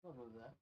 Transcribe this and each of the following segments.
What was that?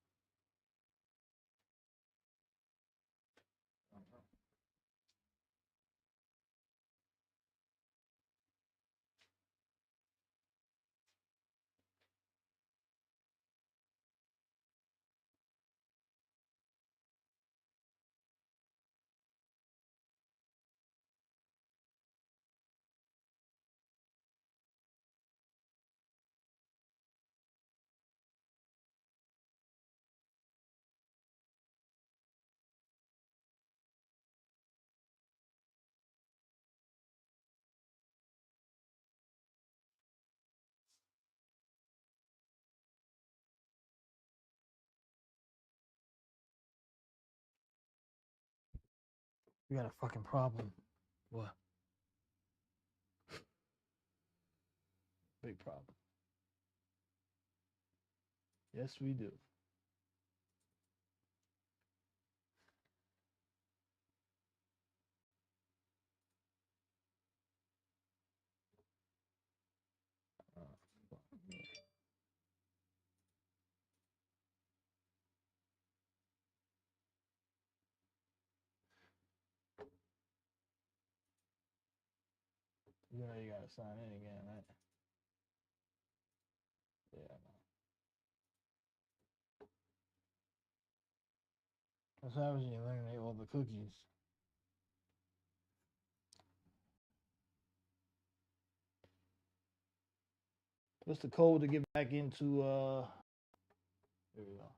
We got a fucking problem. What? Big problem. Yes, we do. Fuck me. You know you gotta sign in again, right? Yeah, I know. That's how you eliminate all the cookies. What's the code to get back into here we go.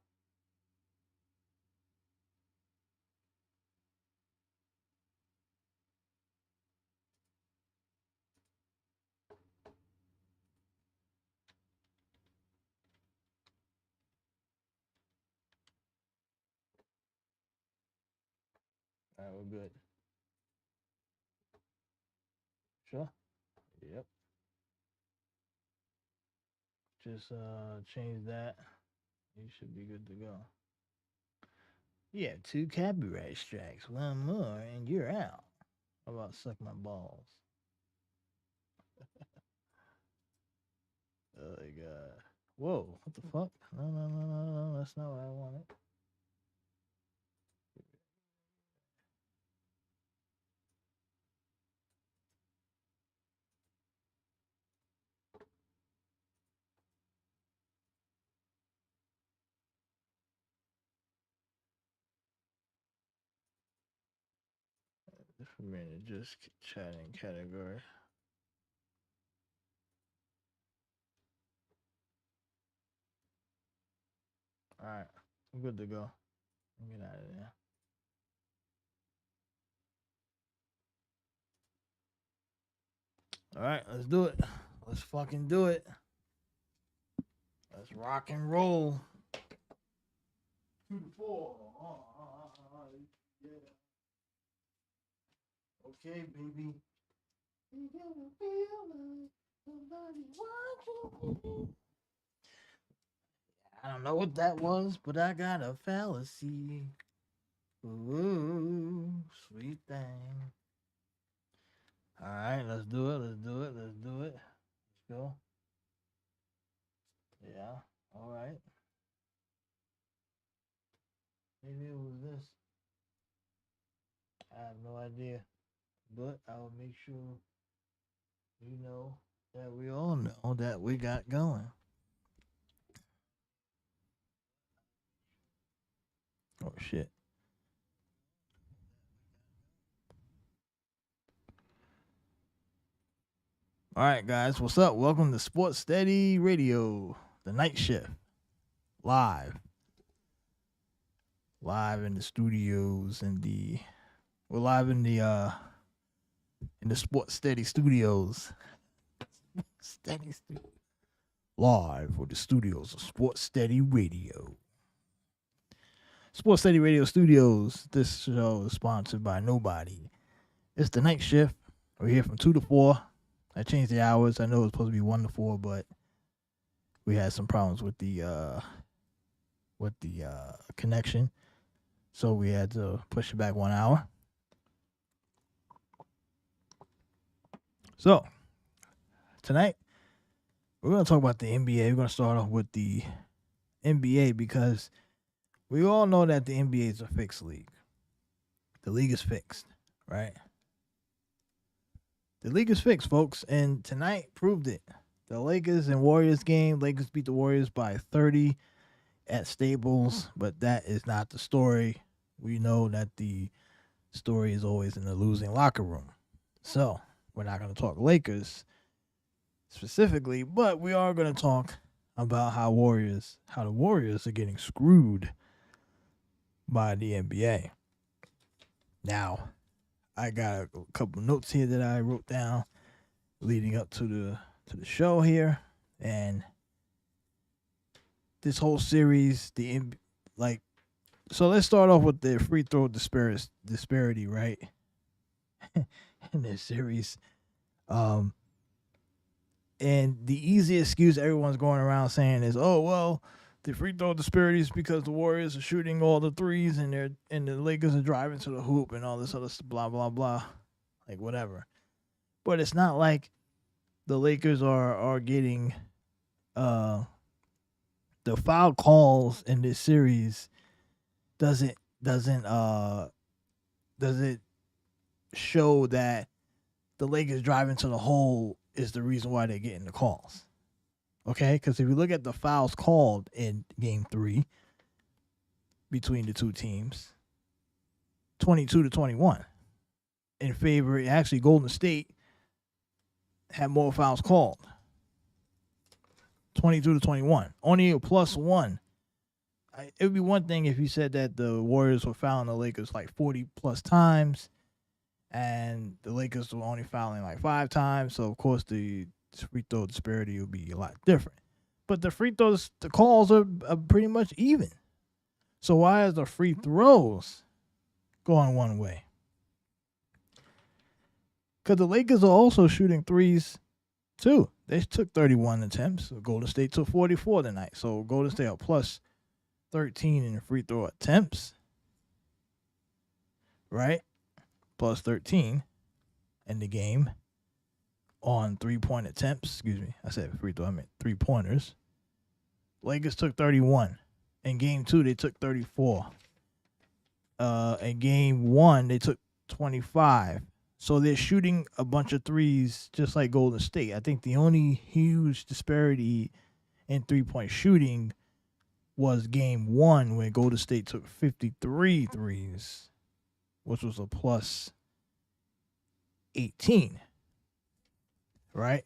Alright, we're good. Sure? Yep. Just change that. You should be good to go. Yeah, 2 copyright strikes. One more and you're out. How about suck my balls? Oh my god. Whoa, what the fuck? No, no, no, no, no, that's not what I wanted. Just a minute, just chatting category. Alright, I'm good to go. Get out of there. Alright, let's do it. Let's fucking do it. Let's rock and roll. 2 to 4. Yeah. Okay, baby. I don't know what that was, but I got a fallacy. Ooh, sweet thing. All right, let's do it. Let's do it. Let's do it. Let's go. Yeah. All right. Maybe it was this. I have no idea, but I will make sure you know that we all know that we got going. Oh shit. All right, guys, what's up? Welcome to Sports Steady Radio, the night shift, live, live in the studios, and we're live in the Sports Steady Studios, Steady Studios, live for the studios of Sports Steady Radio. Sports Steady Radio Studios. This show is sponsored by nobody. It's the night shift. We're here from 2 to 4. I changed the hours. I know it was supposed to be 1 to 4, but we had some problems with the connection, so we had to push it back 1 hour. So tonight we're gonna talk about the NBA. We're gonna start off with the NBA because we all know that the NBA is a fixed league. The league is fixed, right? The league is fixed, folks, and tonight proved it. The Lakers and Warriors game, Lakers beat the Warriors by 30 at Staples, but that is not the story. We know that the story is always in the losing locker room. So, we're not going to talk Lakers specifically, but we are going to talk about how the Warriors are getting screwed by the NBA. Now, I got a couple notes here that I wrote down leading up to the show here, and this whole series, so let's start off with the free throw disparity, right? In this series, and the easy excuse everyone's going around saying is, "Oh well, the free throw disparity is because the Warriors are shooting all the threes and the Lakers are driving to the hoop and all this other blah blah blah, like whatever." But it's not like the Lakers are getting the foul calls in this series doesn't show that the Lakers driving to the hole is the reason why they're getting the calls. Okay? Because if you look at the fouls called in Game 3 between the two teams, 22-21 in favor. Actually, Golden State had more fouls called. 22-21. Only a +1. It would be one thing if you said that the Warriors were fouling the Lakers like 40+ times and the Lakers were only fouling like 5 times. So, of course, the free throw disparity would be a lot different. But the free throws, the calls are pretty much even. So why is the free throws going one way? Because the Lakers are also shooting threes too. They took 31 attempts. So Golden State took 44 tonight. So Golden State are +13 in free throw attempts. Right? +13 in the game on 3-point attempts. Excuse me. I said free throw. I meant 3-pointers. Lakers took 31. In Game 2, they took 34. In Game 1, they took 25. So they're shooting a bunch of threes just like Golden State. I think the only huge disparity in 3-point shooting was Game 1 when Golden State took 53 threes, which was a +18. Right?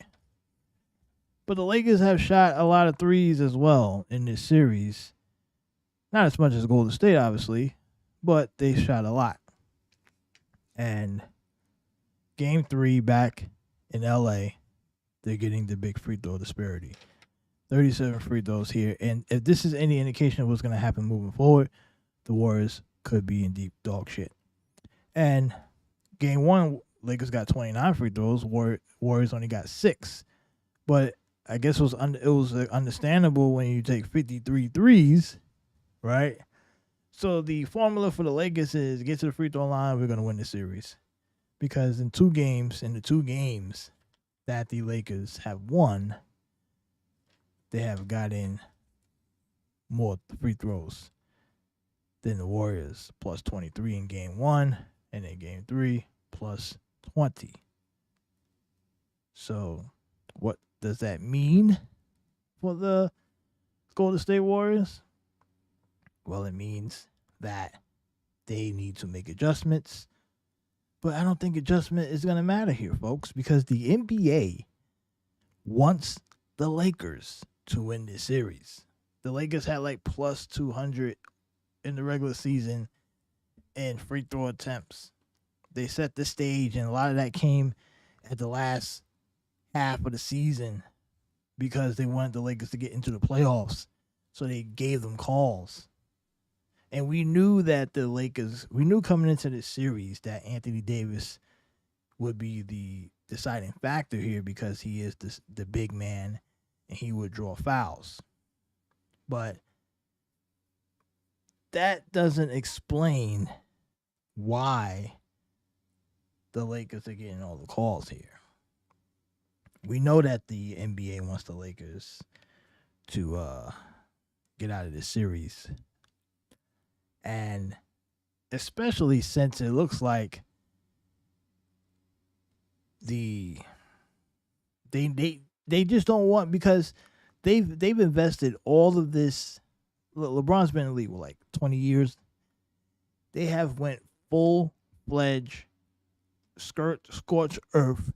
But the Lakers have shot a lot of threes as well in this series. Not as much as Golden State, obviously, but they shot a lot. And Game 3 back in LA, they're getting the big free throw disparity. 37 free throws here. And if this is any indication of what's going to happen moving forward, the Warriors could be in deep dog shit. And Game 1, Lakers got 29 free throws. Warriors only got 6. But I guess it was understandable when you take 53 threes, right? So the formula for the Lakers is get to the free throw line, we're going to win the series. Because in the two games that the Lakers have won, they have got in more free throws than the Warriors, +23 in Game 1, and in Game 3, +20. So what does that mean for the Golden State Warriors? Well, it means that they need to make adjustments. But I don't think adjustment is going to matter here, folks, because the NBA wants the Lakers to win this series. The Lakers had like +200 in the regular season in free throw attempts. They set the stage, and a lot of that came at the last half of the season because they wanted the Lakers to get into the playoffs. So they gave them calls. And we knew that we knew coming into this series that Anthony Davis would be the deciding factor here because he is the big man and he would draw fouls. But that doesn't explain why the Lakers are getting all the calls here. We know that the NBA wants the Lakers to get out of this series. And especially since it looks like they just don't want, because they've invested all of this. LeBron's been in the league for like 20 years. They have went full-fledged scorch earth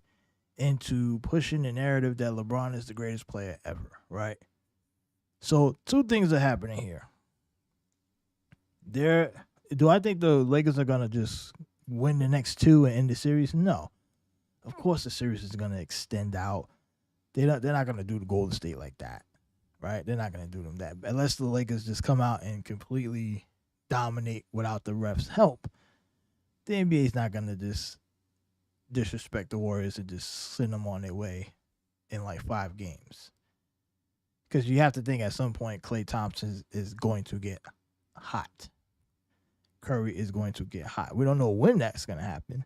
into pushing the narrative that LeBron is the greatest player ever, right? So two things are happening here. Do I think the Lakers are gonna just win the next two and end the series? No. Of course the series is gonna extend out. They're not gonna do the Golden State like that, right? They're not gonna do them that unless the Lakers just come out and completely dominate without the refs' help. The NBA is not gonna just disrespect the Warriors and just send them on their way in like 5 games. Because you have to think at some point Klay Thompson is going to get hot. Curry is going to get hot. We don't know when that's going to happen,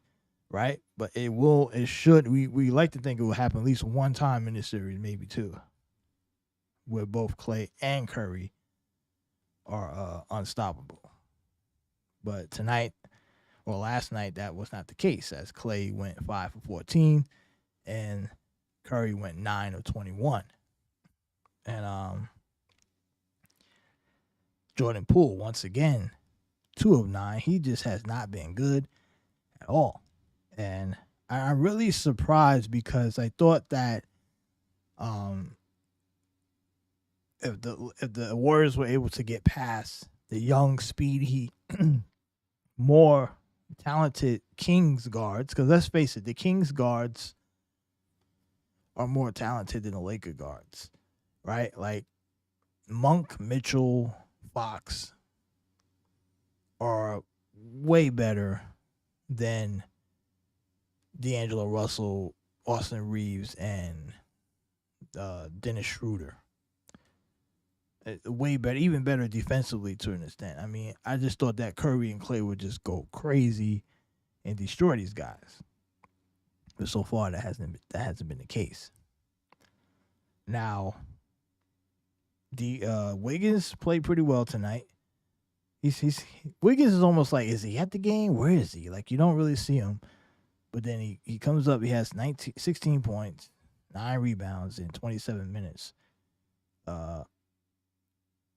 right? But it will, it should. We like to think it will happen at least one time in this series, maybe two, where both Klay and Curry are unstoppable. But tonight, or last night, that was not the case, as Klay went 5 for 14 and Curry went 9 of 21. And Jordan Poole, once again, 2 of 9. He just has not been good at all. And I'm really surprised because I thought that if the Warriors were able to get past the young, speedy, more talented Kings guards, because let's face it, the Kings guards are more talented than the Laker guards, right? Like Monk, Mitchell, Fox are way better than D'Angelo Russell, Austin Reeves, and Dennis Schroeder. Way better, even better defensively to an extent. I mean, I just thought that Curry and Klay would just go crazy and destroy these guys. But so far, that hasn't been the case. Now, Wiggins played pretty well tonight. Wiggins is almost like, is he at the game? Where is he? Like, you don't really see him. But then he comes up, he has 16 points, 9 rebounds in 27 minutes.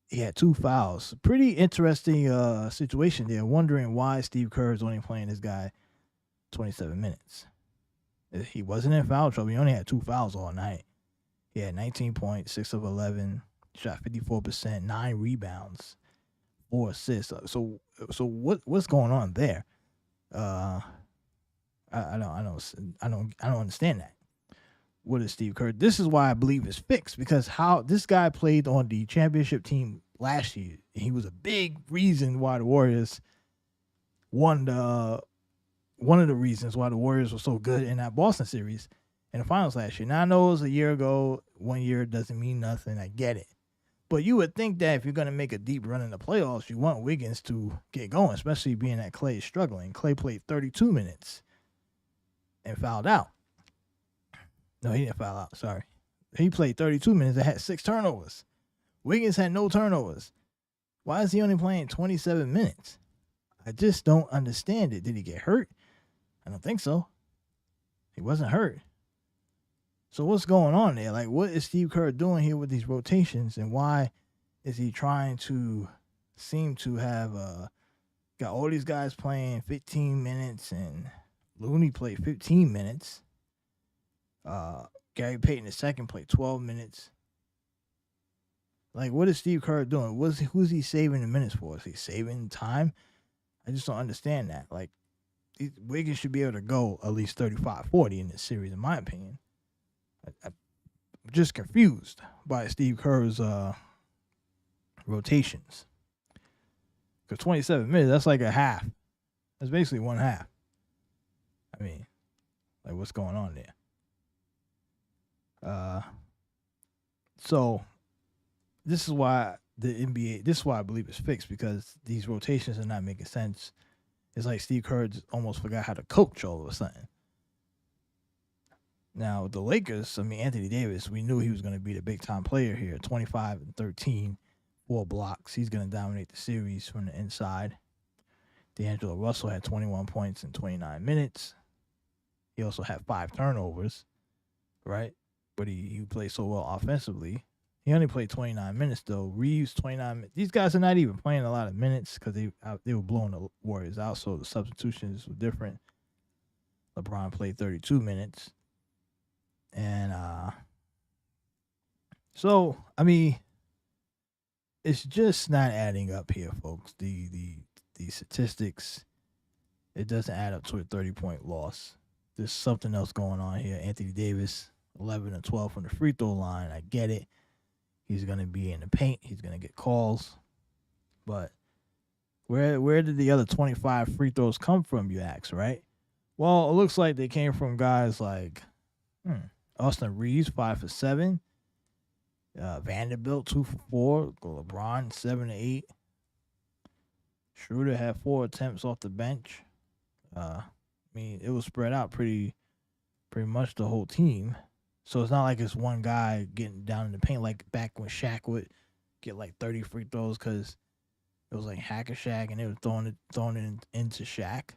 He had 2 fouls. Pretty interesting situation there. Wondering why Steve Kerr is only playing this guy 27 minutes. He wasn't in foul trouble. He only had 2 fouls all night. He had 19 points, 6 of 11, shot 54%, 9 rebounds, 4 assists. So what's going on there? I don't understand that. What is Steve Kerr? This is why I believe it's fixed, because how this guy played on the championship team last year. He was a big reason why the Warriors won one of the reasons why the Warriors were so good in that Boston series in the finals last year. Now I know it was a year ago. 1 year doesn't mean nothing. I get it. But you would think that if you're going to make a deep run in the playoffs, you want Wiggins to get going, especially being that Klay is struggling. Klay played 32 minutes and fouled out. No, he didn't foul out. Sorry. He played 32 minutes and had 6 turnovers. Wiggins had no turnovers. Why is he only playing 27 minutes? I just don't understand it. Did he get hurt? I don't think so. He wasn't hurt. So what's going on there? Like, what is Steve Kerr doing here with these rotations, and why is he trying to seem to have got all these guys playing 15 minutes, and Looney played 15 minutes. Gary Payton II played 12 minutes. Like, what is Steve Kerr doing? Who's he saving the minutes for? Is he saving time? I just don't understand that. Like, Wiggins should be able to go at least 35, 40 in this series, in my opinion. I'm just confused by Steve Kerr's rotations. Because 27 minutes, that's like a half. That's basically one half. I mean, like, what's going on there? So this is why the NBA, this is why I believe it's fixed, because these rotations are not making sense. It's like Steve Kerr almost forgot how to coach all of a sudden. Now, the Lakers, I mean, Anthony Davis, we knew he was going to be the big-time player here, 25 and 13, 4 blocks. He's going to dominate the series from the inside. D'Angelo Russell had 21 points in 29 minutes. He also had 5 turnovers, right? But he played so well offensively. He only played 29 minutes, though. Reeves, 29 minutes. These guys are not even playing a lot of minutes because they were blowing the Warriors out, so the substitutions were different. LeBron played 32 minutes. And so, I mean, it's just not adding up here, folks. The statistics, it doesn't add up to a 30-point loss. There's something else going on here. Anthony Davis, 11 and 12 from the free throw line. I get it. He's going to be in the paint. He's going to get calls. But where did the other 25 free throws come from, you ask, right? Well, it looks like they came from guys like Austin Reeves, 5 for 7. Vanderbilt, 2 for 4. LeBron, 7 to 8. Schroeder had 4 attempts off the bench. I mean, it was spread out pretty much the whole team. So it's not like it's one guy getting down in the paint like back when Shaq would get like 30 free throws because it was like hack a Shaq and they were throwing it into Shaq.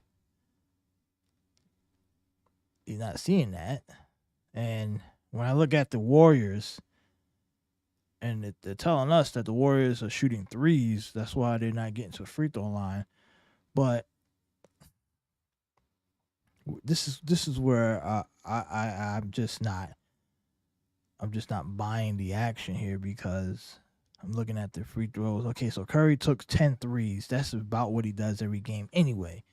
You're not seeing that. And when I look at the Warriors, and they're telling us that the Warriors are shooting threes, that's why they're not getting to the free throw line. But this is where I'm just not buying the action here because I'm looking at the free throws. Okay, so Curry took 10 threes. That's about what he does every game anyway.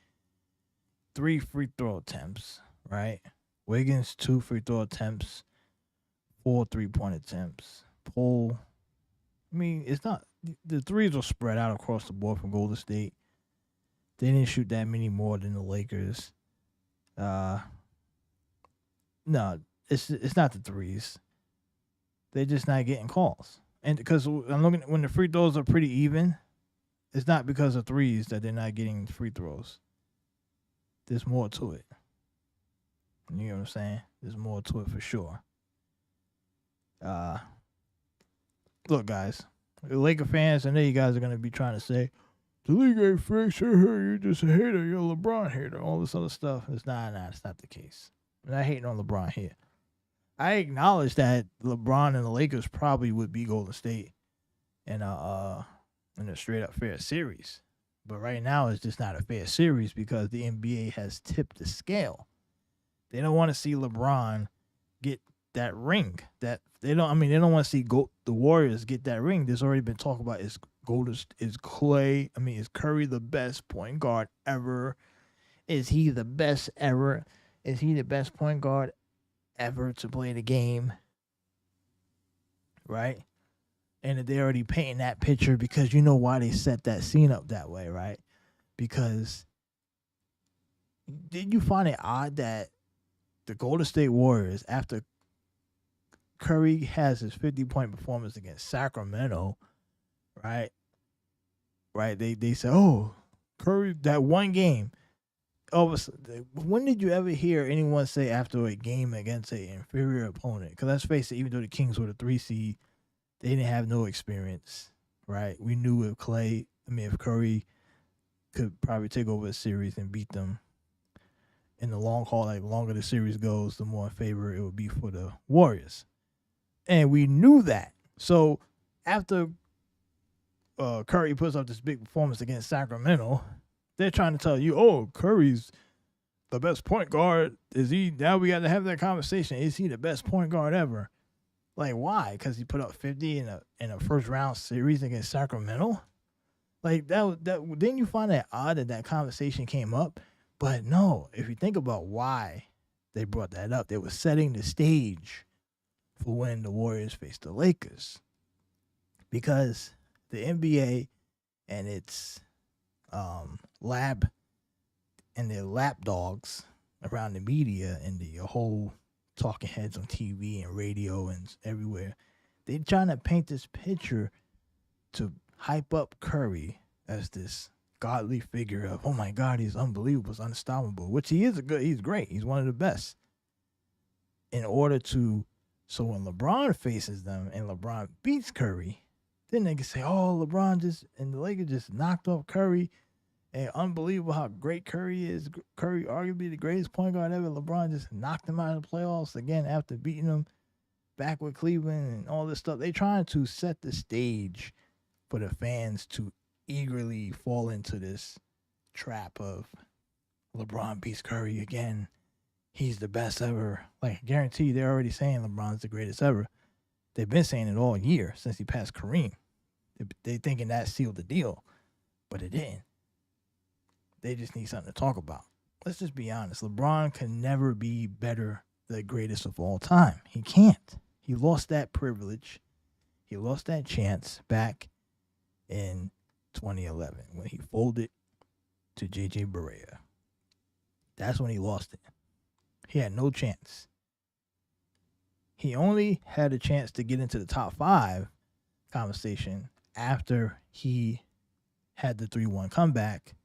3 free throw attempts, right? Wiggins, 2 free throw attempts, 4 3-point attempts. Paul, I mean, it's not, the threes were spread out across the board from Golden State. They didn't shoot that many more than the Lakers. No, it's not the threes. They're just not getting calls. And because I'm looking, when the free throws are pretty even, it's not because of threes that they're not getting free throws. There's more to it. You know what I'm saying? There's more to it for sure. Look, guys, the Laker fans, I know you guys are going to be trying to say, the league ain't fixed, you're just a hater, you're a LeBron hater, all this other stuff. It's not the case. I'm not hating on LeBron here. I acknowledge that LeBron and the Lakers probably would be Golden State in a straight up fair series. But right now it's just not a fair series because the NBA has tipped the scale. They don't want to see LeBron get that ring. They don't want to see the Warriors get that ring. There's already been talk about is Curry the best point guard ever? Is he the best ever? Is he the best point guard ever to play the game? Right? And they're already painting that picture because you know why they set that scene up that way, right? Because did you find it odd that the Golden State Warriors, after Curry has his 50-point performance against Sacramento, right? They say, oh, Curry, that one game. When did you ever hear anyone say after a game against an inferior opponent? Because let's face it, even though the Kings were the 3 seed, they didn't have no experience, right? We knew if Curry could probably take over a series and beat them in the long haul, like the longer the series goes, the more in favor it would be for the Warriors. And we knew that. So after Curry puts up this big performance against Sacramento, they're trying to tell you, oh, Curry's the best point guard. Is he? Now we got to have that conversation. Is he the best point guard ever? Like, why? Because he put up 50 in a first round series against Sacramento? Like, that didn't you find that odd that conversation came up? But no, if you think about why they brought that up, they were setting the stage for when the Warriors face the Lakers. Because the NBA and its lab and their lapdogs around the media and the whole talking heads on TV and radio and everywhere, they're trying to paint this picture to hype up Curry as this godly figure of, oh my God, he's unbelievable, he's unstoppable, which he's great, he's one of the best. In order to, so when LeBron faces them and LeBron beats Curry, Then they can say, "Oh, LeBron and the Lakers just knocked off Curry." And unbelievable how great Curry is. Curry, arguably the greatest point guard ever. LeBron just knocked him out of the playoffs again after beating him back with Cleveland and all this stuff. They trying to set the stage for the fans to eagerly fall into this trap of LeBron beats Curry again. He's the best ever. Like, I guarantee you, they're already saying LeBron's the greatest ever. They've been saying it all year since he passed Kareem. They thinking that sealed the deal, but it didn't. They just need something to talk about. Let's just be honest. LeBron can never be better, the greatest of all time. He can't. He lost that privilege. He lost that chance back in 2011 when he folded to J.J. Barea. That's when he lost it. He had no chance. He only had a chance to get into the top 5 conversation after he had the 3-1 comeback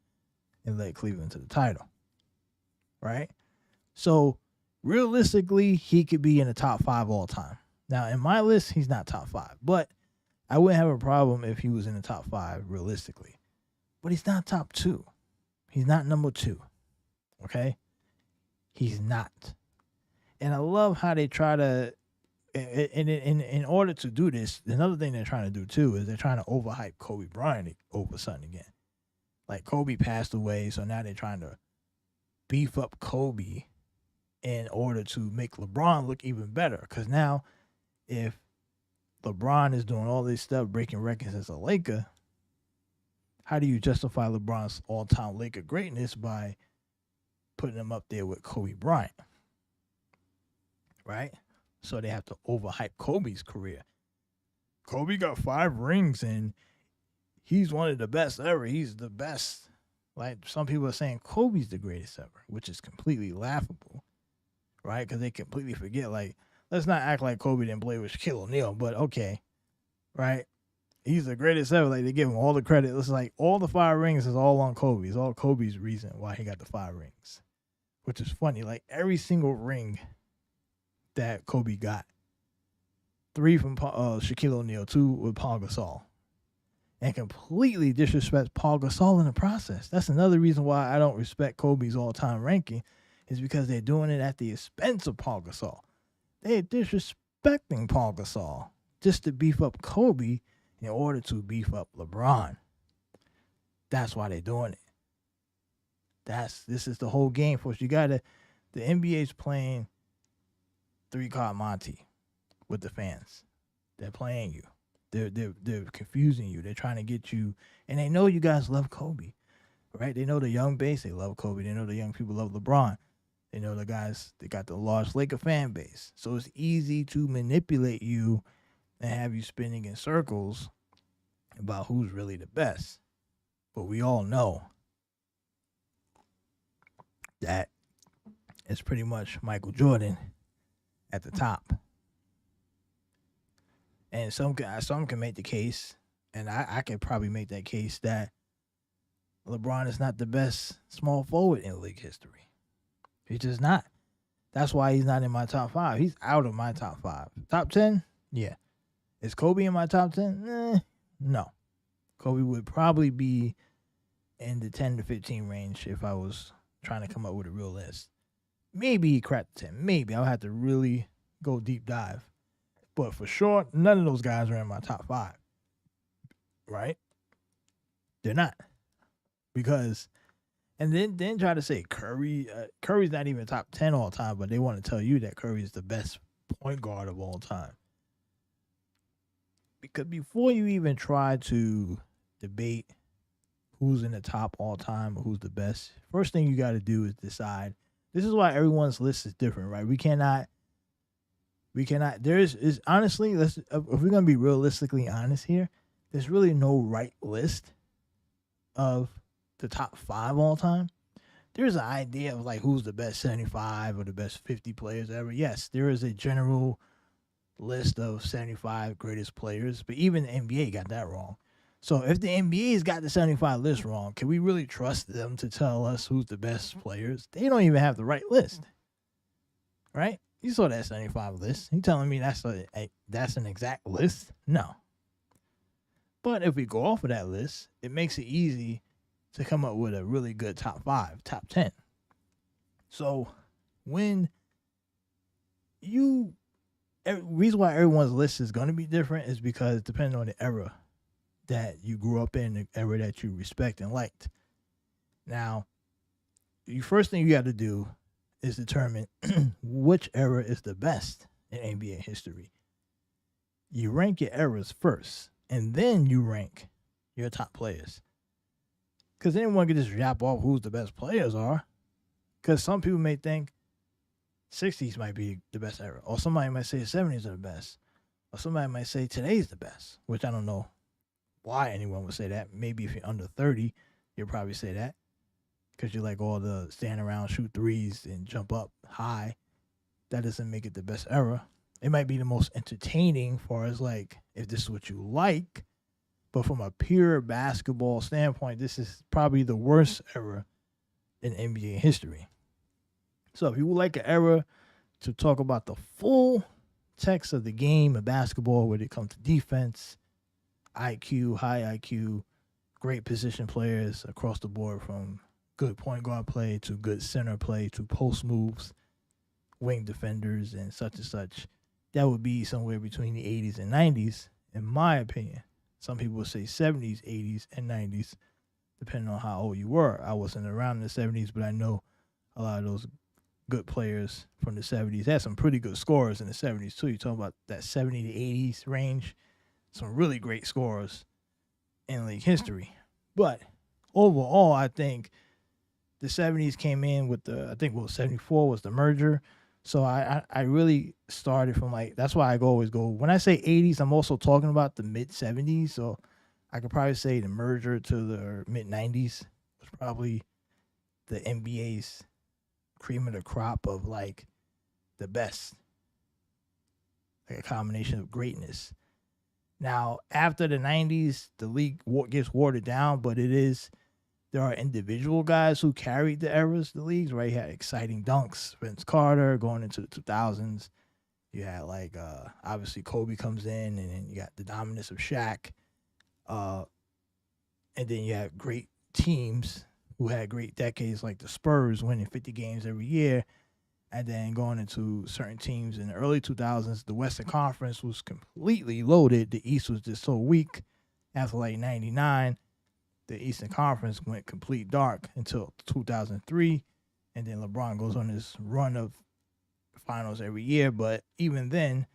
and led Cleveland to the title. Right? So, realistically, he could be in the top 5 all time. Now, in my list, he's not top 5. But I wouldn't have a problem if he was in the top 5 realistically. But he's not top 2. He's not number 2. Okay? He's not. And I love how they try to, in order to do this, another thing they're trying to do too is they're trying to overhype Kobe Bryant over something again. Like, Kobe passed away, so now they're trying to beef up Kobe in order to make LeBron look even better. Because now, if LeBron is doing all this stuff, breaking records as a Laker, how do you justify LeBron's all-time Laker greatness by putting him up there with Kobe Bryant? Right? So they have to overhype Kobe's career. Kobe got 5 rings and he's one of the best ever. He's the best. Like, some people are saying Kobe's the greatest ever, which is completely laughable, right? Because they completely forget, like, let's not act like Kobe didn't play with Shaquille O'Neal, but okay, right? He's the greatest ever. Like, they give him all the credit. It's like all the 5 rings is all on Kobe. It's all Kobe's reason why he got the 5 rings, which is funny. Like, every single ring that Kobe got, 3 from Shaquille O'Neal, 2 with Paul Gasol, and completely disrespects Paul Gasol in the process. That's another reason why I don't respect Kobe's all-time ranking, is because they're doing it at the expense of Paul Gasol. They're disrespecting Paul Gasol just to beef up Kobe in order to beef up LeBron. That's why they're doing it. This is the whole game for us. The NBA's playing 3-card Monty with the fans. They're playing you. They're confusing you. They're trying to get you, and they know you guys love Kobe, right? They know the young base, they love Kobe. They know the young people love LeBron. They know the guys, they got the large Laker fan base. So it's easy to manipulate you and have you spinning in circles about who's really the best. But we all know that it's pretty much Michael Jordan at the top. And some can make the case, and I could probably make that case, that LeBron is not the best small forward in league history. He's just not. That's why he's not in my top 5. He's out of my top 5. Top 10? Yeah. Is Kobe in my top 10? No. Kobe would probably be in the 10 to 15 range if I was trying to come up with a real list. Maybe he cracked 10. Maybe. I'll have to really go deep dive. But for sure, none of those guys are in my top 5. Right? They're not. Because, and then try to say Curry's not even top 10 all time, but they want to tell you that Curry is the best point guard of all time. Because before you even try to debate who's in the top all time or who's the best, first thing you got to do is decide. This is why everyone's list is different, right? We cannot, honestly, if we're going to be realistically honest here, there's really no right list of the top 5 all time. There's an idea of like who's the best 75 or the best 50 players ever. Yes, there is a general list of 75 greatest players, but even the NBA got that wrong. So if the NBA's got the 75 list wrong, can we really trust them to tell us who's the best players? They don't even have the right list, right? You saw that 75 list. You telling me that's an exact list? No. But if we go off of that list, it makes it easy to come up with a really good top 5, top 10. So when reason why everyone's list is going to be different is because depending on the era that you grew up in, the era that you respect and liked. Now, the first thing you got to do is determine which era is the best in NBA history. You rank your eras first, and then you rank your top players. Because anyone can just drop off who's the best players are. Because some people may think 60s might be the best era. Or somebody might say 70s are the best. Or somebody might say today's the best. Which I don't know why anyone would say that. Maybe if you're under 30, you'll probably say that. Because you like all the stand around, shoot threes, and jump up high. That doesn't make it the best era. It might be the most entertaining far as like if this is what you like. But from a pure basketball standpoint, this is probably the worst era in NBA history. So if you would like an era to talk about the full text of the game of basketball when it comes to defense, IQ, high IQ, great position players across the board from good point guard play to good center play to post moves, wing defenders, and such, that would be somewhere between the 80s and 90s, in my opinion. Some people would say 70s, 80s, and 90s, depending on how old you were. I wasn't around in the 70s, but I know a lot of those good players from the 70s. They had some pretty good scorers in the 70s, too. You're talking about that 70 to 80s range. Some really great scorers in league history. But overall, I think the 70s came in with 74 was the merger. So I really started from that's why I always go, when I say 80s, I'm also talking about the mid 70s. So I could probably say the merger to the mid 90s was probably the NBA's cream of the crop of the best, like a combination of greatness. Now, after the 90s, the league gets watered down, but there are individual guys who carried the eras of the leagues, right? You had exciting dunks, Vince Carter going into the 2000s. You had obviously Kobe comes in, and then you got the dominance of Shaq. And then you have great teams who had great decades like the Spurs winning 50 games every year. And then going into certain teams in the early 2000s, the Western Conference was completely loaded. The East was just so weak. After 99, the Eastern Conference went complete dark until 2003. And then LeBron goes on this run of finals every year. But even then,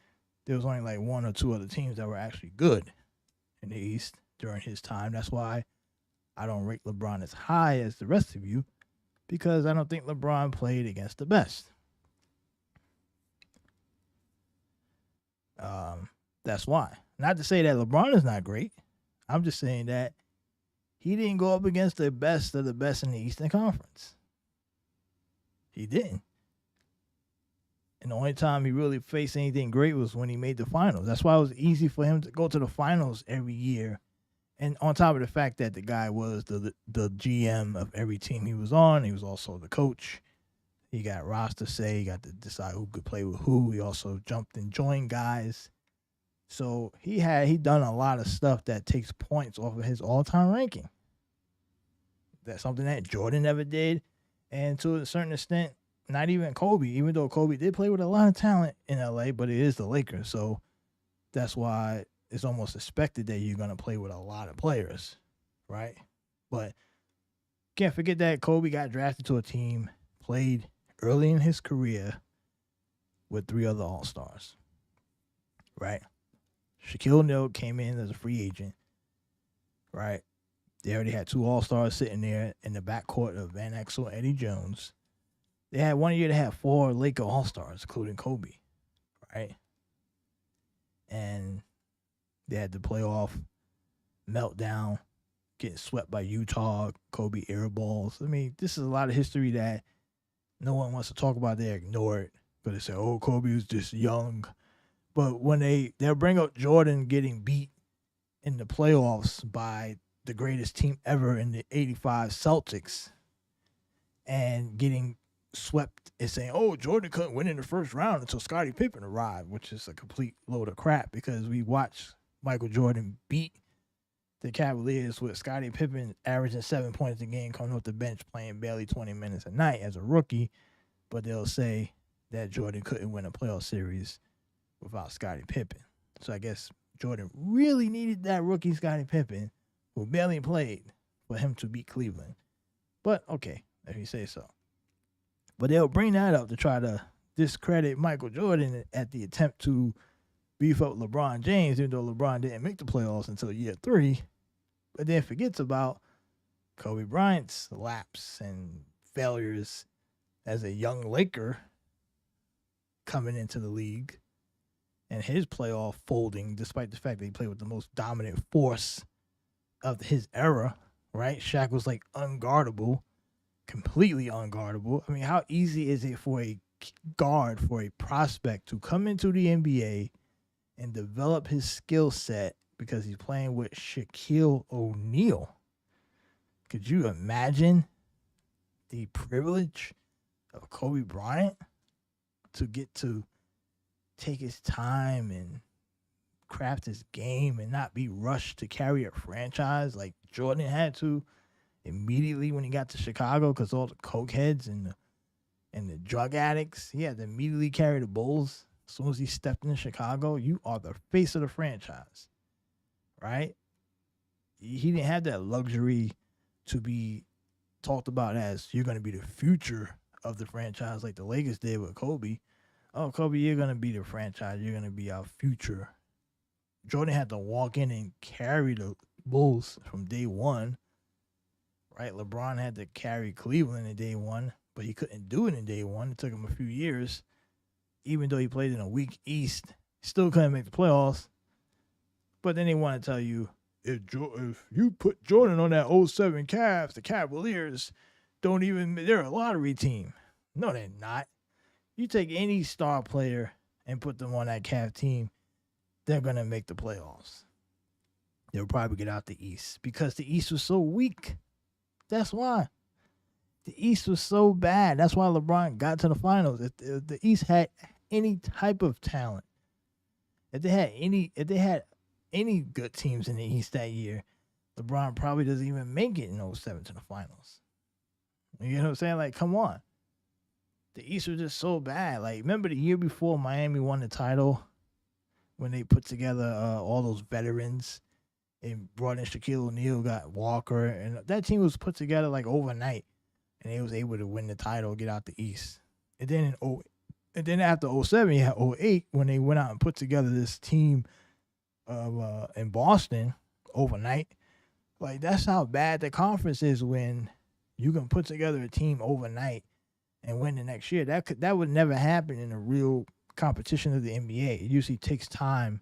there was only one or two other teams that were actually good in the East during his time. That's why I don't rate LeBron as high as the rest of you, because I don't think LeBron played against the best. That's why. Not to say that LeBron is not great. I'm just saying that he didn't go up against the best of the best in the Eastern Conference. He didn't. And the only time he really faced anything great was when he made the finals. That's why it was easy for him to go to the finals every year. And on top of the fact that the guy was the GM of every team he was on, he was also the coach. He got roster say, he got to decide who could play with who. He also jumped and joined guys. So he done a lot of stuff that takes points off of his all-time ranking. That's something that Jordan never did. And to a certain extent, not even Kobe, even though Kobe did play with a lot of talent in LA, but it is the Lakers. So that's why it's almost expected that you're going to play with a lot of players, right? But can't forget that Kobe got drafted to a team, played early in his career with 3 other All-Stars, right? Shaquille O'Neal came in as a free agent, right? They already had 2 All-Stars sitting there in the backcourt of Van Exel and Eddie Jones. They had one year to have 4 Laker All-Stars, including Kobe, right? And they had the playoff meltdown, getting swept by Utah, Kobe air balls. I mean, this is a lot of history that no one wants to talk about. They ignore it because they say, oh, Kobe was just young. But when they'll bring up Jordan getting beat in the playoffs by the greatest team ever in the 85 Celtics and getting swept and saying, oh, Jordan couldn't win in the first round until Scottie Pippen arrived, which is a complete load of crap because we watched Michael Jordan beat the Cavaliers with Scottie Pippen averaging 7 points a game, coming off the bench, playing barely 20 minutes a night as a rookie. But they'll say that Jordan couldn't win a playoff series without Scottie Pippen. So I guess Jordan really needed that rookie Scottie Pippen, who barely played, for him to beat Cleveland. But okay, if you say so. But they'll bring that up to try to discredit Michael Jordan at the attempt to beef up LeBron James, even though LeBron didn't make the playoffs until year 3. But then forgets about Kobe Bryant's lapse and failures as a young Laker coming into the league, and his playoff folding, despite the fact that he played with the most dominant force of his era, right? Shaq was like unguardable, completely unguardable. I mean, how easy is it for a guard, for a prospect to come into the NBA and develop his skill set because he's playing with Shaquille O'Neal? Could you imagine the privilege of Kobe Bryant to get to take his time and craft his game and not be rushed to carry a franchise like Jordan had to immediately when he got to Chicago, because all the cokeheads and the drug addicts, he had to immediately carry the Bulls. As soon as he stepped into Chicago, you are the face of the franchise, right? He didn't have that luxury to be talked about as you're going to be the future of the franchise like the Lakers did with Kobe. Oh, Kobe, you're going to be the franchise. You're going to be our future. Jordan had to walk in and carry the Bulls from day one, right? LeBron had to carry Cleveland in day one, but he couldn't do it in day one. It took him a few years. Even though he played in a weak East, still couldn't make the playoffs. But then they want to tell you, if you put Jordan on that 07 Cavs, the Cavaliers they're a lottery team. No, they're not. You take any star player and put them on that Cavs team, they're going to make the playoffs. They'll probably get out the East because the East was so weak. That's why. The East was so bad. That's why LeBron got to the finals. If the East had any type of talent, if they had any good teams in the East that year, LeBron probably doesn't even make it in 07 to the finals. You know what I'm saying? Like, come on. The East was just so bad. Like, remember the year before Miami won the title when they put together all those veterans and brought in Shaquille O'Neal, got Walker, and that team was put together like overnight, and they was able to win the title, get out the East. And then after 07, you had 08 when they went out and put together this team of in Boston overnight. Like, that's how bad the conference is when you can put together a team overnight and win the next year. That would never happen in a real competition of the NBA. It usually takes time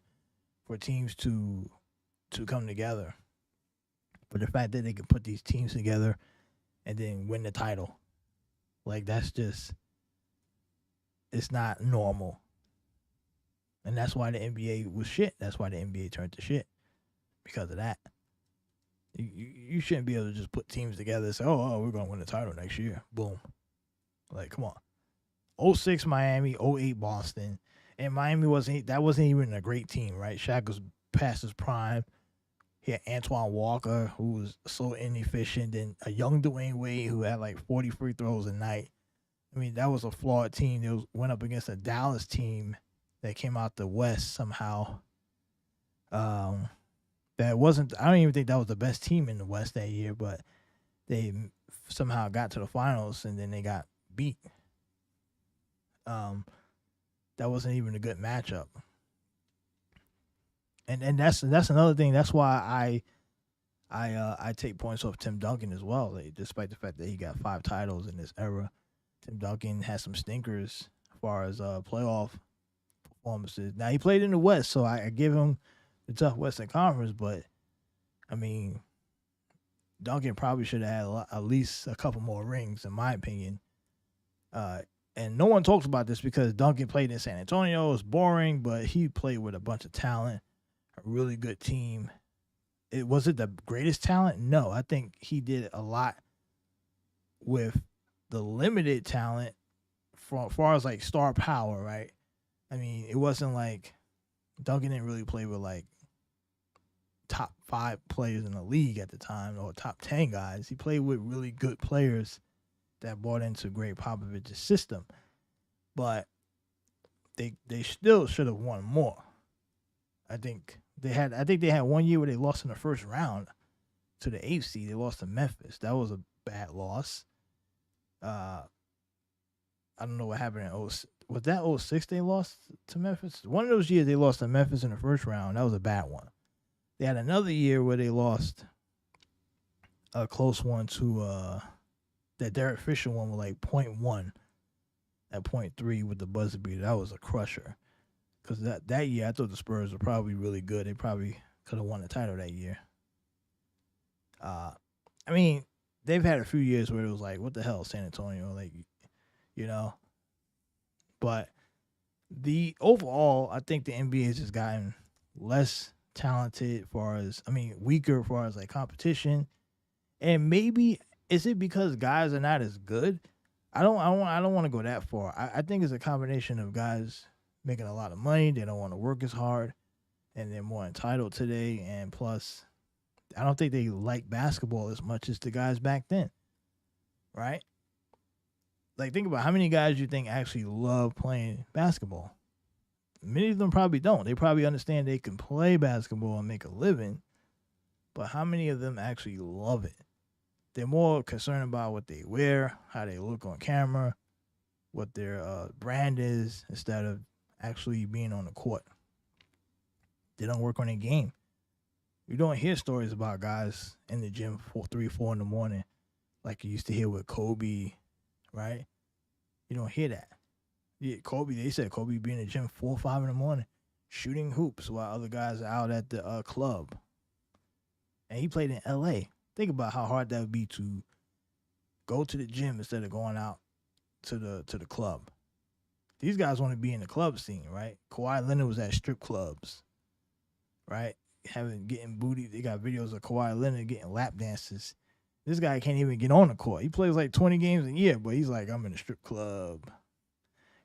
for teams to come together. But the fact that they can put these teams together and then win the title, like, that's just, it's not normal. And that's why the NBA was shit. That's why the NBA turned to shit, because of that. You shouldn't be able to just put teams together and say, oh, we're going to win the title next year. Boom. Like, come on. 06 Miami, 08 Boston. And Miami wasn't even a great team, right? Shaq was past his prime. He had Antoine Walker, who was so inefficient, and a young Dwayne Wade who had like 40 free throws a night. I mean, that was a flawed team. They went up against a Dallas team that came out the West somehow. That wasn't, I don't even think that was the best team in the West that year, but they somehow got to the finals and then they got beat. That wasn't even a good matchup. And that's another thing. That's why I take points off Tim Duncan as well. Like, despite the fact that he got 5 titles in this era, Tim Duncan has some stinkers as far as playoff performances. Now, he played in the West, so I give him the tough Western Conference, but I mean, Duncan probably should have had at least a couple more rings, in my opinion. And no one talks about this because Duncan played in San Antonio. It's boring, but he played with a bunch of talent, a really good team. Was it the greatest talent? No, I think he did a lot with the limited talent as far as like star power, right? I mean, it wasn't like Duncan didn't really play with like top 5 players in the league at the time, or top 10 guys. He played with really good players that bought into Greg Popovich's system, but they still should have won more. I think they had 1 year where they lost in the first round to the 8th seed. They lost to Memphis. That was a bad loss. I don't know what happened in was that 06 they lost to Memphis? One of those years they lost to Memphis in the first round. That was a bad one. They had another year where they lost a close one to that Derek Fisher one with like 0.1 at 0.3 with the buzzer beater. That was a crusher. Because that year I thought the Spurs were probably really good. They probably could have won the title that year. I mean, they've had a few years where it was like, what the hell, San Antonio? Like, you know. But the overall, I think the NBA has just gotten less talented weaker as far as like competition. And maybe is it because guys are not as good? I don't want to go that far. I think it's a combination of guys making a lot of money. They don't want to work as hard, and they're more entitled today. And plus, I don't think they like basketball as much as the guys back then, right? Like, think about how many guys you think actually love playing basketball. Many of them probably don't. They probably understand they can play basketball and make a living, but how many of them actually love it? They're more concerned about what they wear, how they look on camera, what their brand is, instead of actually being on the court. They don't work on their game. You don't hear stories about guys in the gym 3, 4 in the morning like you used to hear with Kobe, right? You don't hear that. Yeah, they said Kobe be in the gym 4 or 5 in the morning shooting hoops while other guys are out at the club. And he played in L.A. Think about how hard that would be to go to the gym instead of going out to the club. These guys want to be in the club scene, right? Kawhi Leonard was at strip clubs, right? Getting booty. They got videos of Kawhi Leonard getting lap dances. This guy can't even get on the court. He plays like 20 games a year, but he's like, I'm in a strip club.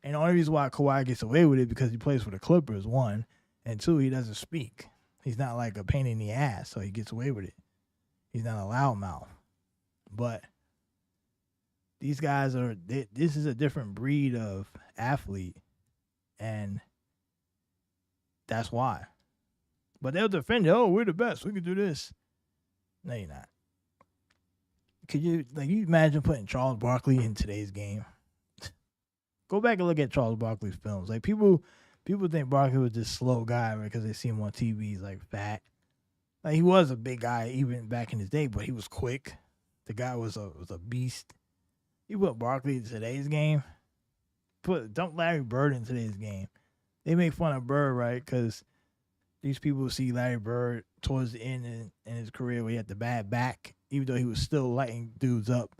And the only reason why Kawhi gets away with it because he plays for the Clippers, 1, and 2, he doesn't speak. He's not like a pain in the ass, so he gets away with it. He's not a loudmouth. But these guys this is a different breed of athlete, and that's why. But they'll defend it. Oh, we're the best. We can do this. No, you're not. Could you imagine putting Charles Barkley in today's game? Go back and look at Charles Barkley's films. Like, people think Barkley was this slow guy, right? Because they see him on TV. He's like fat. Like, he was a big guy even back in his day, but he was quick. The guy was a beast. You put Barkley in today's game. Dump Larry Bird in today's game. They make fun of Bird, right? Because these people see Larry Bird towards the end in his career where he had the bad back, even though he was still lighting dudes up.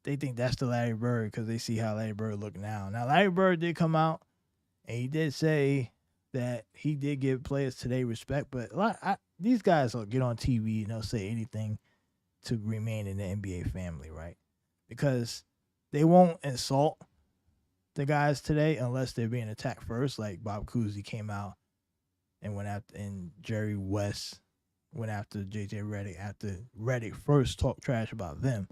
They think that's the Larry Bird because they see how Larry Bird look now. Now, Larry Bird did come out, and he did say that he did give players today respect, but these guys will get on TV and they'll say anything to remain in the NBA family, right? Because they won't insult the guys today unless they're being attacked first, like Bob Cousy came out and went after, and Jerry West went after JJ Redick after Redick first talked trash about them.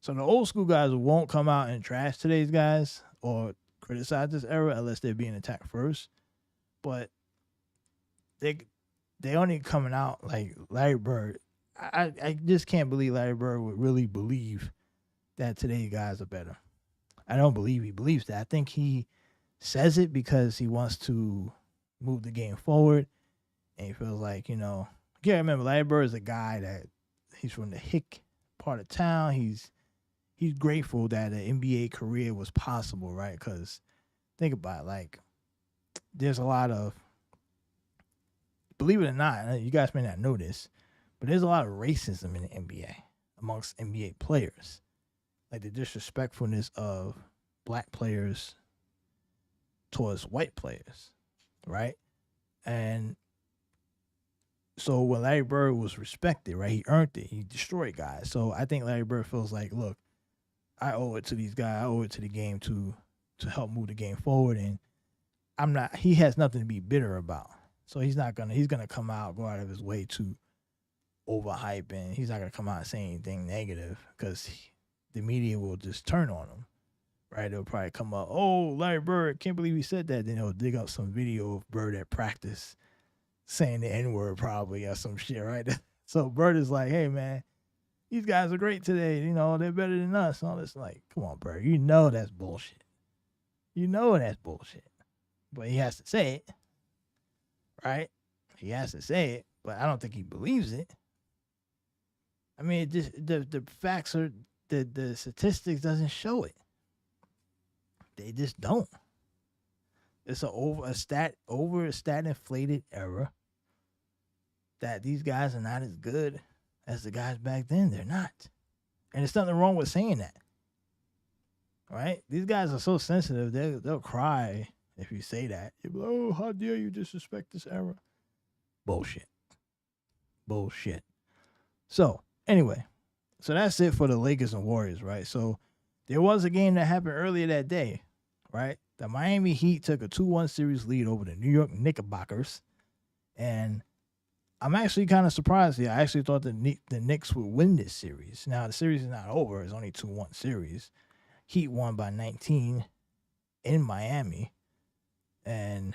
So the old school guys won't come out and trash today's guys or criticize this era unless they're being attacked first. But they only coming out like Larry Bird. I just can't believe Larry Bird would really believe that today's guys are better. I don't believe he believes that. I think he says it because he wants to move the game forward, and he feels like, you can't remember, Larry Bird is a guy that he's from the hick part of town. He's grateful that an NBA career was possible, right? Because think about it, like, there's a lot of, believe it or not, you guys may not know this, but there's a lot of racism in the NBA amongst NBA players. Like the disrespectfulness of black players towards white players, right? And so when Larry Bird was respected, right, he earned it. He destroyed guys. So I think Larry Bird feels like, look, I owe it to these guys. I owe it to the game to help move the game forward. And he has nothing to be bitter about. So he's going to come out, go out of his way to overhyping. He's not gonna come out and say anything negative because the media will just turn on him, right? They'll probably come up, oh, Larry Bird, can't believe he said that. Then they'll dig up some video of Bird at practice saying the N-word probably or some shit, right? So Bird is like, hey, man, these guys are great today. You know, they're better than us. All this, like, come on, Bird. You know that's bullshit. You know that's bullshit. But he has to say it, right? He has to say it, but I don't think he believes it. I mean, it just, the facts are, the statistics doesn't show it. They just don't. It's a stat inflated era that these guys are not as good as the guys back then. They're not. And there's nothing wrong with saying that. Right? These guys are so sensitive, they'll cry if you say that. They'll be like, oh, how dare you disrespect this era? Bullshit. So, anyway, so that's it for the Lakers and Warriors, right? So there was a game that happened earlier that day, right? The Miami Heat took a 2-1 series lead over the New York Knickerbockers. And I'm actually kind of surprised here. I actually thought the Knicks would win this series. Now, the series is not over. It's only 2-1 series. Heat won by 19 in Miami. And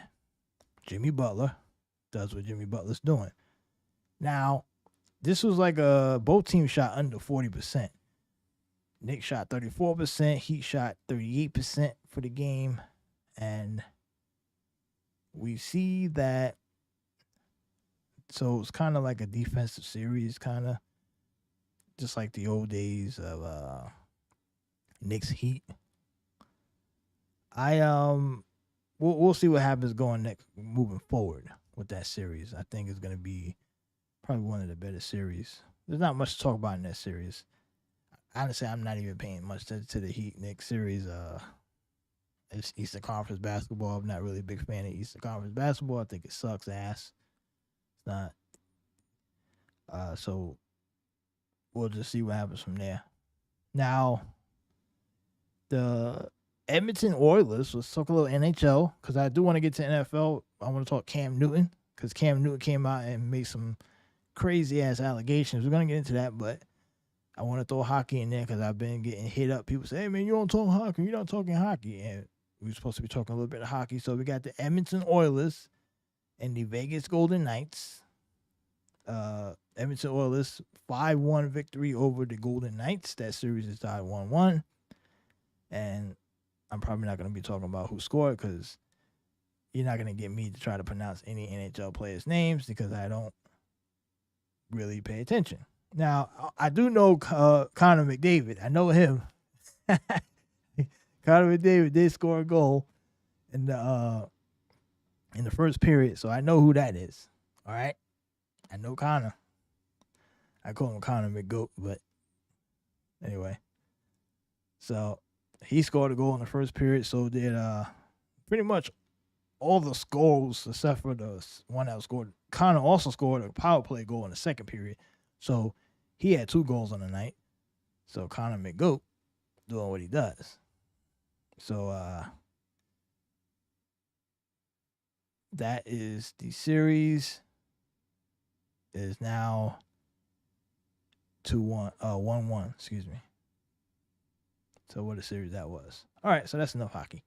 Jimmy Butler does what Jimmy Butler's doing. Now, this was like both teams shot under 40%. Knicks shot 34%. Heat shot 38% for the game. And we see that, so it's kind of like a defensive series, kind of just like the old days of Knicks Heat. We'll see what happens moving forward with that series. I think it's going to be probably one of the better series. There's not much to talk about in that series. Honestly, I'm not even paying much to the Heat Knicks series. It's Eastern Conference basketball. I'm not really a big fan of Eastern Conference basketball. I think it sucks ass. It's not. So we'll just see what happens from there. Now, the Edmonton Oilers, let's talk a little NHL, because I do want to get to NFL. I want to talk Cam Newton, because Cam Newton came out and made some crazy-ass allegations. We're going to get into that, but I want to throw hockey in there because I've been getting hit up. People say, hey, man, you don't talk hockey. You're not talking hockey. And we're supposed to be talking a little bit of hockey. So we got the Edmonton Oilers and the Vegas Golden Knights. Edmonton Oilers 5-1 victory over the Golden Knights. That series is tied 1-1. And I'm probably not going to be talking about who scored because you're not going to get me to try to pronounce any NHL players' names because I don't really pay attention. Now, I do know Connor McDavid. I know him. Connor McDavid did score a goal in the first period, so I know who that is. All right? I know Connor. I call him Connor McGoat, but anyway. So he scored a goal in the first period, so did pretty much all the scores except for the one that was scored. Connor also scored a power play goal in the second period. So he had 2 goals on the night. So Connor McGoat doing what he does. So that is the series is now 1-1, excuse me. So what a series that was. All right, so that's enough hockey.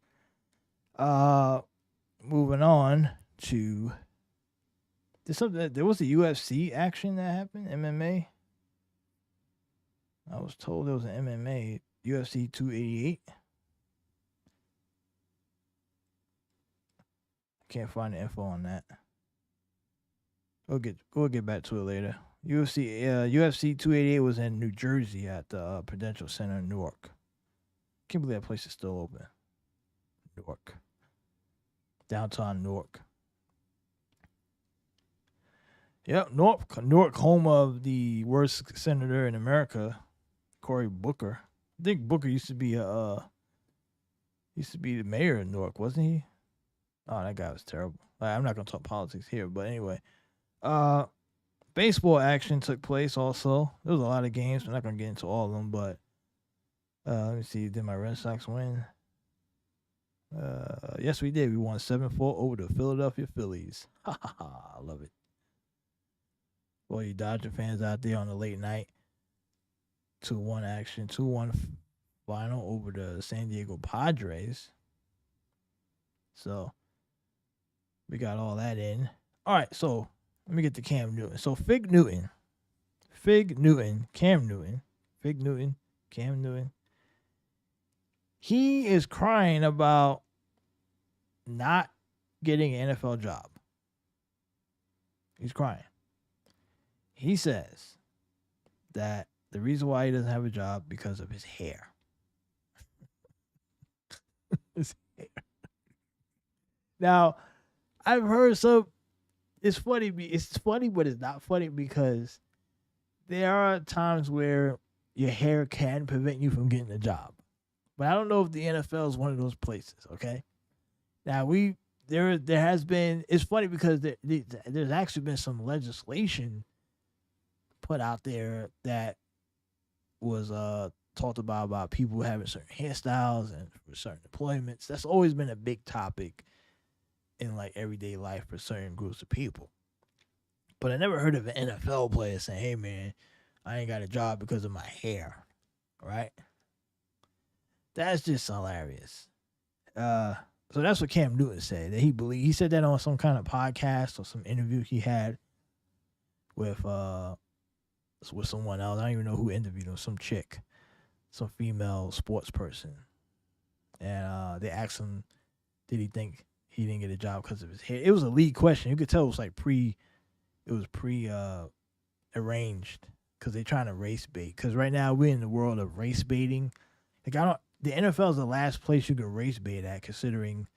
Moving on to there was a UFC action that happened, MMA. I was told there was an MMA, UFC 288. Can't find the info on that. We'll get back to it later. UFC 288 was in New Jersey at the Prudential Center in Newark. Can't believe that place is still open. Newark. Downtown Newark. Yep, Newark, home of the worst senator in America, Cory Booker. I think Booker used to be the mayor of Newark, wasn't he? Oh, that guy was terrible. I'm not gonna talk politics here, but anyway. Baseball action took place also. There was a lot of games. I'm not gonna get into all of them, but let me see. Did my Red Sox win? Yes, we did. We won 7-4 over the Philadelphia Phillies. Ha ha ha! I love it. For you Dodger fans out there on the late night, 2-1 action, 2-1 final over the San Diego Padres. So we got all that in. All right, so let me get to Cam Newton. So Fig Newton, Cam Newton, Fig Newton, Cam Newton. He is crying about not getting an NFL job. He's crying. He says that the reason why he doesn't have a job because of his hair. His hair. Now, I've heard some. It's funny. It's funny, but it's not funny because there are times where your hair can prevent you from getting a job. But I don't know if the NFL is one of those places. Okay. Now there has been. It's funny because there's actually been some legislation put out there that was talked about people having certain hairstyles and for certain employments. That's always been a big topic in like everyday life for certain groups of people. But I never heard of an NFL player saying, "Hey man, I ain't got a job because of my hair." Right? That's just hilarious. So that's what Cam Newton said. That he said that on some kind of podcast or some interview he had with someone else. I don't even know who interviewed him. Some chick, some female sports person, and they asked him, did he think he didn't get a job because of his hair? It was a lead question. You could tell it was like pre arranged because they're trying to race bait. Because right now we're in the world of race baiting. Like the NFL is the last place you can race bait at, considering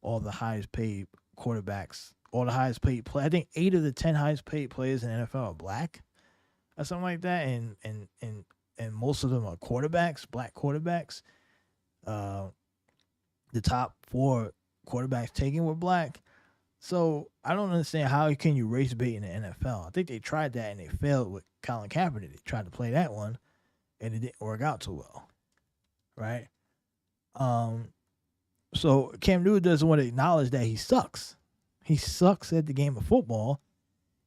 all the highest paid quarterbacks, all the highest paid play. I think 8 of the 10 highest paid players in the NFL are black, or something like that, and most of them are quarterbacks, black quarterbacks. The top 4 quarterbacks taken were black. So I don't understand how can you race bait in the NFL. I think they tried that and they failed with Colin Kaepernick. They tried to play that one, and it didn't work out too well. Right? So Cam Newton doesn't want to acknowledge that he sucks. He sucks at the game of football,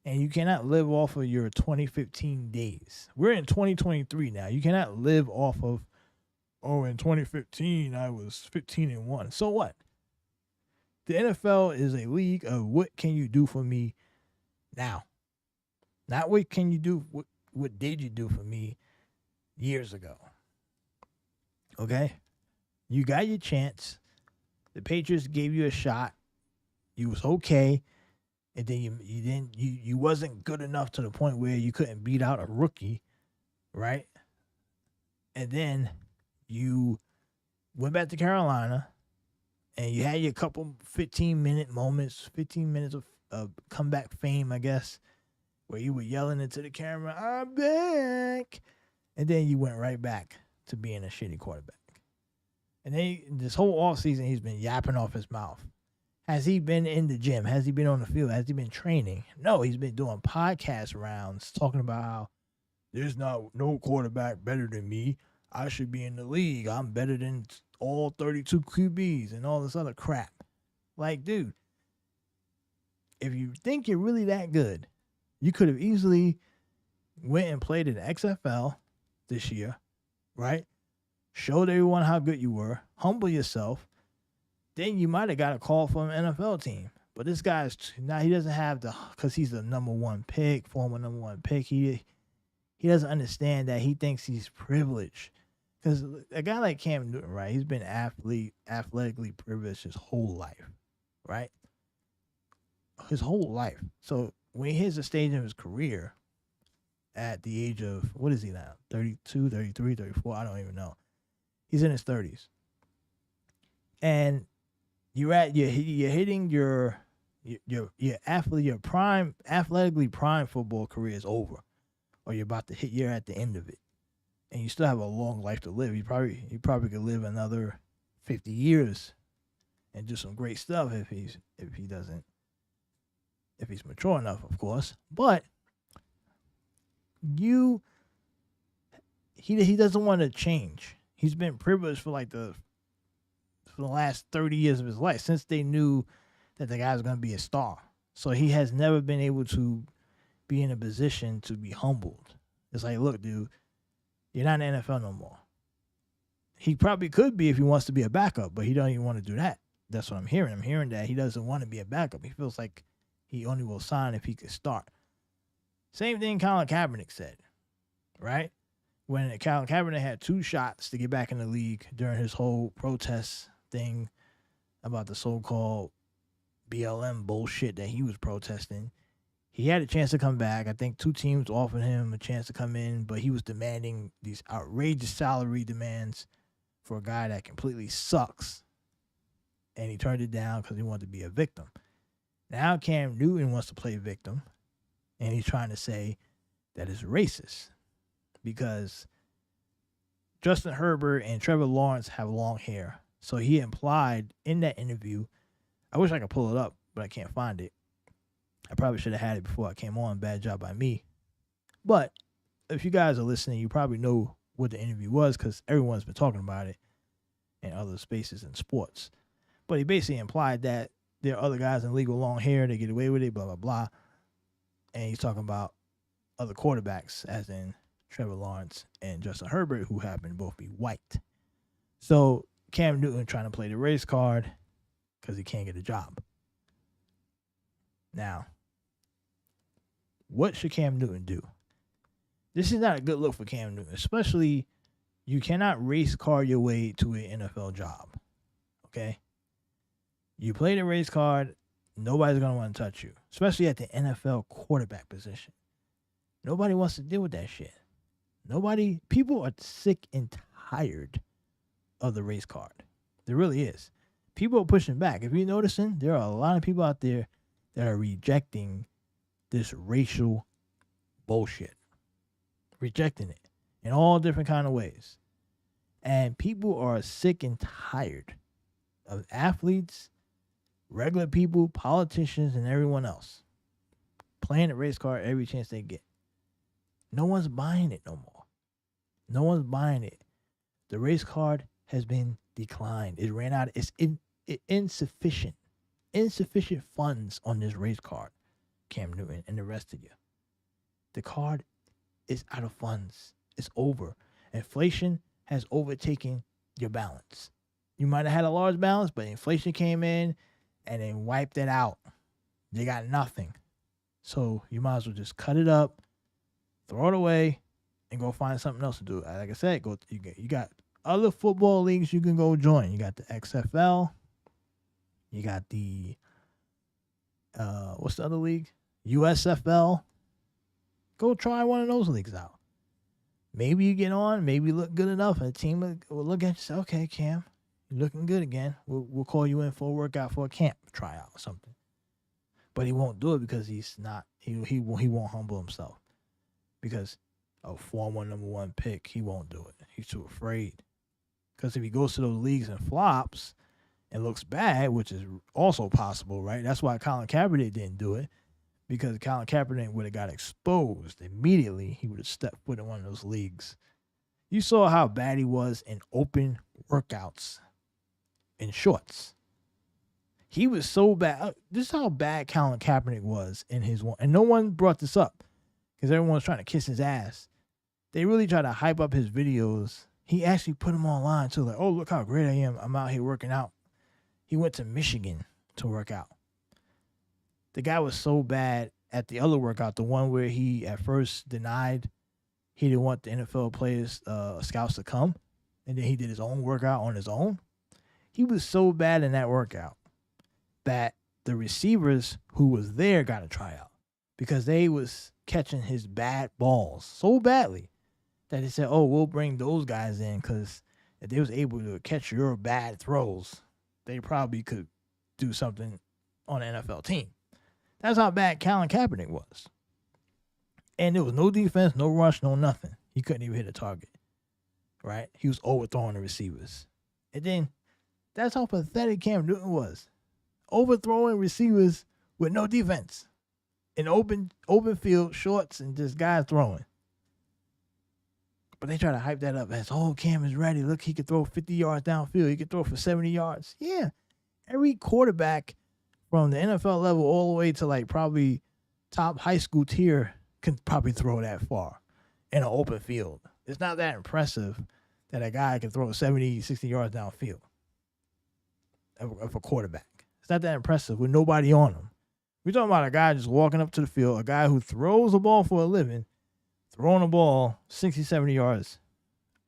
and you cannot live off of your 2015 days. We're in 2023 now. You cannot live off of, in 2015 I was 15-1. So what? The NFL is a league of what can you do for me now? Not what can you do, what did you do for me years ago? Okay? You got your chance. The Patriots gave you a shot. You was okay. And then you wasn't good enough to the point where you couldn't beat out a rookie, right? And then you went back to Carolina and you had your couple 15-minute moments, 15 minutes of comeback fame, I guess, where you were yelling into the camera, "I'm back." And then you went right back to being a shitty quarterback. And then this whole offseason, he's been yapping off his mouth. Has he been in the gym? Has he been on the field? Has he been training? No, he's been doing podcast rounds talking about how there's no quarterback better than me. I should be in the league. I'm better than all 32 QBs and all this other crap. Like, dude, if you think you're really that good, you could have easily went and played in the XFL this year, right? Showed everyone how good you were. Humble yourself. Then you might have got a call from an NFL team. But this guy's now, he doesn't have because he's the number 1 pick, former number 1 pick. He doesn't understand that. He thinks he's privileged. Because a guy like Cam Newton, right, he's been athletically privileged his whole life, right? His whole life. So when he hits a stage of his career at the age of, what is he now? 32, 33, 34, I don't even know. He's in his 30s. And you're hitting your prime, athletically prime football career is over. Or you're at the end of it. And you still have a long life to live. You probably could live another 50 years and do some great stuff if he's mature enough, of course. But he doesn't want to change. He's been privileged for the last 30 years of his life, since they knew that the guy was going to be a star. So he has never been able to be in a position to be humbled. It's like, look, dude, you're not in the NFL no more. He probably could be if he wants to be a backup, but he don't even want to do that. That's what I'm hearing. I'm hearing that he doesn't want to be a backup. He feels like he only will sign if he could start. Same thing Colin Kaepernick said, right? When Colin Kaepernick had 2 shots to get back in the league during his whole protest thing about the so-called BLM bullshit that he was protesting, he had a chance to come back. I think 2 teams offered him a chance to come in, but he was demanding these outrageous salary demands for a guy that completely sucks. And he turned it down because he wanted to be a victim. Now Cam Newton wants to play victim, and he's trying to say that it's racist because Justin Herbert and Trevor Lawrence have long hair. So he implied in that interview, I wish I could pull it up, but I can't find it. I probably should have had it before I came on. Bad job by me. But if you guys are listening, you probably know what the interview was because everyone's been talking about it in other spaces in sports. But he basically implied that there are other guys in the league with long hair, they get away with it, blah, blah, blah. And he's talking about other quarterbacks, as in Trevor Lawrence and Justin Herbert, who happen to both be white. So Cam Newton trying to play the race card because he can't get a job. Now, what should Cam Newton do? This is not a good look for Cam Newton, especially you cannot race card your way to an NFL job, okay? You play the race card, nobody's going to want to touch you, especially at the NFL quarterback position. Nobody wants to deal with that shit. People are sick and tired of the race card. There really is. People are pushing back. If you're noticing, there are a lot of people out there that are rejecting this racial bullshit. Rejecting it in all different kind of ways. And people are sick and tired of athletes, regular people, politicians, and everyone else playing the race card every chance they get. No one's buying it no more. No one's buying it. The race card has been declined. It ran out. It's insufficient. Insufficient funds on this race card, Cam Newton and the rest of you. The card is out of funds. It's over. Inflation has overtaken your balance. You might have had a large balance, but inflation came in and then wiped it out. You got nothing. So you might as well just cut it up, throw it away, and go find something else to do. Like I said, you got other football leagues you can go join. You got the XFL. You got the, what's the other league? USFL. Go try one of those leagues out. Maybe you get on, maybe you look good enough, and the team will look at you and say, okay, Cam, you're looking good again. We'll call you in for a workout for a camp tryout or something. But he won't do it because he's not, he won't humble himself. Because a former number 1 pick, he won't do it. He's too afraid. Because if he goes to those leagues and flops and looks bad, which is also possible, right? That's why Colin Kaepernick didn't do it. Because Colin Kaepernick would have got exposed immediately. He would have stepped foot in one of those leagues. You saw how bad he was in open workouts in shorts. He was so bad. This is how bad Colin Kaepernick was in his one. And no one brought this up because everyone's trying to kiss his ass. They really try to hype up his videos. He actually put them online too. Like, oh, look how great I am. I'm out here working out. He went to Michigan to work out. The guy was so bad at the other workout, the one where he at first denied he didn't want the NFL players, scouts to come, and then he did his own workout on his own. He was so bad in that workout that the receivers who was there got a tryout because they was catching his bad balls so badly that they said, oh, we'll bring those guys in because if they was able to catch your bad throws, they probably could do something on an NFL team. That's how bad Colin Kaepernick was. And there was no defense, no rush, no nothing. He couldn't even hit a target, right? He was overthrowing the receivers. And then that's how pathetic Cam Newton was. Overthrowing receivers with no defense. In open field, shorts, and just guys throwing. But they try to hype that up as, oh, Cam is ready. Look, he could throw 50 yards downfield. He could throw for 70 yards. Yeah. Every quarterback from the NFL level all the way to like probably top high school tier can probably throw that far in an open field. It's not that impressive that a guy can throw 70, 60 yards downfield of a quarterback. It's not that impressive with nobody on him. We're talking about a guy just walking up to the field, a guy who throws the ball for a living, throwing the ball 60, 70 yards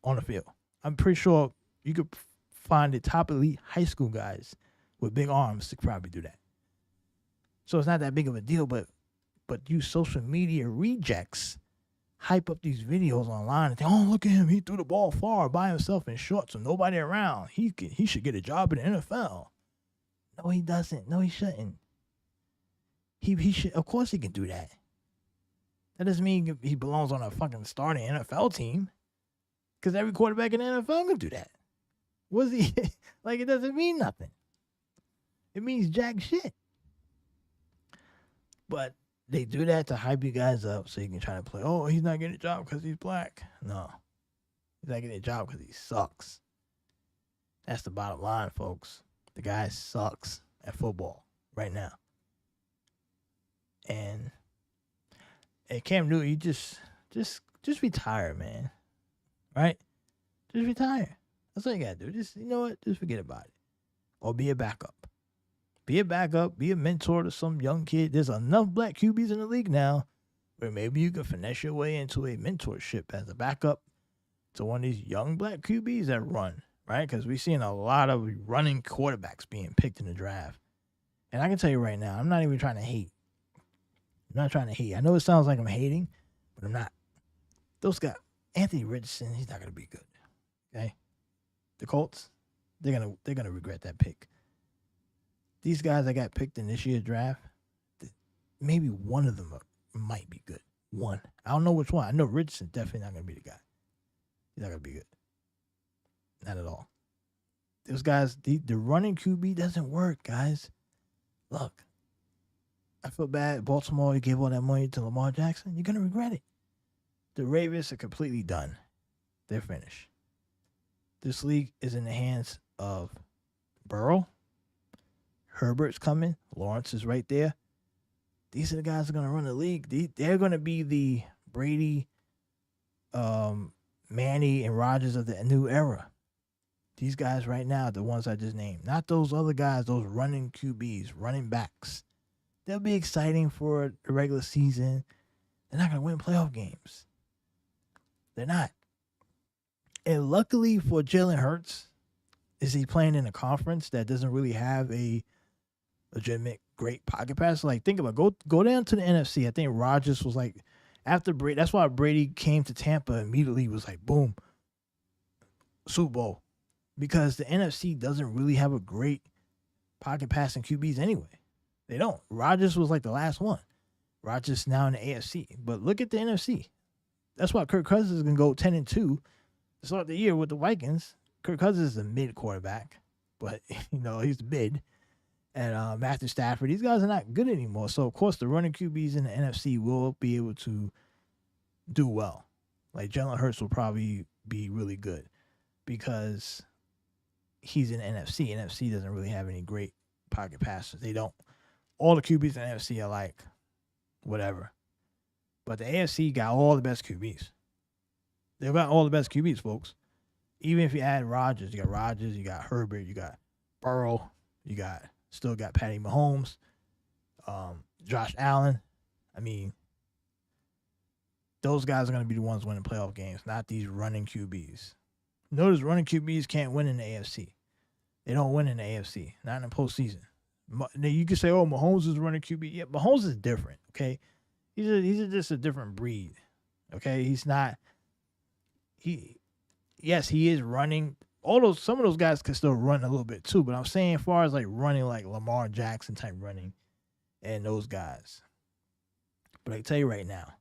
on the field. I'm pretty sure you could find the top elite high school guys with big arms to probably do that. So it's not that big of a deal, but you social media rejects hype up these videos online and think, oh, look at him. He threw the ball far by himself in shorts with nobody around. He should get a job in the NFL. No, he doesn't. No, he shouldn't. He should. Of course he can do that. That doesn't mean he belongs on a fucking starting NFL team. Because every quarterback in the NFL can do that. What's he like? It doesn't mean nothing. It means jack shit. But they do that to hype you guys up so you can try to play. Oh, he's not getting a job because he's black. No, he's not getting a job because he sucks. That's the bottom line, folks. The guy sucks at football right now. And Cam Newton, you just retire, man. Right? Just retire. That's all you gotta do. Just, you know what? Just forget about it. Or be a backup. Be a backup. Be a mentor to some young kid. There's enough black QBs in the league now where maybe you can finesse your way into a mentorship as a backup to one of these young black QBs that run, right? Because we're seeing a lot of running quarterbacks being picked in the draft. And I can tell you right now, I'm not even trying to hate. I'm not trying to hate. I know it sounds like I'm hating, but I'm not. Those guys, Anthony Richardson, he's not going to be good. Okay? The Colts, they're gonna regret that pick. These guys that got picked in this year's draft, maybe one of them might be good. One. I don't know which one. I know Richardson definitely not going to be the guy. He's not going to be good. Not at all. Those guys, the running QB doesn't work, guys. Look, I feel bad. Baltimore, you gave all that money to Lamar Jackson. You're going to regret it. The Ravens are completely done. They're finished. This league is in the hands of Burrow. Herbert's coming. Lawrence is right there. These are the guys that are going to run the league. They're going to be the Brady, Manny, and Rodgers of the new era. These guys right now, the ones I just named. Not those other guys, those running QBs, running backs. They'll be exciting for the regular season. They're not going to win playoff games. They're not. And luckily for Jalen Hurts, is he playing in a conference that doesn't really have a legitimate great pocket pass? Like, think about it. Go down to the NFC. I think Rodgers was like, after Brady, that's why Brady came to Tampa immediately, was like, boom, Super Bowl. Because the NFC doesn't really have a great pocket passing QBs anyway. They don't. Rodgers was like the last one. Rodgers now in the AFC. But look at the NFC. That's why Kirk Cousins is going to go 10-2 to start the year with the Vikings. Kirk Cousins is a mid quarterback, but, you know, he's mid. And Matthew Stafford, these guys are not good anymore. So, of course, the running QBs in the NFC will be able to do well. Like, Jalen Hurts will probably be really good because he's in the NFC. NFC doesn't really have any great pocket passers. They don't. All the QBs in the NFC are like whatever. But the AFC got all the best QBs. They've got all the best QBs, folks. Even if you add Rodgers, you got Herbert, you got Burrow, still got Patty Mahomes, Josh Allen. I mean, those guys are going to be the ones winning playoff games, not these running QBs. Notice running QBs can't win in the AFC. They don't win in the AFC, not in the postseason. Now you can say, oh, Mahomes is running QB. Yeah, Mahomes is different, okay? He's just a different breed, okay? He's not yes, he is running. Some of those guys can still run a little bit too, but I'm saying as far as like running like Lamar Jackson type running and those guys. But I can tell you right now,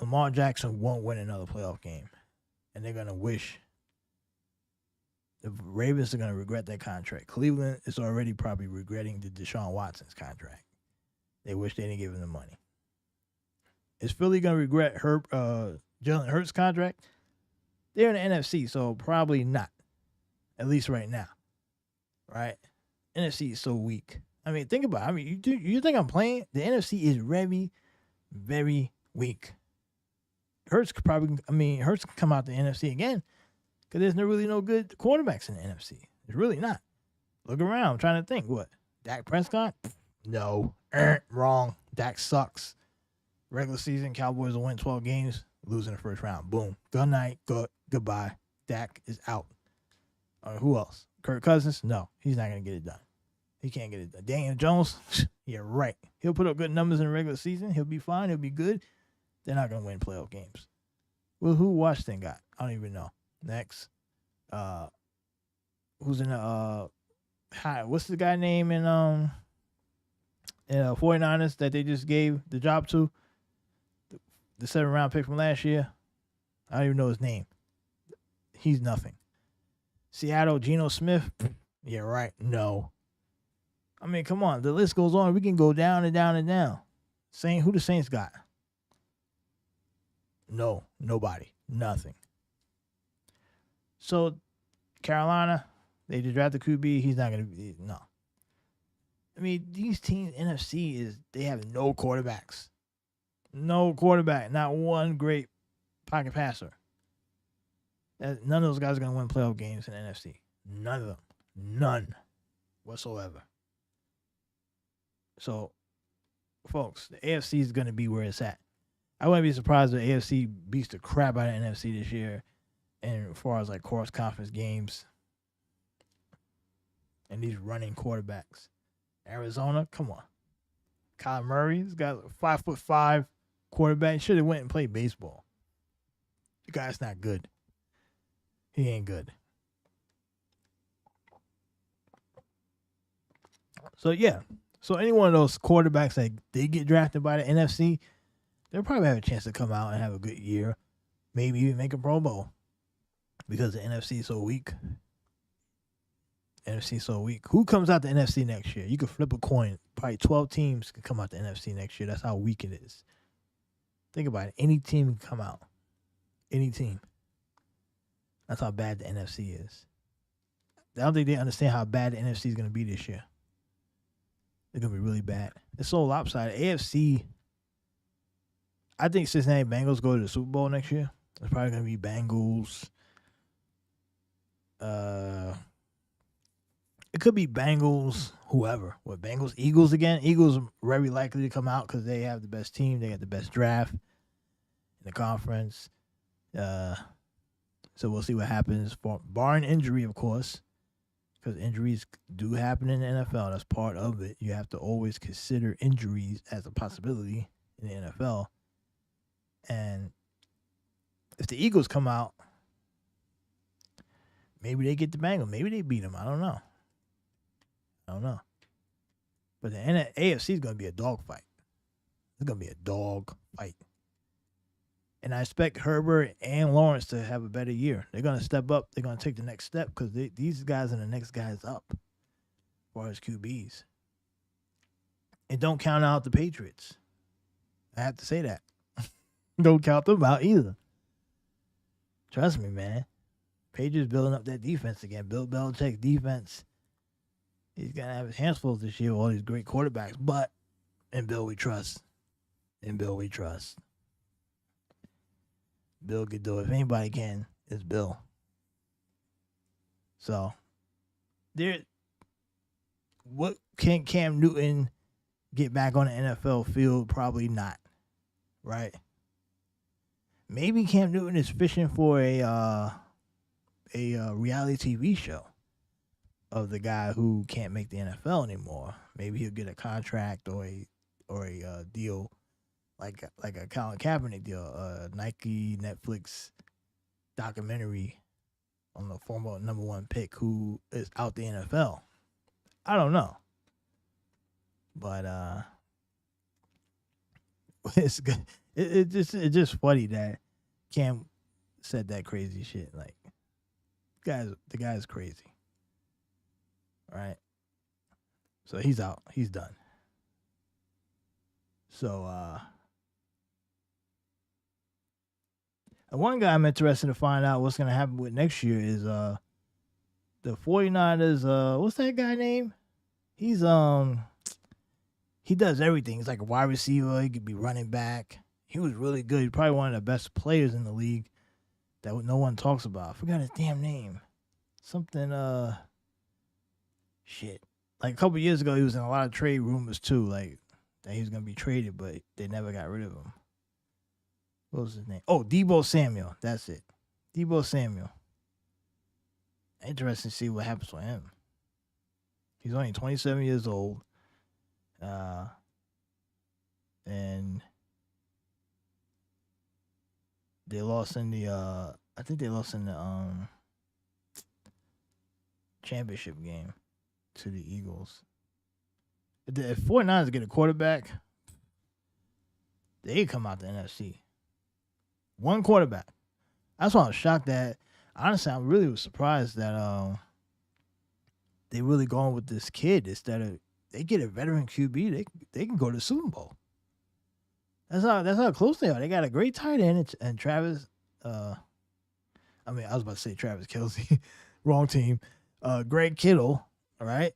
Lamar Jackson won't win another playoff game. And they're going to wish. The Ravens are going to regret that contract. Cleveland is already probably regretting the Deshaun Watson's contract. They wish they didn't give him the money. Is Philly going to regret Jalen Hurts' contract? They're in the NFC, so probably not. At least right now. Right? NFC is so weak. I mean, think about it. I mean, you think I'm playing? The NFC is very, Very weak. Hurts could come out the NFC again because there's really no good quarterbacks in the NFC. There's really not. Look around. I'm trying to think. What? Dak Prescott? No. Wrong. Dak sucks. Regular season, Cowboys will win 12 games, lose in the first round. Boom. Good night. Goodbye. Dak is out. Who else? Kirk Cousins? No. He's not going to get it done. He can't get it done. Daniel Jones? Yeah, right. He'll put up good numbers in the regular season. He'll be fine. He'll be good. They're not going to win playoff games. Well, who Washington got? I don't even know. Next. Who's in the what's the guy name in 49ers that they just gave the job to? The 7th round pick from last year. I don't even know his name. He's nothing. Seattle, Geno Smith. Yeah, right. No. I mean, come on. The list goes on. We can go down and down and down. Who the Saints got? No. Nobody. Nothing. So, Carolina, they just drafted QB. He's not going to be. No. I mean, these teams, NFC, they have no quarterbacks. No quarterback. Not one great pocket passer. None of those guys are going to win playoff games in the NFC. None of them. None whatsoever. So, folks, the AFC is going to be where it's at. I wouldn't be surprised if the AFC beats the crap out of the NFC this year. And as far as like cross conference games and these running quarterbacks. Arizona, come on. Kyler Murray, this guy's a 5'5" quarterback. Should have went and played baseball. The guy's not good. He ain't good. So, yeah. So, any one of those quarterbacks that they get drafted by the NFC, they'll probably have a chance to come out and have a good year. Maybe even make a Pro Bowl. Because the NFC is so weak. NFC is so weak. Who comes out the NFC next year? You could flip a coin. Probably 12 teams could come out the NFC next year. That's how weak it is. Think about it. Any team can come out. Any team. That's how bad the NFC is. I don't think they understand how bad the NFC is going to be this year. It's going to be really bad. It's so lopsided. AFC, I think Cincinnati Bengals go to the Super Bowl next year. It's probably going to be Bengals. It could be Bengals, whoever. What, Bengals, Eagles again? Eagles are very likely to come out because they have the best team. They got the best draft in the conference. So we'll see what happens. Barring injury, of course, because injuries do happen in the NFL. That's part of it. You have to always consider injuries as a possibility in the NFL. And if the Eagles come out, maybe they get the Bengals. Maybe they beat them. I don't know. But the AFC is going to be a dog fight. It's going to be a dog fight. And I expect Herbert and Lawrence to have a better year. They're going to step up. They're going to take the next step because these guys are the next guys up as far as QBs. And don't count out the Patriots. I have to say that. Don't count them out either. Trust me, man. Patriots building up that defense again. Bill Belichick's defense. He's going to have his hands full this year with all these great quarterbacks. But in Bill we trust. Bill could do it. If anybody can, it's Bill. So, what can Cam Newton get back on the NFL field? Probably not. Right? Maybe Cam Newton is fishing for a reality TV show of the guy who can't make the NFL anymore. Maybe he'll get a contract or a deal like a Colin Kaepernick deal, Nike Netflix documentary on the former number 1 pick who is out the NFL. I don't know, but it's good. It's just funny that Cam said that crazy shit. Like, the guy's crazy. Right? So he's out. He's done. So, one guy I'm interested to find out what's going to happen with next year is the 49ers. What's that guy name? He he does everything. He's like a wide receiver. He could be running back. He was really good. He's probably one of the best players in the league that no one talks about. I forgot his damn name. Something, shit. Like a couple years ago, he was in a lot of trade rumors too, like that he was going to be traded, but they never got rid of him. What was his name? Oh, Deebo Samuel. That's it. Deebo Samuel. Interesting to see what happens with him. He's only 27 years old. And they lost in the I think they lost in the championship game to the Eagles. If 49ers get a quarterback, they come out the NFC. One quarterback. That's why I was shocked that. Honestly, I really was surprised that they really going with this kid instead of they get a veteran QB. They can go to the Super Bowl. That's how close they are. They got a great tight end and Travis. I was about to say Travis Kelce, wrong team. Greg Kittle. All right,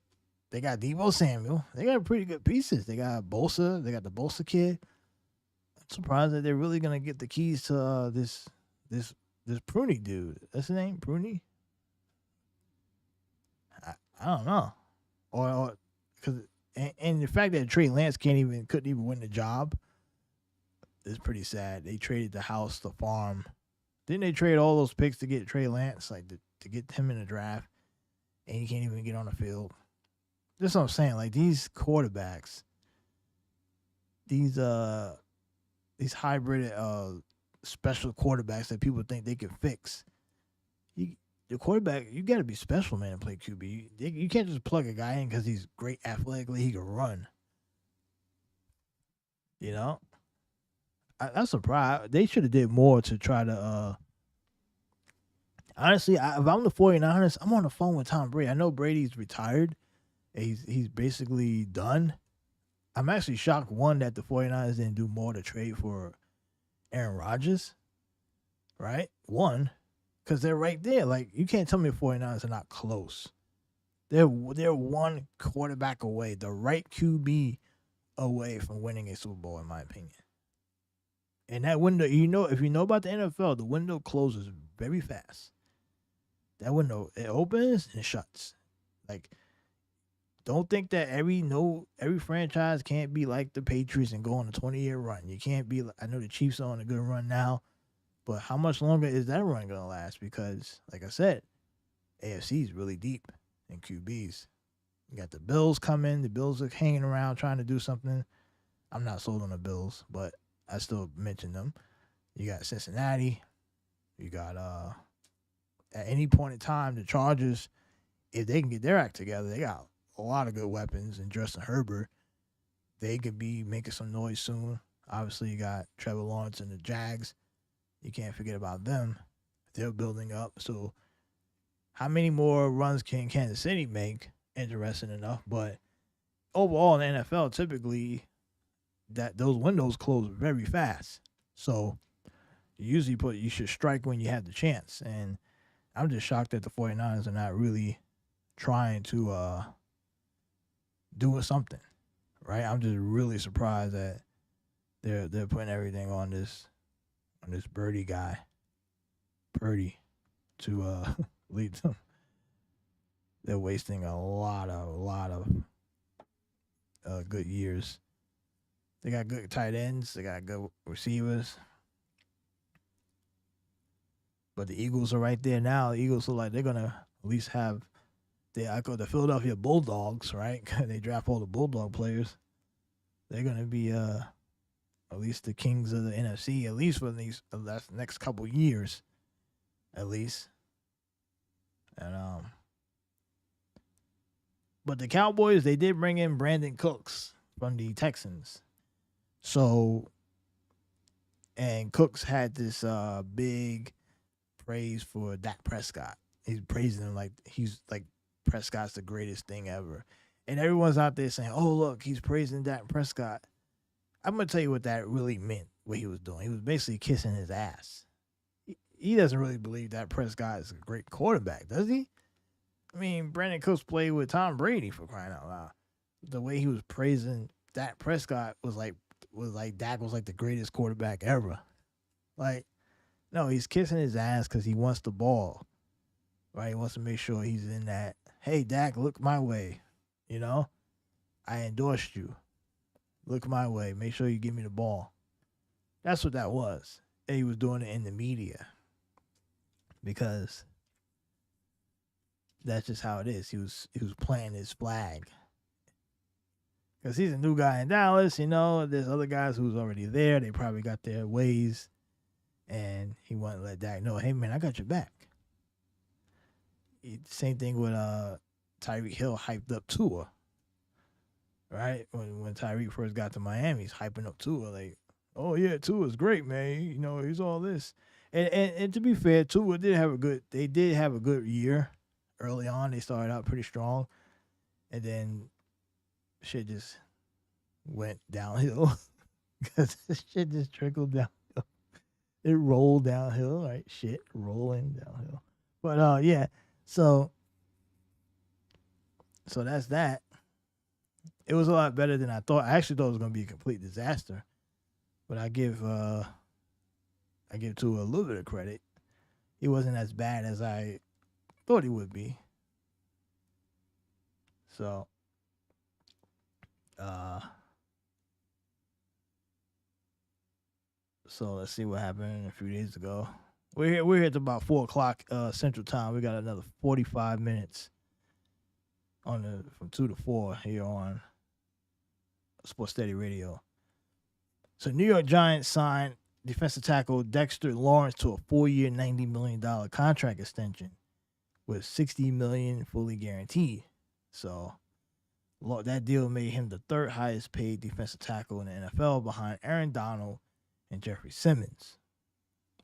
they got Deebo Samuel. They got pretty good pieces. They got Bosa. They got the Bosa kid. I'm surprised that they're really gonna get the keys to this Pruny dude. That's his name, Pruny. I don't know, or because and the fact that Trey Lance couldn't even win the job is pretty sad. They traded the house, the farm. Didn't they trade all those picks to get Trey Lance, like to get him in the draft, and he can't even get on the field? That's what I'm saying. Like these quarterbacks, these hybrid special quarterbacks that people think they can fix. The quarterback, you got to be special, man, to play QB. You can't just plug a guy in because he's great athletically. He can run. You know, I'm surprised. They should have did more to try to. Honestly, if I'm the 49ers, I'm on the phone with Tom Brady. I know Brady's retired. He's basically done. I'm actually shocked, one, that the 49ers didn't do more to trade for Aaron Rodgers. Right? One. Because they're right there. Like, you can't tell me the 49ers are not close. They're one quarterback away, the right QB away from winning a Super Bowl, in my opinion. And that window, if you know about the NFL, the window closes very fast. That window, it opens and shuts. Like, don't think that every franchise can't be like the Patriots and go on a 20-year run. You can't be. I know the Chiefs are on a good run now. But how much longer is that run going to last? Because, like I said, AFC is really deep in QBs. You got the Bills coming. The Bills are hanging around trying to do something. I'm not sold on the Bills, but I still mention them. You got Cincinnati. You got, at any point in time, the Chargers, if they can get their act together, they got a lot of good weapons. And Justin Herbert, they could be making some noise soon. Obviously, you got Trevor Lawrence and the Jags. You can't forget about them. They're building up. So how many more runs can Kansas City make? Interesting enough. But overall in the NFL, typically those windows close very fast. So you should strike when you have the chance. And I'm just shocked that the 49ers are not really trying to do something. Right? I'm just really surprised that they're putting everything on this Birdie guy, Purdy, to lead them. They're wasting a lot of good years. They got good tight ends. They got good receivers. But the Eagles are right there now. The Eagles look like they're going to at least have the Philadelphia Bulldogs, right? They draft all the Bulldog players. They're going to be at least the kings of the NFC, at least for these next couple years, at least. And but the Cowboys, they did bring in Brandon Cooks from the Texans. So, and Cooks had this big praise for Dak Prescott. He's praising him like he's like Prescott's the greatest thing ever. And everyone's out there saying, "Oh, look, he's praising Dak Prescott." I'm going to tell you what that really meant, what he was doing. He was basically kissing his ass. He doesn't really believe that Prescott is a great quarterback, does he? I mean, Brandon Cooks played with Tom Brady, for crying out loud. The way he was praising Dak Prescott was like Dak was like the greatest quarterback ever. Like, no, he's kissing his ass because he wants the ball, right? He wants to make sure he's in that. Hey, Dak, look my way. You know, I endorsed you. Look my way. Make sure you give me the ball. That's what that was. And he was doing it in the media because that's just how it is. He was planting his flag because he's a new guy in Dallas. You know, there's other guys who's already there. They probably got their ways, and he wanted to let Dak know, hey man, I got your back. Same thing with Tyreek Hill hyped up Tua. Right? When Tyreek first got to Miami, he's hyping up Tua like, oh yeah, Tua's great, man. You know, he's all this. And to be fair, Tua did have a good year early on. They started out pretty strong. And then shit just went downhill. Because shit just trickled downhill. It rolled downhill, right? Shit rolling downhill. But yeah, so that's that. It was a lot better than I thought. I actually thought it was going to be a complete disaster, but I give Tua a little bit of credit. He wasn't as bad as I thought he would be. So, let's see what happened a few days ago. We're here at about 4:00 Central Time. We got another 45 minutes from 2 to 4 here on Sports Steady Radio. So New York Giants signed defensive tackle Dexter Lawrence to a 4-year, $90 million contract extension with $60 million fully guaranteed. So that deal made him the third highest paid defensive tackle in the NFL behind Aaron Donald and Jeffrey Simmons.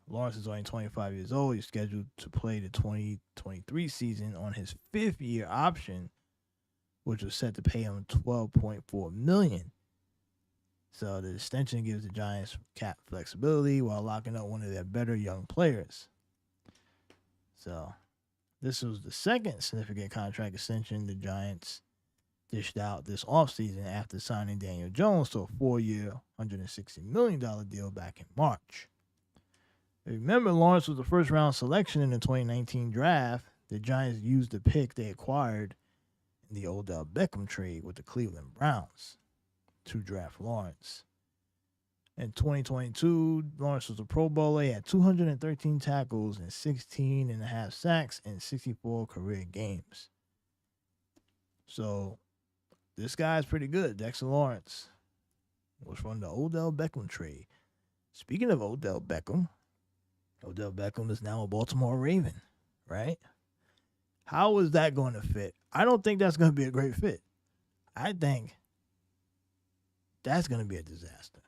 Lawrence is only 25 years old. He's scheduled to play the 2023 season on his 5th-year option, which was set to pay him $12.4 million. So the extension gives the Giants cap flexibility while locking up one of their better young players. So this was the second significant contract extension the Giants dished out this offseason after signing Daniel Jones to a 4-year, $160 million deal back in March. Remember, Lawrence was the first-round selection in the 2019 draft. The Giants used the pick they acquired in the Odell Beckham trade with the Cleveland Browns to draft Lawrence. In 2022, Lawrence was a Pro Bowler. He had 213 tackles and 16 and a half sacks in 64 career games. So this guy's pretty good. Dexter Lawrence was from the Odell Beckham trade. Speaking of Odell Beckham is now a Baltimore Raven, right? How is that going to fit? I don't think that's going to be a great fit. I think that's going to be a disaster.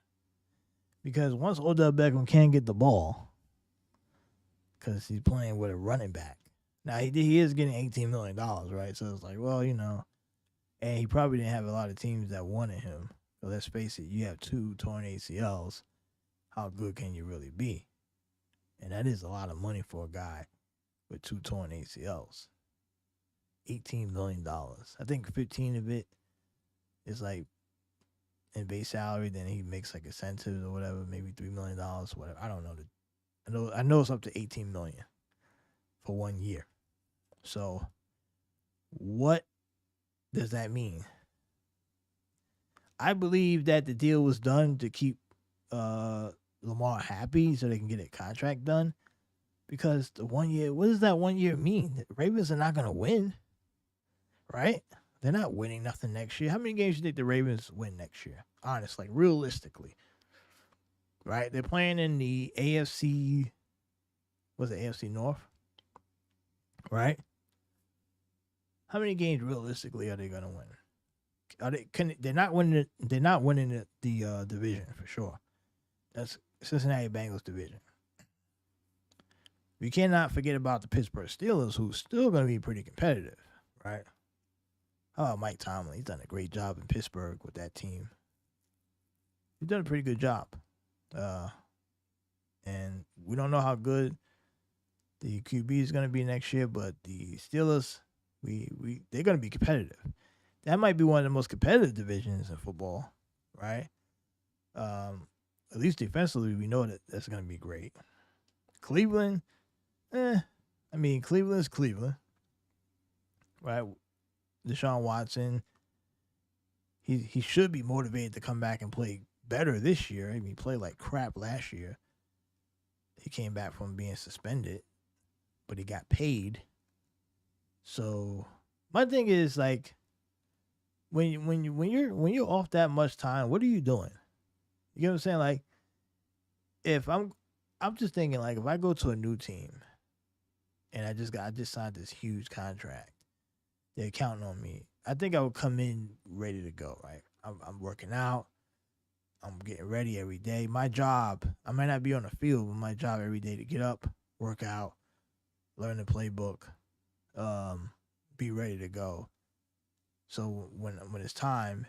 Because once Odell Beckham can't get the ball, because he's playing with a running back. Now, he is getting $18 million, right? So it's like, well, you know, and he probably didn't have a lot of teams that wanted him. So let's face it, you have 2 torn ACLs. How good can you really be? And that is a lot of money for a guy with 2 torn ACLs. $18 million. I think 15 of it is like in base salary. Then he makes like incentives or whatever, maybe $3 million, whatever. I don't know. I know it's up to $18 million for 1 year. So what does that mean? I believe that the deal was done to keep Lamar happy so they can get a contract done. Because the 1 year, what does that 1 year mean? The Ravens are not going to win, right? They're not winning nothing next year. How many games do you think the Ravens win next year? Honestly, realistically, right? They're playing in the AFC, what's it, AFC North, right? How many games realistically are they going to win? They're not winning the division for sure. That's Cincinnati Bengals division. We cannot forget about the Pittsburgh Steelers, who's still going to be pretty competitive, right? How about Mike Tomlin? He's done a great job in Pittsburgh with that team. He's done a pretty good job. And we don't know how good the QB is going to be next year, but the Steelers, they're going to be competitive. That might be one of the most competitive divisions in football. right? At least defensively, we know that that's going to be great. Cleveland, I mean, Cleveland's Cleveland, right? Deshaun Watson, he should be motivated to come back and play better this year. I mean, he played like crap last year. He came back from being suspended, but he got paid. So my thing is like, when you're off that much time, what are you doing? You know what I'm saying? Like, if I'm just thinking like, if I go to a new team and I just signed this huge contract, they're counting on me. I think I would come in ready to go. Right? I'm working out. I'm getting ready every day. My job, I might not be on the field, but my job every day to get up, work out, learn the playbook, be ready to go. So when it's time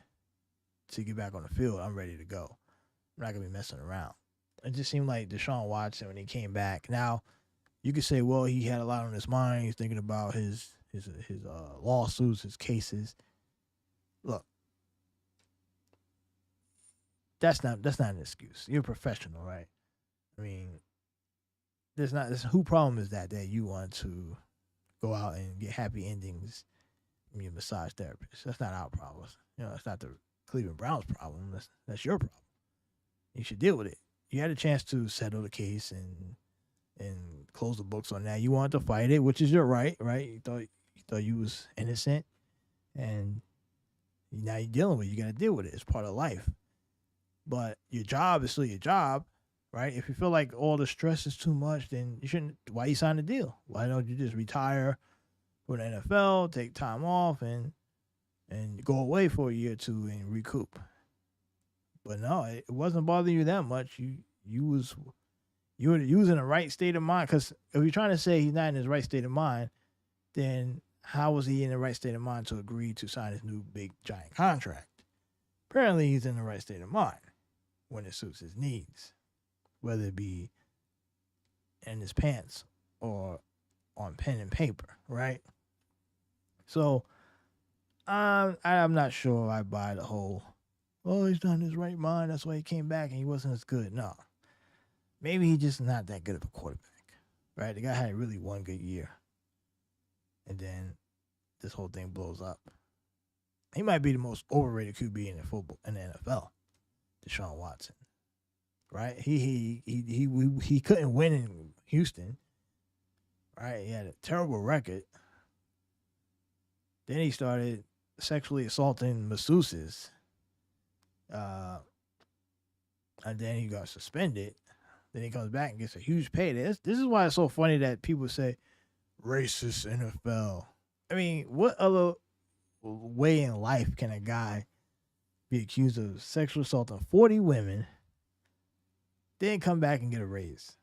to get back on the field, I'm ready to go. I'm not gonna be messing around. It just seemed like Deshaun Watson when he came back. Now, you could say, well, he had a lot on his mind. He's thinking about his lawsuits, his cases. Look, that's not an excuse. You're a professional, right? I mean, who problem is that you want to go out and get happy endings from your massage therapist? That's not our problem. You know, it's not the Cleveland Browns problem. That's your problem. You should deal with it. You had a chance to settle the case and close the books on that. You wanted to fight it, which is your right, right? You thought you was innocent, and now you're dealing with it. You got to deal with it. It's part of life. But your job is still your job, right? If you feel like all the stress is too much, then you shouldn't. Why you sign the deal? Why don't you just retire from the NFL, take time off, and go away for a year or two and recoup? But no, it wasn't bothering you that much. You was in the right state of mind. Because if you're trying to say he's not in his right state of mind, then how was he in the right state of mind to agree to sign his new big giant contract? Apparently, he's in the right state of mind when it suits his needs, whether it be in his pants or on pen and paper, right? So I'm not sure I buy the whole, oh, he's not in his right mind, that's why he came back and he wasn't as good. No. Maybe he's just not that good of a quarterback, right? The guy had really one good year. And then this whole thing blows up. He might be the most overrated QB in the NFL, Deshaun Watson. Right? He couldn't win in Houston. Right? He had a terrible record. Then he started sexually assaulting masseuses. And then he got suspended. Then he comes back and gets a huge payday. This is why it's so funny that people say racist NFL. I mean, what other way in life can a guy be accused of sexual assault on 40 women, then come back and get a raise?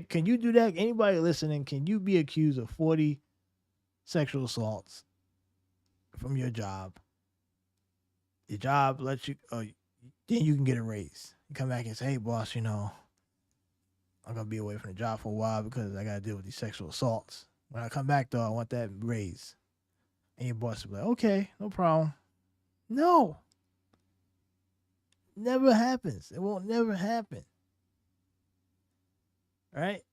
Can you do that? Anybody listening, can you be accused of 40 sexual assaults from your job? Your job lets you, then you can get a raise. You come back and say, hey, boss, I'm going to be away from the job for a while because I got to deal with these sexual assaults. When I come back, though, I want that raise. And your boss will be like, okay, no problem. No. Never happens. It won't never happen. Right?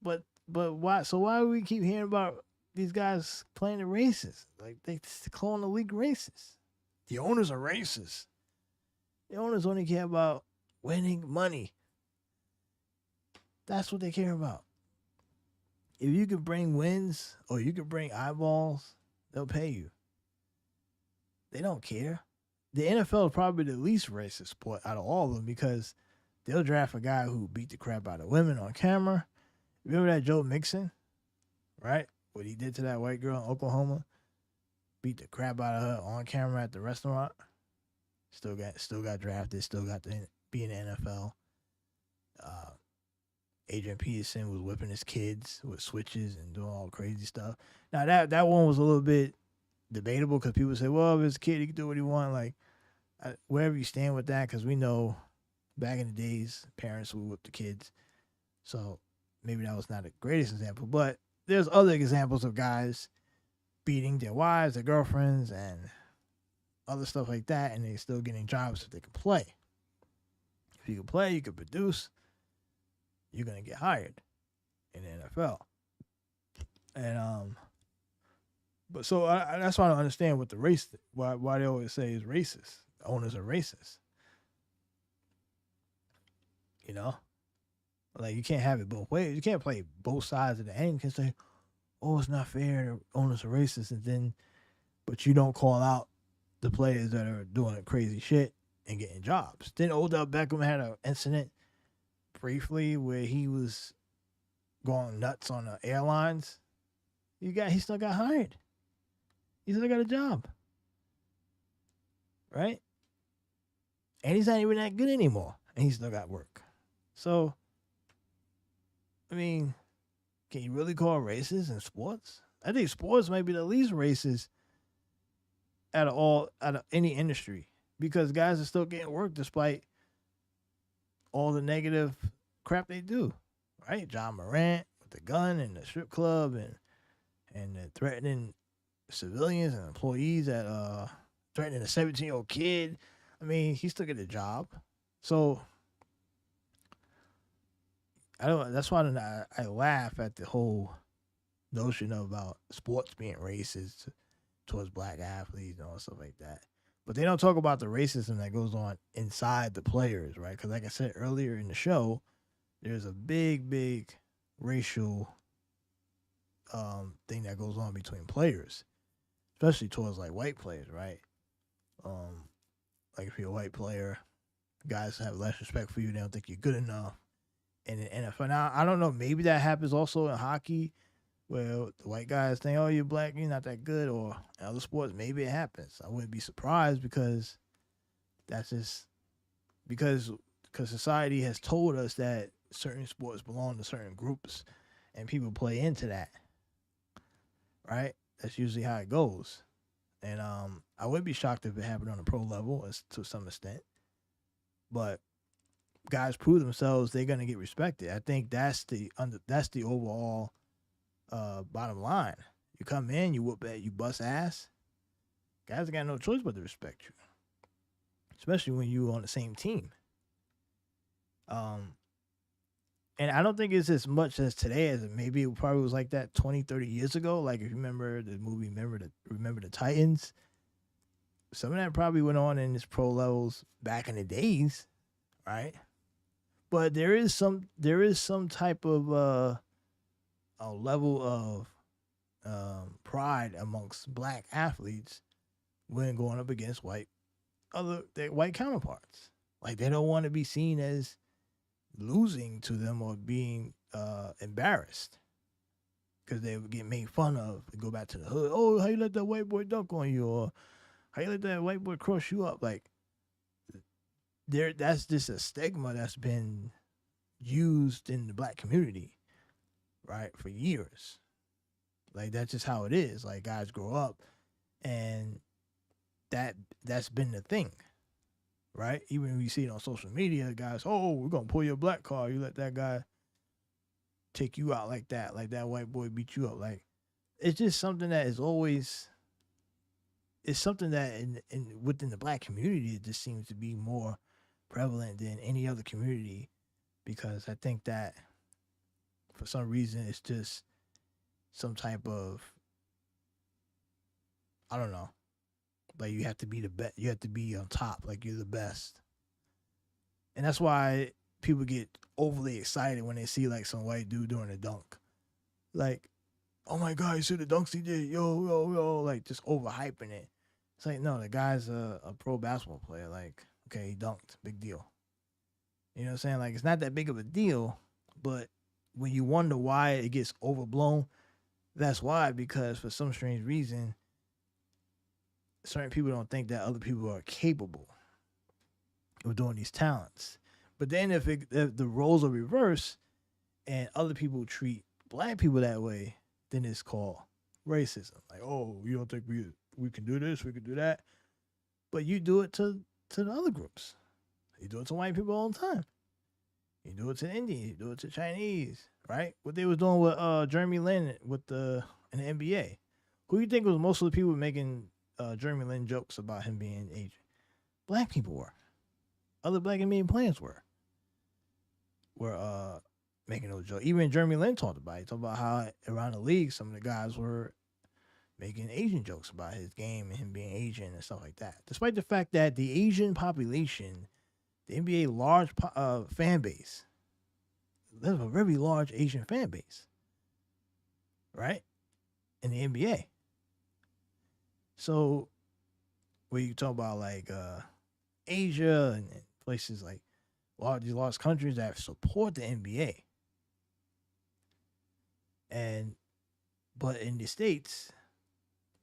But why? So why do we keep hearing about these guys playing the racists? Like, they calling the league racist. The owners are racist. The owners only care about winning money. That's what they care about. If you can bring wins or you can bring eyeballs, they'll pay you. They don't care. The NFL is probably the least racist sport out of all of them because they'll draft a guy who beat the crap out of women on camera. Remember that Joe Mixon, right? What he did to that white girl in Oklahoma? Beat the crap out of her on camera at the restaurant. Still got drafted. Still got to be in the NFL. Adrian Peterson was whipping his kids with switches and doing all crazy stuff. Now that one was a little bit debatable because people say, well, if it's a kid, he can do what he wants. Like, wherever you stand with that, because we know back in the days, parents would whip the kids. So maybe that was not the greatest example. But there's other examples of guys beating their wives, their girlfriends, and other stuff like that, and they're still getting jobs that they can play. If you can play, you can produce, you're gonna get hired in the NFL. And but so that's why I don't understand what the race, why they always say is racist. Owners are racist. You know, like you can't have it both ways. You can't play both sides of the end. You can say, "Oh, it's not fair. Owners are racist," and then, but you don't call out the players that are doing crazy shit and getting jobs. Then Odell Beckham had an incident briefly where he was going nuts on the airlines. He still got hired. He still got a job. Right? And he's not even that good anymore. And he still got work. So, I mean, can you really call racist in sports? I think sports might be the least racist out of any industry. Because guys are still getting work despite all the negative crap they do. Right? John Morant with the gun and the strip club and the threatening civilians and employees that threatening a 17-year-old kid. I mean, he still get a job. So that's why I laugh at the whole notion about sports being racist towards black athletes and all stuff like that. But they don't talk about the racism that goes on inside the players, right? Because like I said earlier in the show, there's a big racial thing that goes on between players, especially towards like white players, right? Like if you're a white player, guys have less respect for you. They don't think you're good enough. And in NFL now, I don't know. Maybe that happens also in hockey, where the white guys think, "Oh, you're black, you're not that good," or in other sports, maybe it happens. I wouldn't be surprised because that's just because society has told us that certain sports belong to certain groups, and people play into that. Right? That's usually how it goes. And I wouldn't be shocked if it happened on a pro level to some extent. But guys prove themselves, they're gonna get respected. I think that's the overall bottom line. You come in, you whoop at, you bust ass. Guys got no choice but to respect you, especially when you on the same team. And I don't think it's as much as today as maybe it probably was like that 20, 30 years ago. Like if you remember the movie, Remember the Titans. Some of that probably went on in its pro levels back in the days, right? But there is some type of a level of pride amongst black athletes when going up against their white counterparts. Like they don't want to be seen as losing to them or being embarrassed because they would get made fun of. They go back to the hood. "Oh, how you let that white boy dunk on you?" Or "How you let that white boy cross you up?" Like that's just a stigma that's been used in the black community, right, for years. Like that's just how it is. Like guys grow up and that's been the thing. Right? Even when you see it on social media, guys, "Oh, we're gonna pull your black car. You let that guy take you out like that white boy beat you up." Like it's just something that is always, it's something that in within the black community it just seems to be more prevalent than any other community, because I think that for some reason it's just some type of, I don't know, like you have to be the best, you have to be on top, like you're the best. And that's why people get overly excited when they see like some white dude doing a dunk. Like, "Oh my God, you see the dunks he did? Yo, yo, yo," like just overhyping it. It's like, no, the guy's a pro basketball player. Like, okay, he dunked, big deal. You know what I'm saying? Like, it's not that big of a deal, but when you wonder why it gets overblown, that's why, because for some strange reason, certain people don't think that other people are capable of doing these talents. But then if the roles are reversed and other people treat black people that way, then it's called racism. Like, "Oh, you don't think we can do this, we can do that," but you do it to the other groups. You do it to white people all the time. You do it to Indians. You do it to Chinese, right? What they was doing with Jeremy Lin in the NBA. Who you think was most of the people making Jeremy Lin jokes about him being Asian. Black people were. Other black NBA players were making those jokes. Even Jeremy Lin talked about it. He talked about how around the league some of the guys were making Asian jokes about his game and him being Asian and stuff like that. Despite the fact that the Asian population, the NBA large fan base, there's a very large Asian fan base, right? In the NBA. So when you talk about like Asia and places like these large countries that support the NBA, but in the States,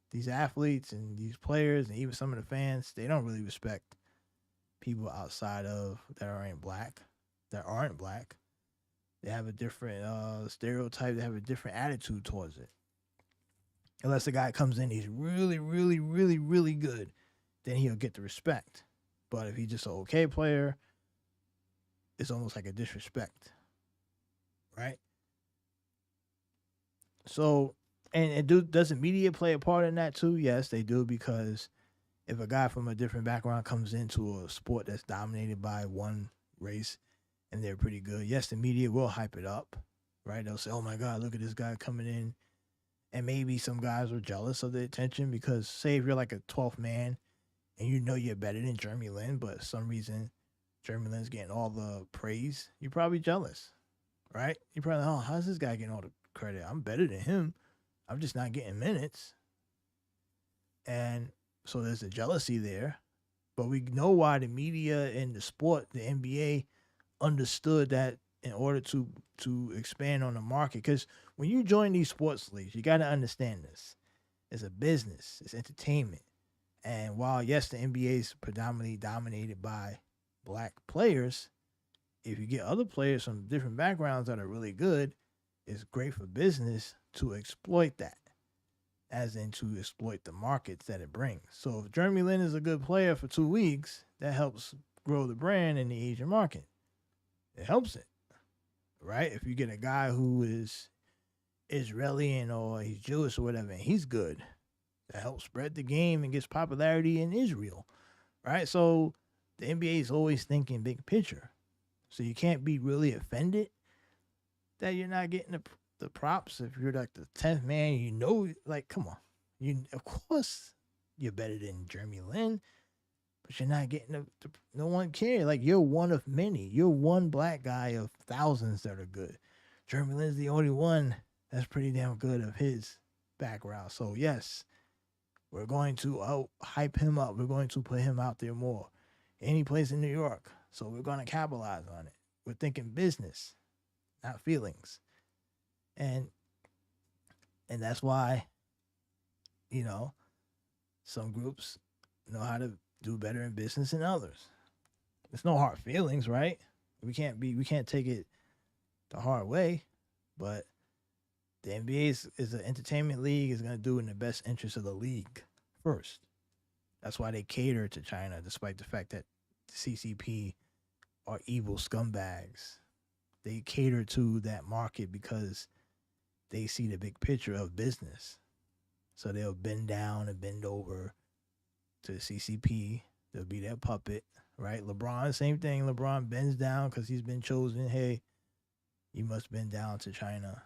these athletes and these players and even some of the fans, they don't really respect people outside of that aren't black. They have a different stereotype. They have a different attitude towards it. Unless the guy comes in, he's really, really, really, really good, then he'll get the respect. But if he's just an okay player, it's almost like a disrespect, right? So, does the media play a part in that too? Yes, they do, because if a guy from a different background comes into a sport that's dominated by one race and they're pretty good, yes, the media will hype it up, right? They'll say, oh my God, look at this guy coming in. And maybe some guys are jealous of the attention because, say, if you're like a 12th man and you know you're better than Jeremy Lin, but for some reason Jeremy Lin's getting all the praise, you're probably jealous, right? You're probably, oh, how's this guy getting all the credit? I'm better than him. I'm just not getting minutes. And so there's a jealousy there. But we know why the media and the sport, the NBA, understood that in order to expand on the market. Because when you join these sports leagues, you got to understand this. It's a business. It's entertainment. And while, yes, the NBA is predominantly dominated by black players, if you get other players from different backgrounds that are really good, it's great for business to exploit that, as in to exploit the markets that it brings. So if Jeremy Lin is a good player for 2 weeks, that helps grow the brand in the Asian market. It helps it, right? If you get a guy who is Israeli or he's Jewish or whatever, and he's good, that helps spread the game and gets popularity in Israel, right? So the NBA is always thinking big picture. So you can't be really offended that you're not getting the props. If you're like the 10th man, you know, like, come on. Of course you're better than Jeremy Lin, but you're not getting no one cares. Like, you're one of many. You're one black guy of thousands that are good. Jeremy Lin's the only one that's pretty damn good of his background. So yes, we're going to hype him up. We're going to put him out there more. Any place in New York. So we're going to capitalize on it. We're thinking business, not feelings. And that's why, you know, some groups know how to do better in business than others. There's no hard feelings, right? We can't take it the hard way, but the NBA is an entertainment league, is going to do in the best interest of the league first. That's why they cater to China, despite the fact that the CCP are evil scumbags. They cater to that market because they see the big picture of business. So they'll bend down and bend over to the CCP. They'll be their puppet, right? LeBron, same thing. LeBron bends down because he's been chosen. Hey, you must bend down to China,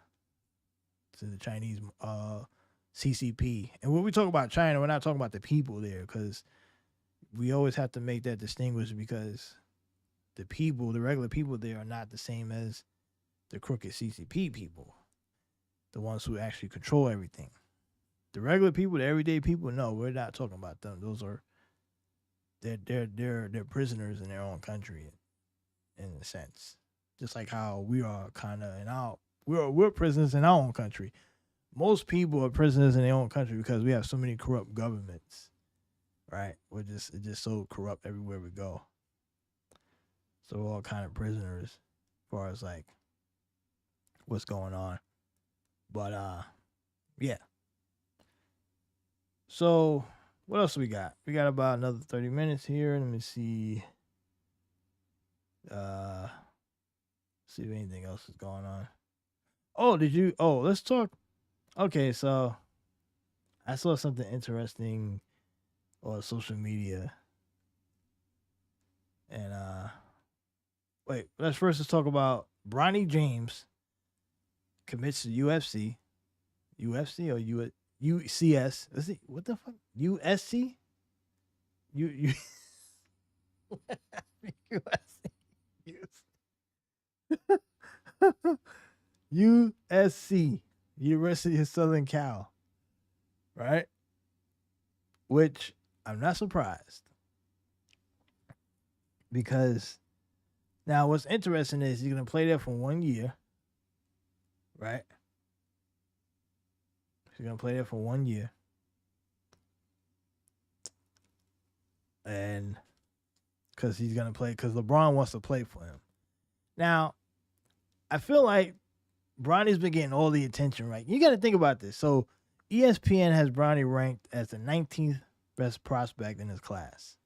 to the Chinese CCP. And when we talk about China, we're not talking about the people there, because we always have to make that distinguish, because the people, the regular people there, are not the same as the crooked CCP people, the ones who actually control everything. The regular people, the everyday people, no, we're not talking about them. Those are they're prisoners in their own country, in a sense. Just like how we are kind of in our we're prisoners in our own country. Most people are prisoners in their own country because we have so many corrupt governments, right? It's just so corrupt everywhere we go. So we're all kind of prisoners as far as like what's going on. But yeah. So what else we got? We got about another 30 minutes here. Let me see. See if anything else is going on. Let's talk. Okay, so I saw something interesting or social media. And wait, let's talk about Bronny James commits to UFC. UFC or UCS? Is it what the fuck? USC? You USC, University of Southern Cal, right? Which I'm not surprised because now what's interesting is he's gonna play there for 1 year, right? He's gonna play there for 1 year, and because he's gonna play, because LeBron wants to play for him. Now, I feel like Bronny's been getting all the attention, right? You got to think about this. So, ESPN has Bronny ranked as the 19th best prospect in his class.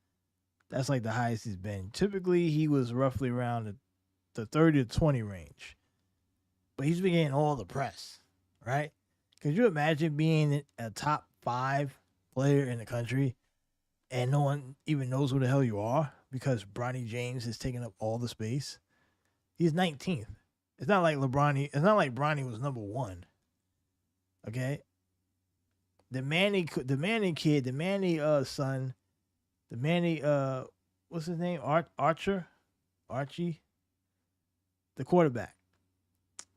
That's like the highest he's been. Typically, he was roughly around the 30 to 20 range. But he's been getting all the press, right? Could you imagine being a top 5 player in the country and no one even knows who the hell you are because Bronny James is taking up all the space? He's 19th. It's not like Bronny was number 1. Okay? The Manny kid, the Manny son, the Manny what's his name? Archie, the quarterback.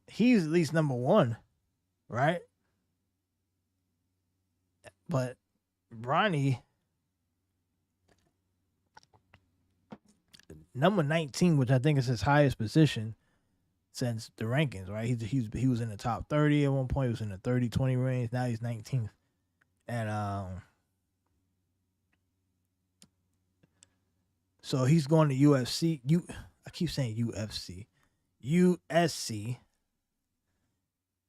He's at least number 1, right? But Bronny, number 19, which I think is his highest position since the rankings, right? He was in the top 30 at one point. He was in the 30-20 range. Now he's 19th. And so he's going to UFC. I keep saying UFC. USC.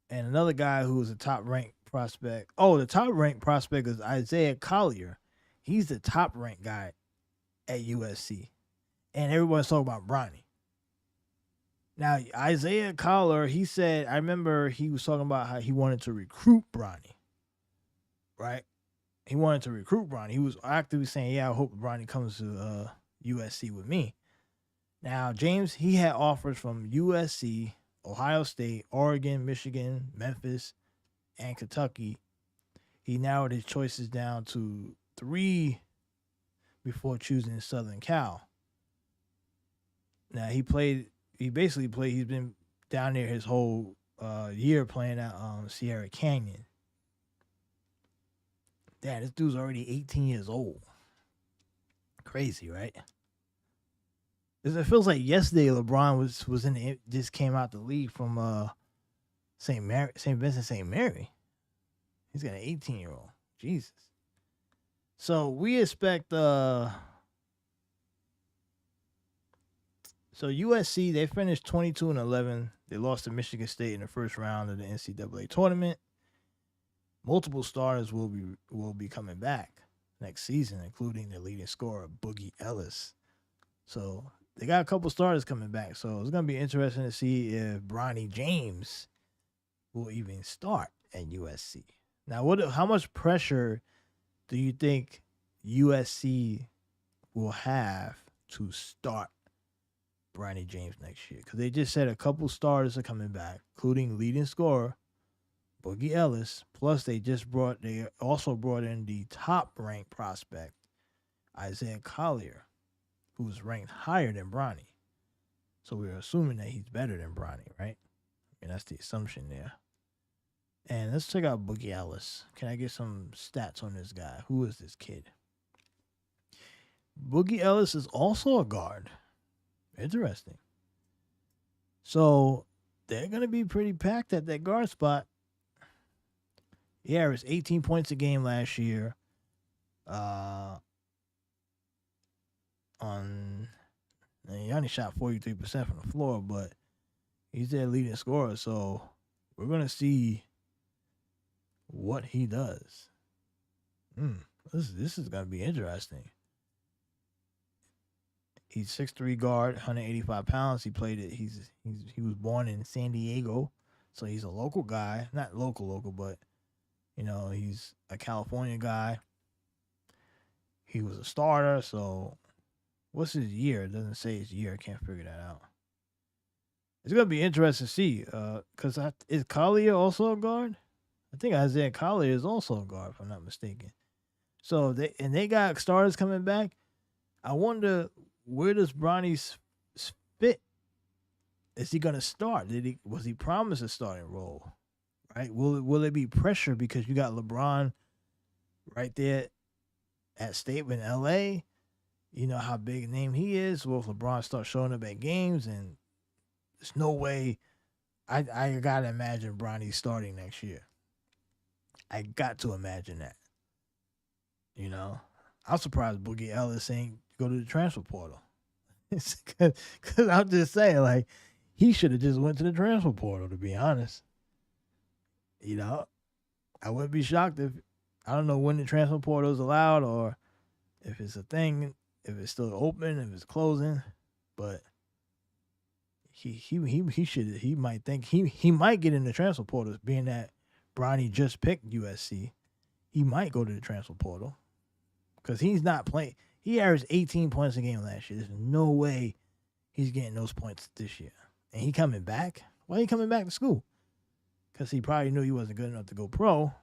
And another guy who was a top ranked prospect. Oh, the top ranked prospect is Isaiah Collier. He's the top ranked guy at USC. And everyone's talking about Bronny. Now, Isaiah Collier, he said, I remember he was talking about how he wanted to recruit Bronny. Right? He wanted to recruit Bronny. He was actively saying, yeah, I hope Bronny comes to USC with me. Now, James, he had offers from USC, Ohio State, Oregon, Michigan, Memphis, and Kentucky. He narrowed his choices down to 3 before choosing Southern Cal. Now, he's been down there his whole year playing at Sierra Canyon. Damn, this dude's already 18 years old. Crazy, right? It feels like yesterday LeBron just came out the league from St. Vincent St. Mary. He's got an 18-year-old. Jesus. So we expect so USC, they finished 22-11. They lost to Michigan State in the first round of the NCAA tournament. Multiple starters will be coming back next season, including the leading scorer, Boogie Ellis. So they got a couple starters coming back. So it's going to be interesting to see if Bronny James will even start at USC. Now, how much pressure do you think USC will have to start Bronny James next year? Because they just said a couple starters are coming back, including leading scorer Boogie Ellis. Plus, they also brought in the top-ranked prospect Isaiah Collier, who's ranked higher than Bronny. So we're assuming that he's better than Bronny, right? I mean, that's the assumption there. And let's check out Boogie Ellis. Can I get some stats on this guy? Who is this kid? Boogie Ellis is also a guard. Interesting. So they're going to be pretty packed at that guard spot. He averaged 18 points a game last year. He only shot 43% from the floor, but he's their leading scorer. So we're going to see what he does. This is going to be interesting. He's 6'3" guard, 185 pounds. He was born in San Diego, so he's a local guy. Not local, but he's a California guy. he was a starter. So what's his year? It doesn't say his year. I can't figure that out. It's gonna be interesting to see. Cause is Collier also a guard? I think Isaiah Collier is also a guard, if I'm not mistaken. So they got starters coming back. I wonder where does Bronny's fit? Is he gonna start? Was he promised a starting role? Right? Will it be pressure because you got LeBron right there at State in LA? You know how big a name he is. Will LeBron start showing up at games? And there's no way. I gotta imagine Bronny starting next year. I got to imagine that. You know, I'm surprised Boogie Ellis ain't go to the transfer portal. Because I'm just saying, like, he should have just went to the transfer portal, to be honest. You know, I wouldn't be shocked if, I don't know when the transfer portal is allowed or if it's a thing, if it's still open, if it's closing, but he might think he might get in the transfer portal, being that Bronny just picked USC. He might go to the transfer portal because he's not playing. He averaged 18 points a game last year. There's no way he's getting those points this year. And he coming back? Why he coming back to school? Because he probably knew he wasn't good enough to go pro.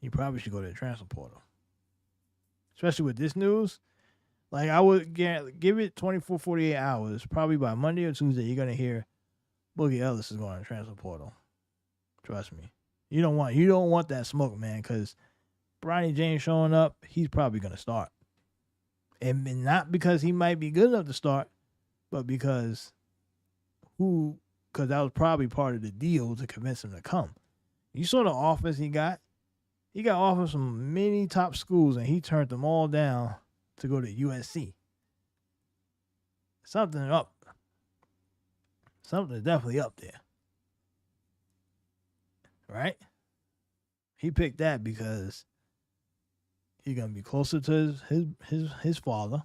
He probably should go to the transfer portal. Especially with this news. Like, I would give it 24, 48 hours. Probably by Monday or Tuesday, you're going to hear Boogie Ellis is going to the transfer portal. Trust me. You don't want that smoke, man, because Bronny James showing up, he's probably going to start. And not because he might be good enough to start, but because that was probably part of the deal to convince him to come. You saw the offers he got. He got offers from many top schools, and he turned them all down to go to USC. Something definitely up there. Right? He picked that because he's gonna be closer to his father.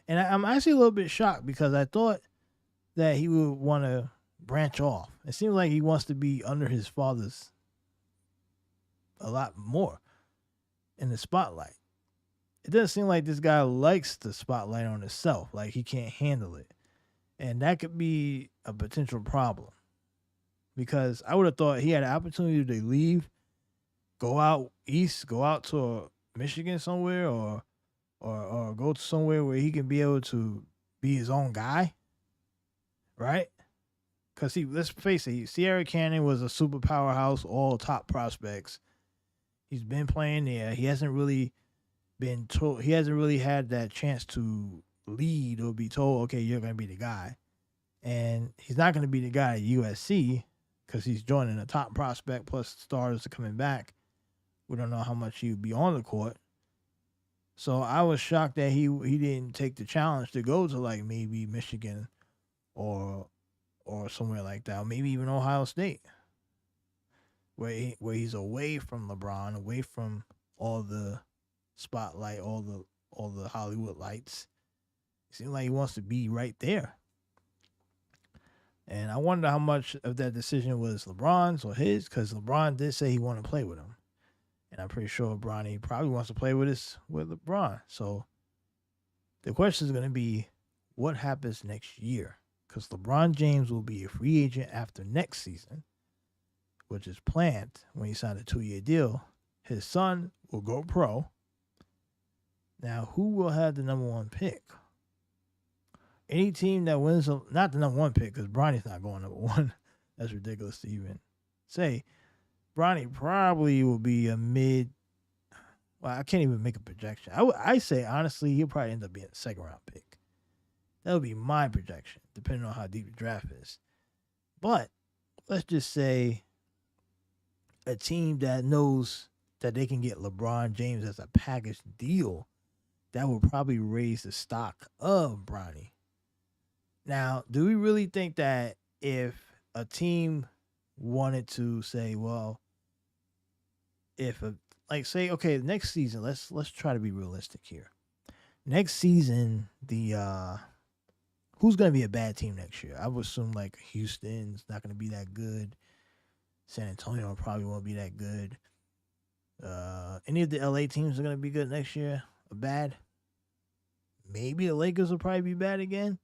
And I'm actually a little bit shocked because I thought that he would want to branch off. It seems like he wants to be under his father's a lot more in the spotlight. It doesn't seem like this guy likes the spotlight on himself, like he can't handle it. And that could be a potential problem. Because I would have thought he had an opportunity to leave, go out east, go out to Michigan somewhere, or go to somewhere where he can be able to be his own guy, right? Because let's face it, Sierra Canyon was a super powerhouse, all top prospects. He's been playing there. He hasn't really been told. He hasn't really had that chance to lead or be told, okay, you're going to be the guy. And he's not going to be the guy at USC because he's joining a top prospect plus starters are coming back. We don't know how much he would be on the court. So I was shocked that he didn't take the challenge to go to like maybe Michigan or somewhere like that, or maybe even Ohio State, where he's away from LeBron, away from all the spotlight, all the Hollywood lights. It seems like he wants to be right there. And I wonder how much of that decision was LeBron's or his, because LeBron did say he wanted to play with him. And I'm pretty sure Bronny probably wants to play with LeBron. So the question is going to be, what happens next year? Because LeBron James will be a free agent after next season, which is planned when he signed a 2-year deal. His son will go pro. Now, who will have the number one pick? Any team that wins, not the number one pick, because Bronny's not going number one. That's ridiculous to even say. Bronny probably will be a mid. Well, I can't even make a projection. I say, honestly, he'll probably end up being a second-round pick. That would be my projection, depending on how deep the draft is. But let's just say a team that knows that they can get LeBron James as a package deal, that will probably raise the stock of Bronny. Now, do we really think that if a team wanted to say, well, say, okay, next season, let's try to be realistic here. Next season, who's going to be a bad team next year? I would assume like Houston's not going to be that good. San Antonio probably won't be that good. Any of the LA teams are gonna be good next year or bad? Maybe the Lakers will probably be bad again.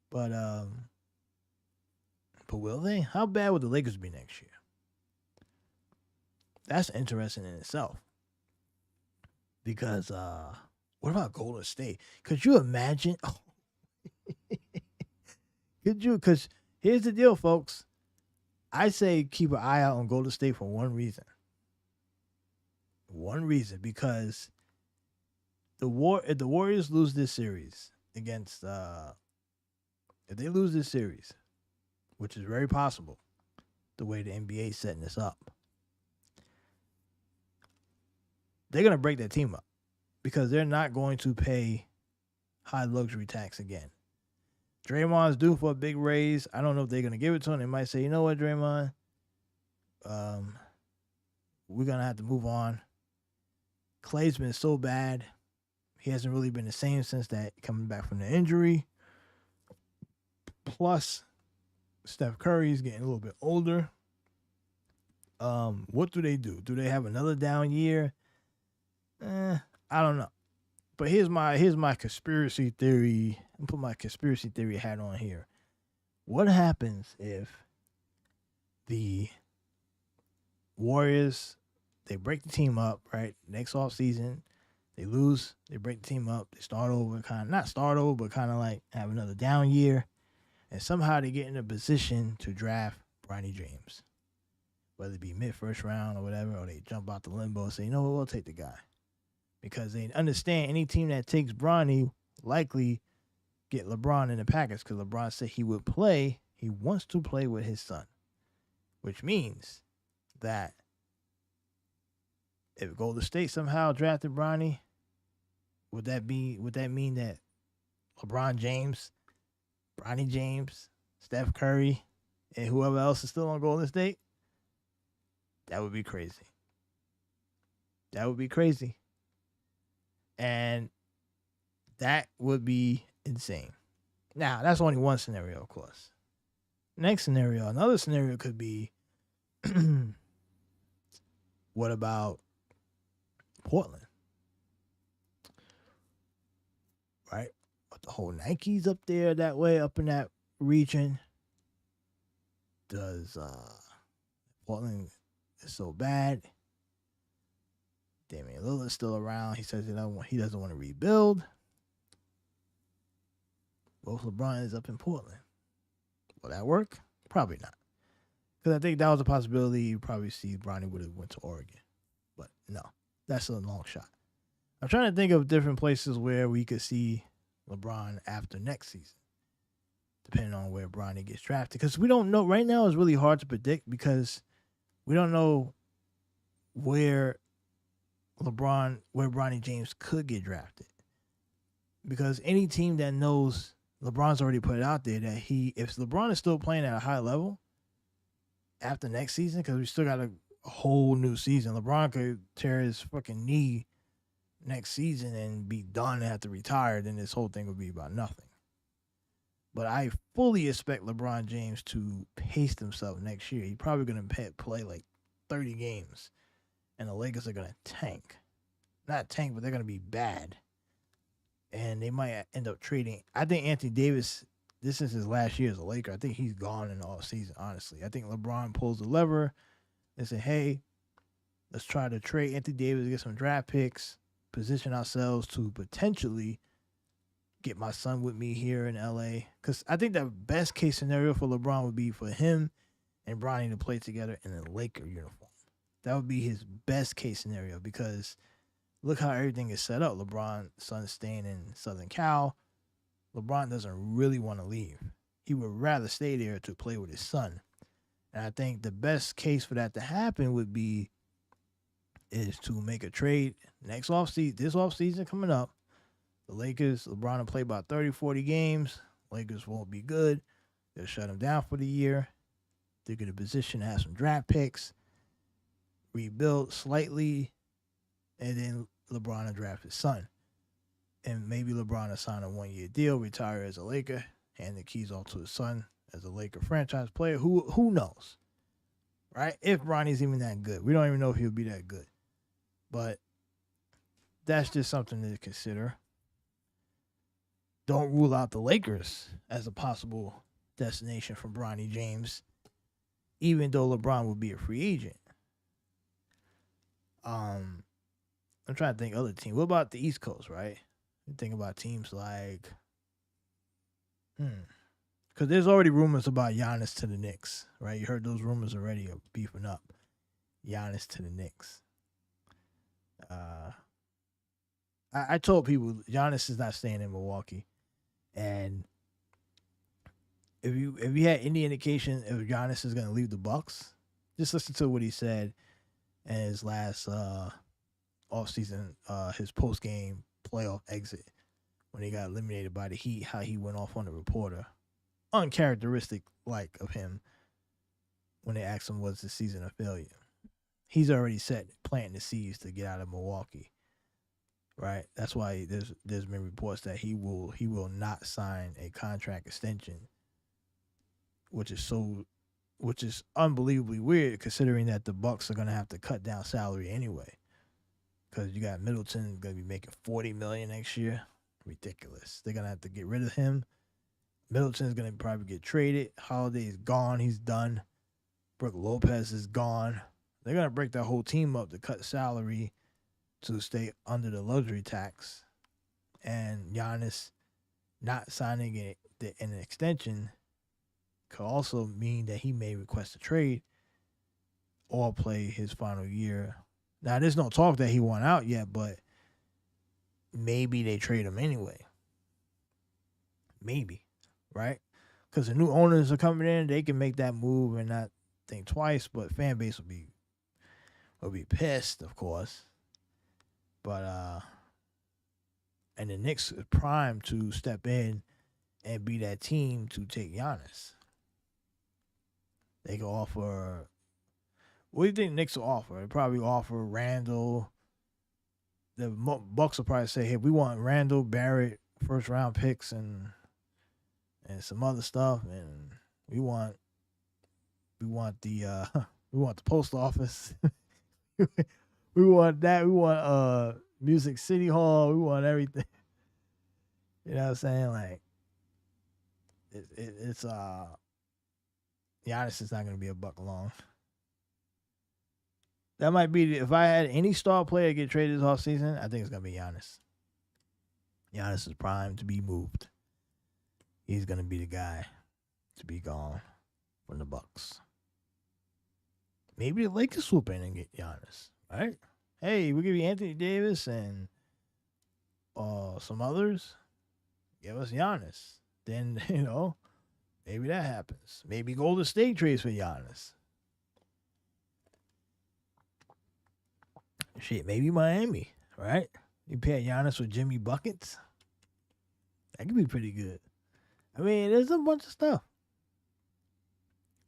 But will they? How bad would the Lakers be next year? That's interesting in itself. Because what about Golden State? Could you imagine? Could you? Because here's the deal, folks. I say keep an eye out on Golden State for one reason. One reason, because if the Warriors lose this series against if they lose this series, which is very possible, the way the NBA is setting this up, they're gonna break that team up because they're not going to pay high luxury tax again. Draymond's due for a big raise. I don't know if they're gonna give it to him. They might say, you know what, Draymond, we're gonna have to move on. Clay's been so bad. He hasn't really been the same since that coming back from the injury. Plus, Steph Curry's getting a little bit older. What do? Do they have another down year? I don't know. But here's my conspiracy theory. I'll put my conspiracy theory hat on here. What happens if the Warriors, they break the team up, right? Next off season, they lose, they break the team up, they start over, not start over, but kind of like have another down year. And somehow they get in a position to draft Bronny James. Whether it be mid-first round or whatever, or they jump out the limbo and say, you know what, we'll take the guy. Because they understand any team that takes Bronny likely get LeBron in the package, because LeBron said he wants to play with his son. Which means that if Golden State somehow drafted Bronny, would that mean that LeBron James, Bronny James, Steph Curry, and whoever else is still on Golden State? That would be crazy. That would be crazy. And that would be insane. Now, that's only one scenario, of course. Next scenario, another scenario could be, what about Portland? Right? But the whole Nikes up there that way, up in that region. Does Portland is so bad? Damian Lillard's still around. He says he doesn't want to rebuild. Both LeBron is up in Portland. Will that work? Probably not. Because I think that was a possibility. You probably see Bronny would have went to Oregon. But no, that's a long shot. I'm trying to think of different places where we could see LeBron after next season, depending on where Bronny gets drafted. Because we don't know. Right now it's really hard to predict because we don't know where Bronny James could get drafted. Because any team that knows LeBron's already put it out there that if LeBron is still playing at a high level after next season, because we still got a whole new season, LeBron could tear his fucking knee next season and be done and have to retire, then this whole thing would be about nothing. But I fully expect LeBron James to pace himself next year. He's probably going to play like 30 games. And the Lakers are going to tank. Not tank, but they're going to be bad. And they might end up trading. I think Anthony Davis, this is his last year as a Laker. I think he's gone in the offseason, honestly. I think LeBron pulls the lever. They say, hey, let's try to trade Anthony Davis, get some draft picks, position ourselves to potentially get my son with me here in LA. Because I think the best case scenario for LeBron would be for him and Bronny to play together in a Laker uniform. That would be his best case scenario because look how everything is set up. LeBron's son's staying in Southern Cal. LeBron doesn't really want to leave. He would rather stay there to play with his son. And I think the best case for that to happen is to make a trade next offseason, this offseason coming up. The Lakers, LeBron will play about 30, 40 games. Lakers won't be good. They'll shut him down for the year. They're in a position to have some draft picks, rebuild slightly, and then LeBron will draft his son. And maybe LeBron will sign a 1-year deal, retire as a Laker, hand the keys off to his son as a Laker franchise player. Who knows? Right? If Bronny's even that good. We don't even know if he'll be that good. But that's just something to consider. Don't rule out the Lakers as a possible destination for Bronny James, even though LeBron would be a free agent. I'm trying to think other teams. What about the East Coast, right? You think about teams like, because there's already rumors about Giannis to the Knicks, right? You heard those rumors already of beefing up Giannis to the Knicks. I told people Giannis is not staying in Milwaukee, and if you had any indication if Giannis is going to leave the Bucks, just listen to what he said in his last offseason, his post game playoff exit when he got eliminated by the Heat. How he went off on the reporter, uncharacteristic like of him. When they asked him was the season a failure, he's already planting the seeds to get out of Milwaukee. Right, that's why there's been reports that he will not sign a contract extension, which is unbelievably weird considering that the Bucks are gonna have to cut down salary anyway, because you got Middleton gonna be making $40 million next year. Ridiculous. They're gonna have to get rid of him. Middleton's gonna probably get traded. Holiday's gone. He's done. Brook Lopez is gone. They're gonna break that whole team up to cut salary to stay under the luxury tax, and Giannis not signing an extension could also mean that he may request a trade or play his final year. Now, there's no talk that he won out yet, but maybe they trade him anyway. Maybe, right? Because the new owners are coming in, they can make that move and not think twice, but fan base will be pissed, of course. But and the Knicks are primed to step in and be that team to take Giannis. They can offer. What do you think Knicks will offer? They probably offer Randall. The Bucks will probably say, "Hey, we want Randall, Barrett, first round picks, and some other stuff, and we want the we want the post office." We want that. We want Music City Hall. We want everything. You know what I'm saying? Like, it's Giannis is not going to be a buck long. That might be, if I had any star player get traded this offseason, I think it's going to be Giannis. Giannis is primed to be moved. He's going to be the guy to be gone from the Bucks. Maybe the Lakers swoop in and get Giannis. Right? Hey, we'll give you Anthony Davis and some others. Give us Giannis. Then, maybe that happens. Maybe Golden State trades for Giannis. Shit, maybe Miami, right? You pair Giannis with Jimmy Buckets. That could be pretty good. I mean, there's a bunch of stuff.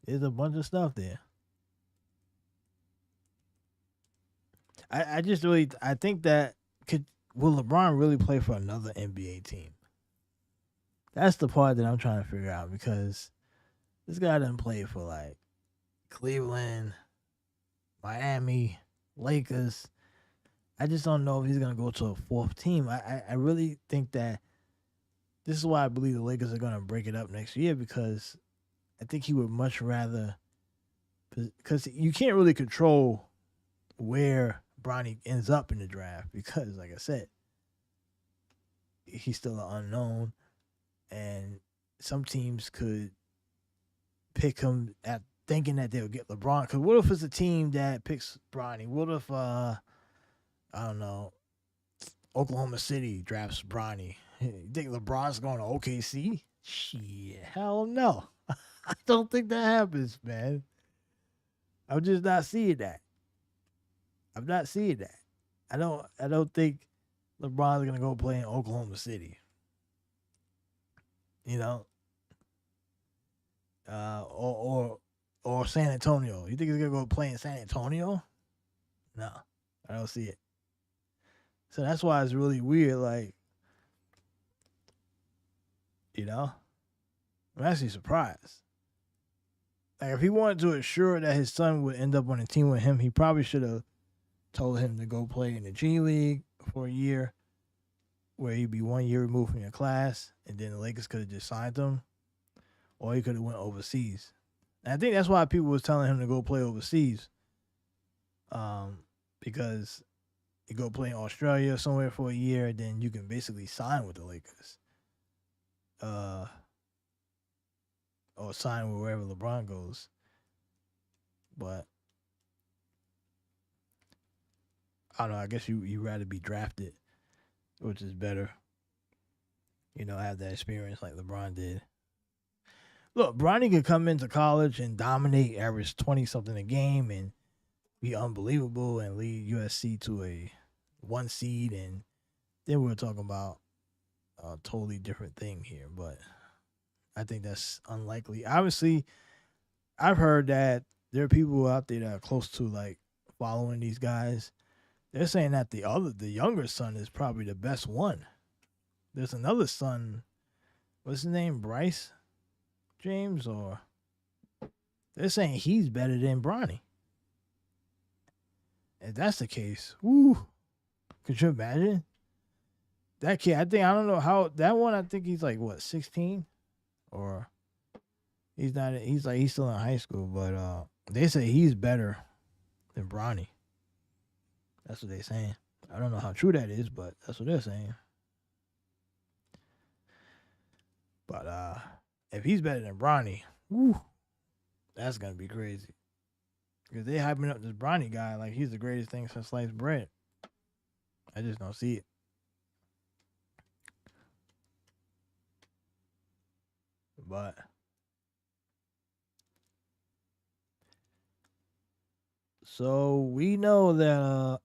There's a bunch of stuff there. I think that will LeBron really play for another NBA team? That's the part that I'm trying to figure out, because this guy doesn't play for like Cleveland, Miami, Lakers. I just don't know if he's gonna go to a fourth team. I really think that this is why I believe the Lakers are gonna break it up next year, because I think he would much rather, because you can't really control where Bronny ends up in the draft, because, like I said, he's still an unknown, and some teams could pick him at thinking that they'll get LeBron. Because what if it's a team that picks Bronny? What if I don't know, Oklahoma City drafts Bronny? You think LeBron's going to OKC? Shit, hell no. I don't think that happens, man. I'm just not seeing that. I'm not seeing that. I don't think LeBron's gonna go play in Oklahoma City. Or San Antonio. You think he's gonna go play in San Antonio? No, I don't see it. So that's why it's really weird. Like, I'm actually surprised. Like, if he wanted to assure that his son would end up on a team with him, he probably should have told him to go play in the G League for a year, where he'd be 1 year removed from your class, and then the Lakers could have just signed him, or he could have went overseas. And I think that's why people was telling him to go play overseas, because you go play in Australia somewhere for a year, then you can basically sign with the Lakers, or sign with wherever LeBron goes. But I don't know. I guess you rather be drafted, which is better. Have that experience like LeBron did. Look, Bronny could come into college and dominate, average 20 something a game, and be unbelievable and lead USC to a 1 seed, and then we're talking about a totally different thing here. But I think that's unlikely. Obviously, I've heard that there are people out there that are close to like following these guys. They're saying that the younger son is probably the best one. There's another son, what's his name, Bryce James, or they're saying he's better than Bronny. If that's the case, woo, could you imagine? That kid, I don't know how, that one, I think he's like, what, 16? Or he's not, he's still in high school, but they say he's better than Bronny. That's what they're saying. I don't know how true that is, but that's what they're saying. But if he's better than Bronny, woo, that's going to be crazy. Because they hyping up this Bronny guy like he's the greatest thing since sliced bread. I just don't see it. But so we know that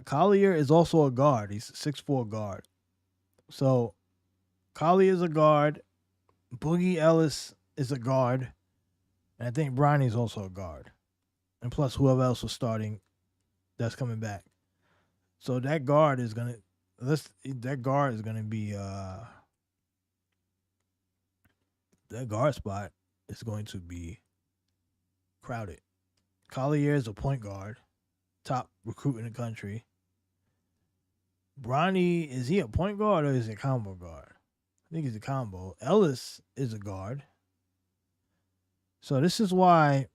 Collier is also a guard. He's a 6'4" guard. So Collier is a guard. Boogie Ellis is a guard. And I think Bronny's also a guard. And plus whoever else was starting that's coming back. So that guard is gonna be that guard spot is going to be crowded. Collier is a point guard, top recruit in the country. Bronny, is he a point guard or is he a combo guard? I think he's a combo. Ellis is a guard. So this is why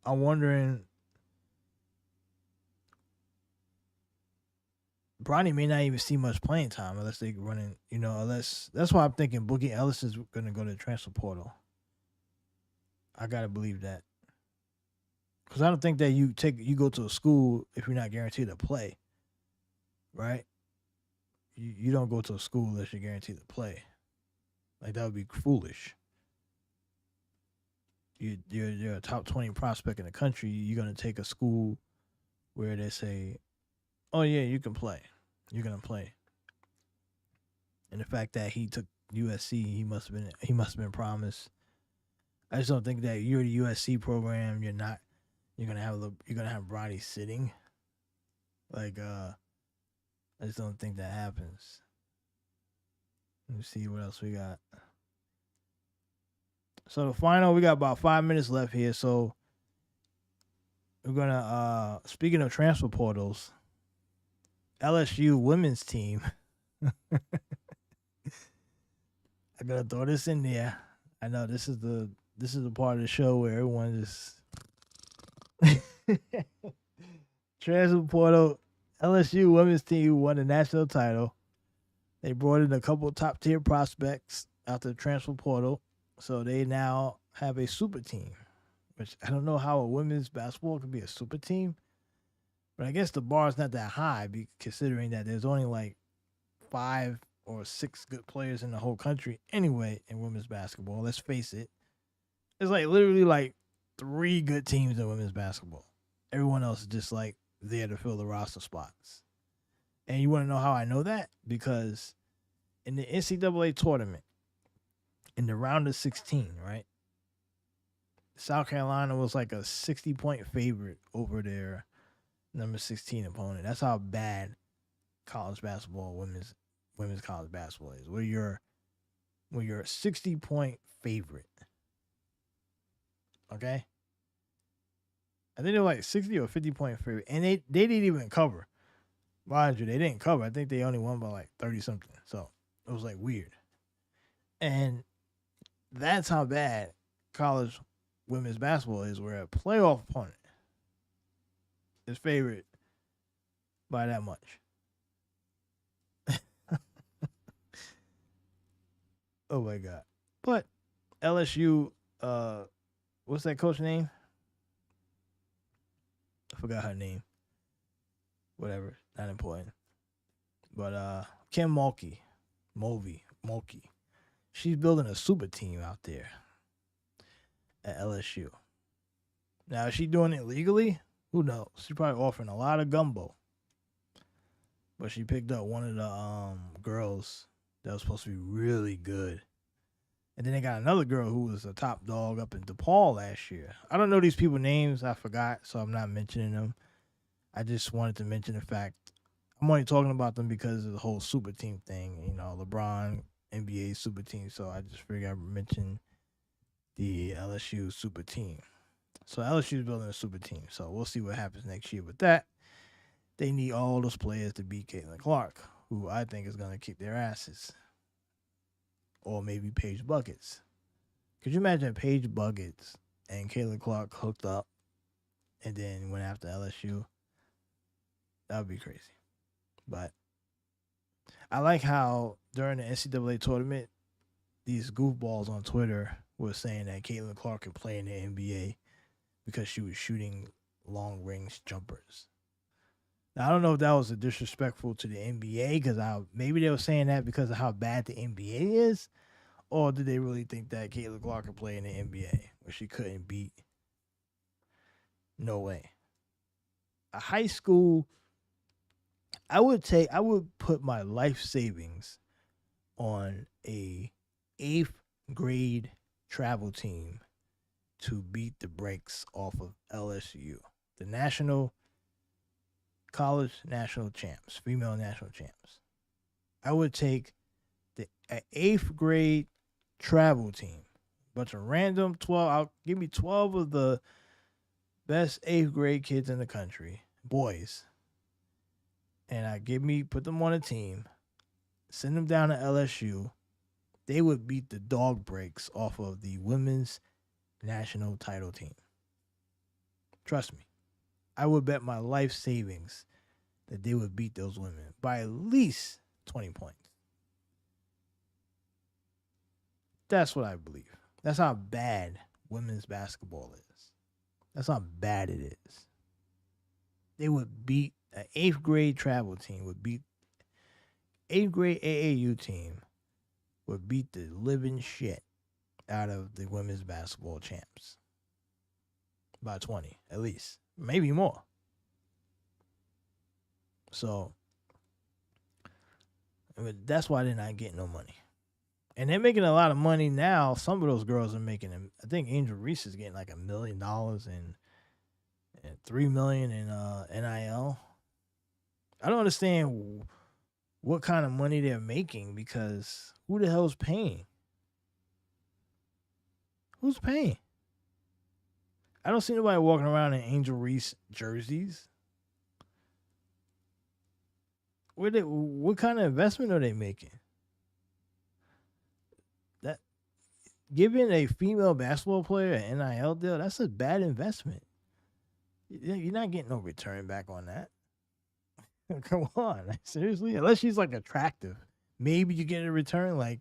I'm wondering, Bronny may not even see much playing time unless they running, unless, that's why I'm thinking Boogie Ellis is going to go to the transfer portal. I got to believe that. Because I don't think that you go to a school if you're not guaranteed to play, right? You don't go to a school unless you're guaranteed to play. Like, that would be foolish. You're a top 20 prospect in the country. You're going to take a school where they say, oh, yeah, you can play. You're going to play. And the fact that he took USC, he must have been promised. I just don't think that you're the USC program. You're going to have Bronny sitting. Like, I just don't think that happens. Let me see what else we got. So the final, we got about 5 minutes left here. So we're going to, speaking of transfer portals, LSU women's team. I'm going to throw this in there. I know this is the part of the show where everyone just transfer portal. LSU women's team won the national title. They brought in a couple top tier prospects out the transfer portal. So they now have a super team, which I don't know how a women's basketball could be a super team. But I guess the bar is not that high, considering that there's only like 5 or 6 good players in the whole country anyway in women's basketball. Let's face it. There's like literally like 3 good teams in women's basketball. Everyone else is just like there to fill the roster spots. And you want to know how I know that? Because in the NCAA tournament, in the round of 16, right? South Carolina was like a 60-point favorite over their number 16 opponent. That's how bad college basketball, women's college basketball is. Where you're a 60-point favorite Okay, I think they were like 60 or 50-point favorite, and they didn't even cover. Mind you, they didn't cover. I think they only won by like 30 something. So it was like weird, and that's how bad college women's basketball is. Where a playoff opponent is favored by that much. Oh my god! But LSU, what's that coach name? I forgot her name. Whatever, not important. But Kim Mulkey, she's building a super team out there at LSU. Now, is she doing it legally? Who knows? She's probably offering a lot of gumbo. But she picked up one of the girls that was supposed to be really good. And then they got another girl who was a top dog up in DePaul last year. I don't know these people's names. I forgot, so I'm not mentioning them. I just wanted to mention the fact I'm only talking about them because of the whole super team thing. You know, LeBron, NBA super team. So I just figured I'd mention the LSU super team. So LSU is building a super team. So we'll see what happens next year with that. They need all those players to beat Caitlin Clark, who I think is going to kick their asses. Or maybe Paige Buckets. Could you imagine Paige Buckets and Caitlin Clark hooked up and then went after LSU? That would be crazy. But I like how during the NCAA tournament, these goofballs on Twitter were saying that Caitlin Clark could play in the NBA because she was shooting long range jumpers. Now, I don't know if that was a disrespectful to the NBA because maybe they were saying that because of how bad the NBA is, or did they really think that Caitlin Clark could play in the NBA where she couldn't beat? No way. A high school, I would put my life savings on a 8th grade travel team to beat the brakes off of LSU, the college national champs, female national champs. I would take the 8th grade travel team, bunch of random 12. I'll give me 12 of the best 8th grade kids in the country, boys, and put them on a team, send them down to LSU. They would beat the dog breaks off of the women's national title team. Trust me. I would bet my life savings that they would beat those women by at least 20 points. That's what I believe. That's how bad women's basketball is. That's how bad it is. They would beat an 8th grade travel team, 8th grade AAU team would beat the living shit out of the women's basketball champs by 20, at least. Maybe more. So, that's why they're not getting no money. And they're making a lot of money now. Some of those girls are making, I think Angel Reese is getting like $1 million and $3 million in NIL. I don't understand what kind of money they're making because who the hell's paying? Who's paying? I don't see nobody walking around in Angel Reese jerseys. What kind of investment are they making? That giving a female basketball player an NIL deal, that's a bad investment. You're not getting no return back on that. Come on, like, seriously? Unless she's like attractive, maybe you get a return. Like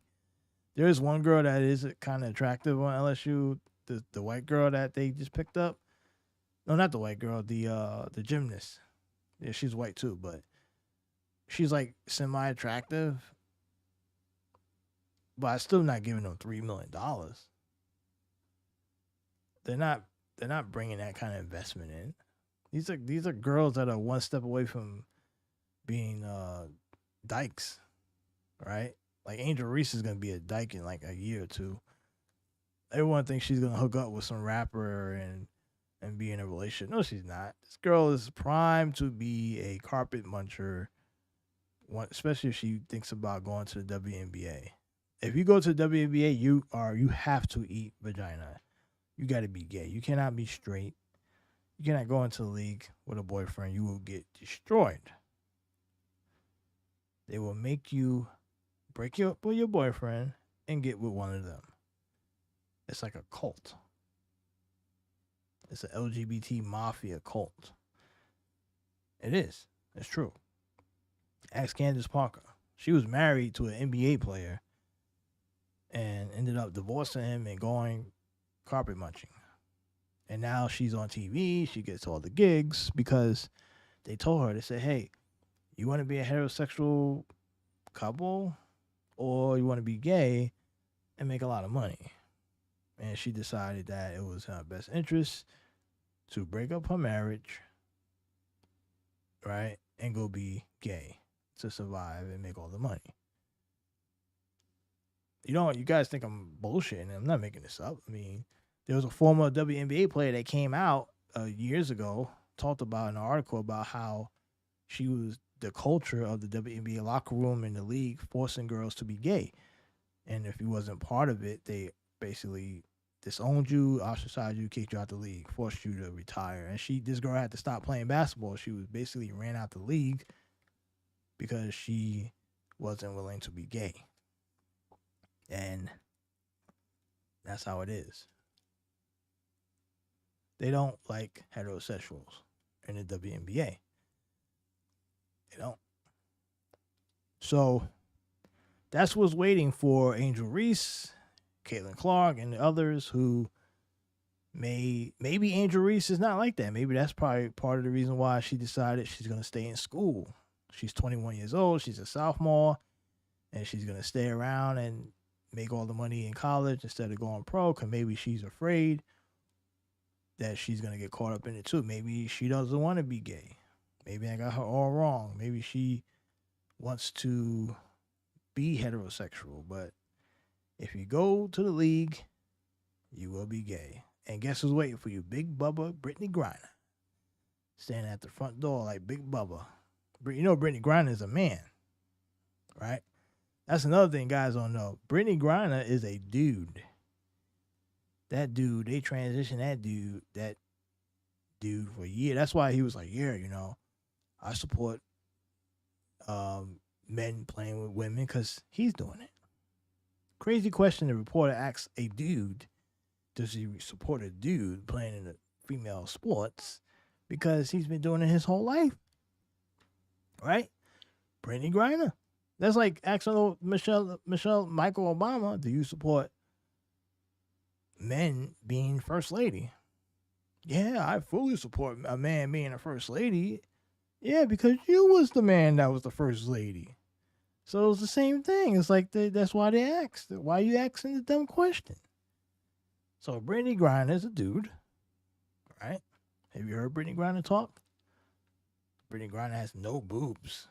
there's one girl that is kind of attractive on LSU, the white girl that they just picked up. No, not the white girl, the gymnast. Yeah, she's white too, but she's like semi-attractive. But I'm still not giving them $3 million. They're not bringing that kind of investment in. These are girls that are one step away from being dykes, right? Like Angel Reese is gonna be a dyke in like a year or two. Everyone thinks she's gonna hook up with some rapper and be in a relationship. No, she's not. This girl is primed to be a carpet muncher, especially if she thinks about going to the WNBA. If you go to the WNBA, you have to eat vagina. you got to be gay. You cannot be straight. You cannot go into the league with a boyfriend. You will get destroyed. They will make you break up with your boyfriend and get with one of them. It's like a cult. It's an LGBT mafia cult. It is. It's true. Ask Candace Parker. She was married to an NBA player and ended up divorcing him and going carpet munching. And now she's on TV. She gets all the gigs because they told her, they said, hey, you want to be a heterosexual couple or you want to be gay and make a lot of money? And she decided that it was in her best interest to break up her marriage, right, and go be gay to survive and make all the money. You know, you guys think I'm bullshitting. I'm not making this up. I mean, there was a former WNBA player that came out years ago, talked about in an article about how she was the culture of the WNBA locker room and the league forcing girls to be gay. And if you wasn't part of it, they basically disowned you, ostracized you, kicked you out the league, forced you to retire. And this girl had to stop playing basketball. She was basically ran out the league because she wasn't willing to be gay. And that's how it is. They don't like heterosexuals in the WNBA. They don't. So that's what's waiting for Angel Reese, Caitlin Clark, and the others who maybe Angel Reese is not like that. Maybe that's probably part of the reason why she decided she's going to stay in school. She's 21 years old. She's a sophomore, and she's going to stay around and make all the money in college instead of going pro, because maybe she's afraid that she's going to get caught up in it too. Maybe she doesn't want to be gay. Maybe I got her all wrong. Maybe she wants to be heterosexual. But if you go to the league, you will be gay. And guess who's waiting for you? Big Bubba, Brittany Griner. Standing at the front door like Big Bubba. You know Brittany Griner is a man, right? That's another thing guys don't know. Brittany Griner is a dude. That dude, they transitioned that dude for a year. That's why he was like, yeah, you know, I support men playing with women because he's doing it. Crazy question the reporter asks a dude, does he support a dude playing in the female sports? Because he's been doing it his whole life. Right? Brittany Griner. That's like asking Michelle Michael Obama, do you support men being first lady? Yeah, I fully support a man being a first lady. Yeah, because you was the man that was the first lady. So it was the same thing. It's like that's why they asked. Why are you asking the dumb question? So Brittany Griner is a dude, right? Have you heard Brittany Griner talk? Brittany Griner has no boobs.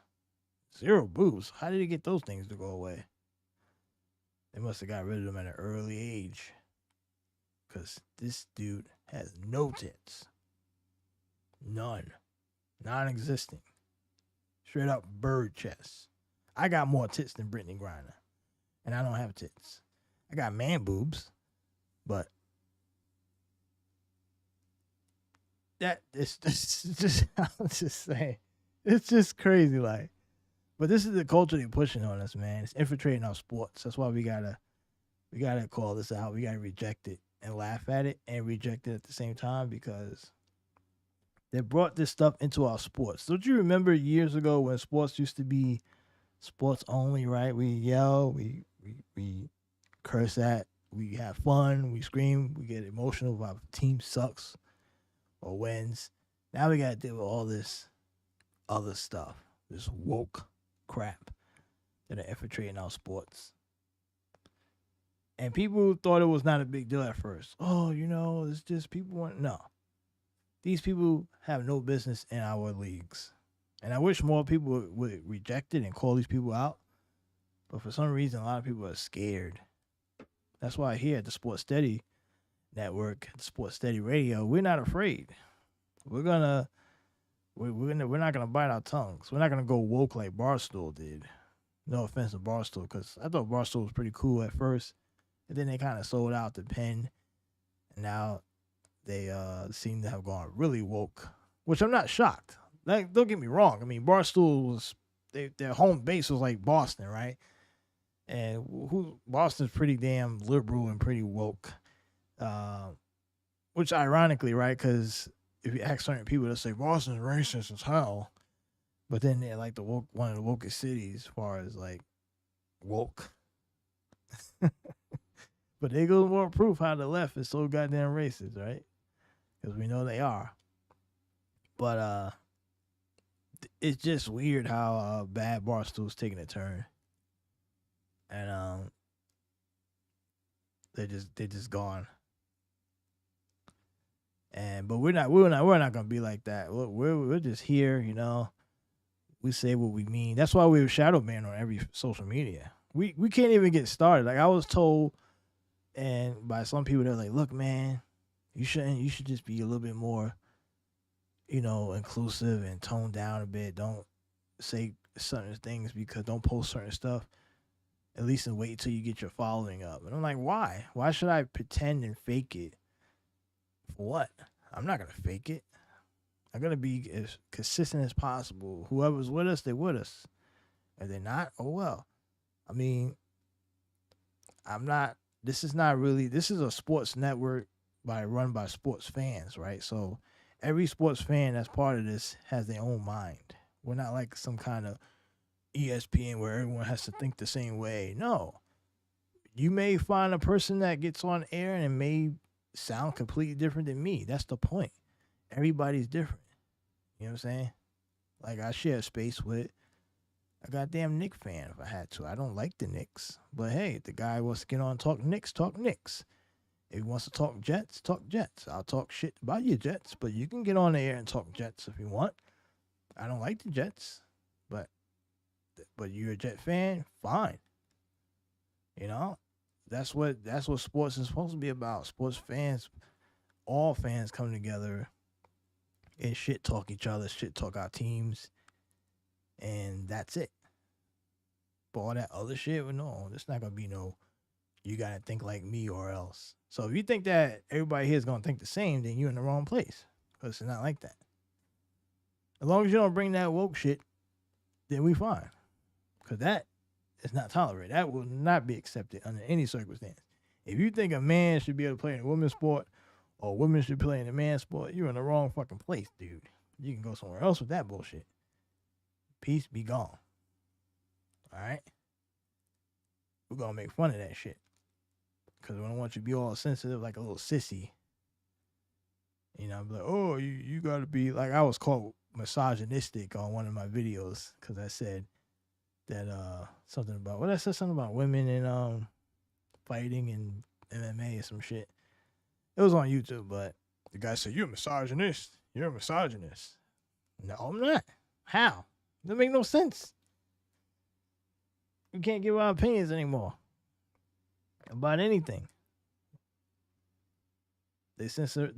0 boobs. How did he get those things to go away? They must have got rid of them at an early age. Because this dude has no tits. None. Non-existing. Straight up bird chest. I got more tits than Brittany Griner. And I don't have tits. I got man boobs. But that is just, I'm just saying. It's just crazy, like. But this is the culture they're pushing on us, man. It's infiltrating our sports. That's why we gotta call this out. We gotta reject it and laugh at it and reject it at the same time because they brought this stuff into our sports. Don't you remember years ago when sports used to be sports only, right? We yell, we curse at, we have fun, we scream, we get emotional if our team sucks or wins. Now we gotta deal with all this other stuff, this woke crap that are infiltrating our sports. And people thought it was not a big deal at first. Oh, you know, it's just people want... No. These people have no business in our leagues. And I wish more people would reject it and call these people out. But for some reason, a lot of people are scared. That's why here at the Sports Steady Network, the Sports Steady Radio, we're not afraid. We're not gonna bite our tongues. We're not gonna go woke like Barstool did. No offense to Barstool, because I thought Barstool was pretty cool at first, and then they kind of sold out the pen, Now they seem to have gone really woke, which I'm not shocked. Like, don't get me wrong. I mean, Barstool was their home base was like Boston, right? And Boston's pretty damn liberal and pretty woke. Uh, which ironically, right? Because if you ask certain people, they'll say Boston's racist as hell, but then they're like one of the wokest cities as far as like woke. But they go more proof how the left is so goddamn racist, right? Because we know they are. But it's just weird how bad Barstool's taking a turn, and they're just gone. And but we're not gonna be like that. We're just here, you know. We say what we mean. That's why we were shadow banned on every social media. We can't even get started. Like, I was told, and by some people, they're like, "Look, man, you should just be a little bit more, you know, inclusive and tone down a bit. Don't say certain things because don't post certain stuff. At least and wait till you get your following up." And I'm like, why? Why should I pretend and fake it? For what? I'm not gonna fake it. I'm gonna be as consistent as possible. Whoever's with us, they're with us. If they're not, oh well. I mean, I'm not. This is not really. This is a sports network run by sports fans, right? So every sports fan that's part of this has their own mind. We're not like some kind of ESPN where everyone has to think the same way. No, you may find a person that gets on air and it may sound completely different than me. That's the point. Everybody's different. You know what I'm saying? Like, I share space with a goddamn Knicks fan if I had to. I don't like the Knicks. But hey, if the guy wants to get on and talk Knicks, talk Knicks. If he wants to talk Jets, talk Jets. I'll talk shit about your Jets, but you can get on the air and talk Jets if you want. I don't like the Jets, but you're a Jet fan, fine. You know? That's what sports is supposed to be about. Sports fans, all fans come together and shit talk each other, shit talk our teams, and that's it. But all that other shit, well, no, there's not gonna be no. You gotta think like me or else. So if you think that everybody here is gonna think the same, then you're in the wrong place. Because it's not like that. As long as you don't bring that woke shit, then we fine. Because that is not tolerated. That will not be accepted under any circumstance. If you think a man should be able to play in a women's sport or women should play in a man's sport, you're in the wrong fucking place, dude. You can go somewhere else with that bullshit. Peace be gone. All right? We're going to make fun of that shit. Because we don't want you to be all sensitive like a little sissy. You know, I'm like, oh, you got to be, like, I was called misogynistic on one of my videos because I said that something about, what I said something about women and fighting and MMA or some shit. It was on YouTube, but the guy said, you're a misogynist. You're a misogynist. No, I'm not. How? That make no sense. We can't give our opinions anymore about anything. They censor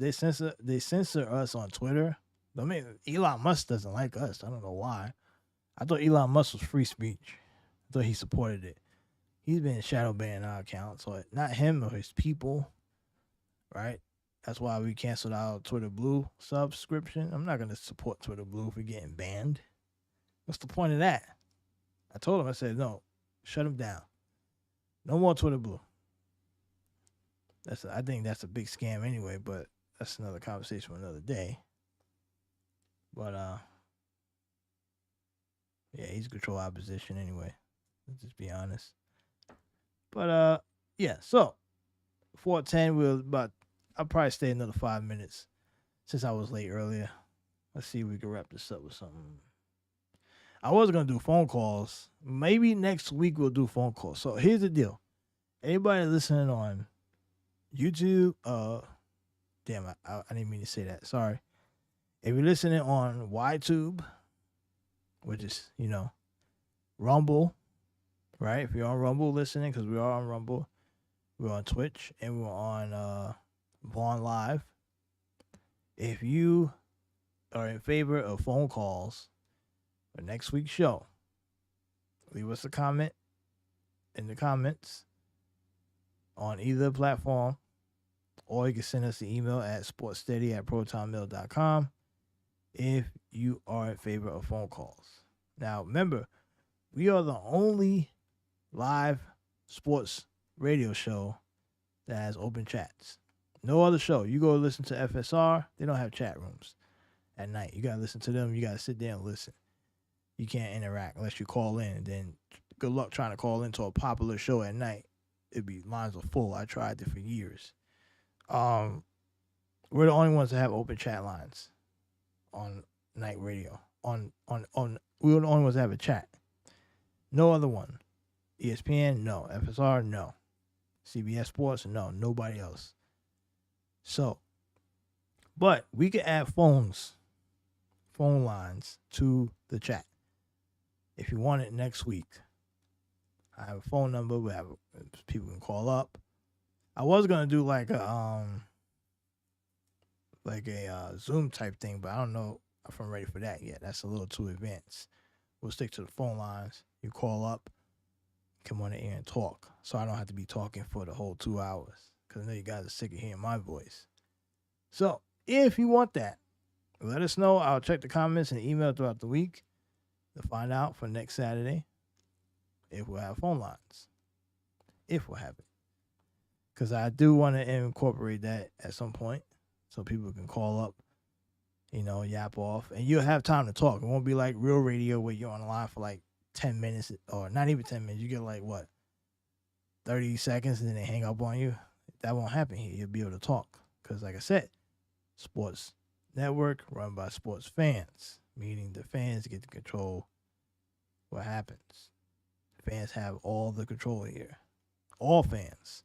us on Twitter. I mean, Elon Musk doesn't like us. I don't know why. I thought Elon Musk was free speech. I thought he supported it. He's been shadow banning our account, so not him or his people, right? That's why we canceled our Twitter Blue subscription. I'm not gonna support Twitter Blue if we're getting banned. What's the point of that? I told him, I said, no, shut him down. No more Twitter Blue. I think that's a big scam anyway, but that's another conversation for another day. But yeah, he's control our position anyway. Let's just be honest. But yeah, so 4:10, I'll probably stay another 5 minutes since I was late earlier. Let's see if we can wrap this up with something. I was gonna do phone calls. Maybe next week we'll do phone calls. So here's the deal. Anybody listening on YouTube, damn, I didn't mean to say that. Sorry. If you're listening on YTube, which is, you know, Rumble, right? If you're on Rumble listening, because we are on Rumble, we're on Twitch, and we're on Vaughn Live. If you are in favor of phone calls for next week's show, leave us a comment in the comments on either platform or you can send us an email at sportssteady@protonmail.com if you are in favor of phone calls. Now, remember, we are the only live sports radio show that has open chats. No other show. You go listen to FSR, they don't have chat rooms at night. You got to listen to them. You got to sit there and listen. You can't interact unless you call in. And then good luck trying to call into a popular show at night. Lines are full. I tried it for years. We're the only ones that have open chat lines on night radio. We're the only ones that have a chat. No other one. ESPN, no. FSR, no. CBS Sports, no. Nobody else. So, but we can add phone lines to the chat. If you want it next week, I have a phone number. People can call up. I was gonna do like a Zoom type thing, but I don't know if I'm ready for that yet. That's a little too advanced. We'll stick to the phone lines. You call up, come on the air and talk, so I don't have to be talking for the whole 2 hours. Because I know you guys are sick of hearing my voice. So if you want that, let us know. I'll check the comments and email throughout the week to find out for next Saturday if we'll have phone lines. If we'll have it. Because I do want to incorporate that at some point so people can call up, yap off. And you'll have time to talk. It won't be like real radio where you're on the line for like 10 minutes or not even 10 minutes. You get like, 30 seconds and then they hang up on you. That won't happen here. You'll be able to talk. Because like I said, sports network run by sports fans, meaning the fans get to control what happens. Fans have all the control here. All fans.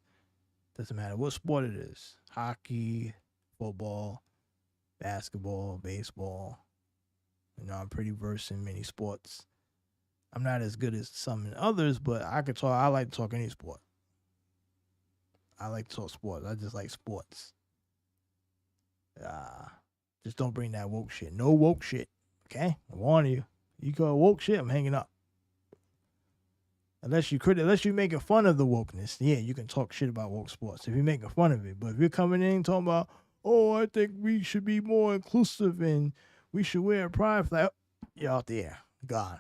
Doesn't matter what sport it is. Hockey, football, basketball, baseball. I'm pretty versed in many sports. I'm not as good as some in others, but I could talk. I like to talk any sport. I like to talk sports. I just like sports. Just don't bring that woke shit. No woke shit. Okay? I warn you. You go woke shit, I'm hanging up. Unless you're making fun of the wokeness, yeah, you can talk shit about woke sports if you're making fun of it. But if you're coming in and talking about, I think we should be more inclusive and we should wear a pride flag, you're out there. Gone.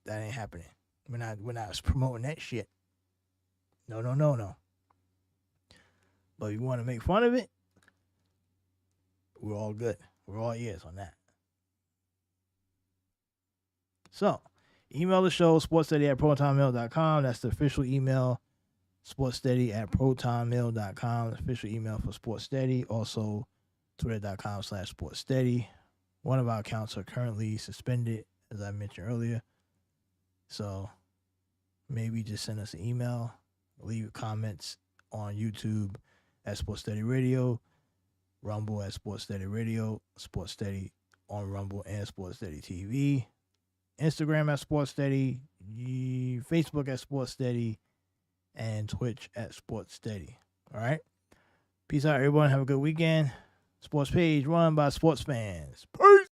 That ain't happening. We're not promoting that shit. No. But if you want to make fun of it, we're all good. We're all ears on that. So, email the show, sportssteady@protonmail.com. That's the official email, sportssteady@protonmail.com. The official email for Sports Steady. Also, twitter.com/sportssteady. One of our accounts are currently suspended, as I mentioned earlier. So, maybe just send us an email. Leave comments on YouTube at Sports Steady Radio, Rumble at Sports Steady Radio, Sports Steady on Rumble and Sports Steady TV, Instagram at Sports Steady, Facebook at Sports Steady, and Twitch at Sports Steady. All right? Peace out, everyone. Have a good weekend. Sports page run by sports fans. Peace!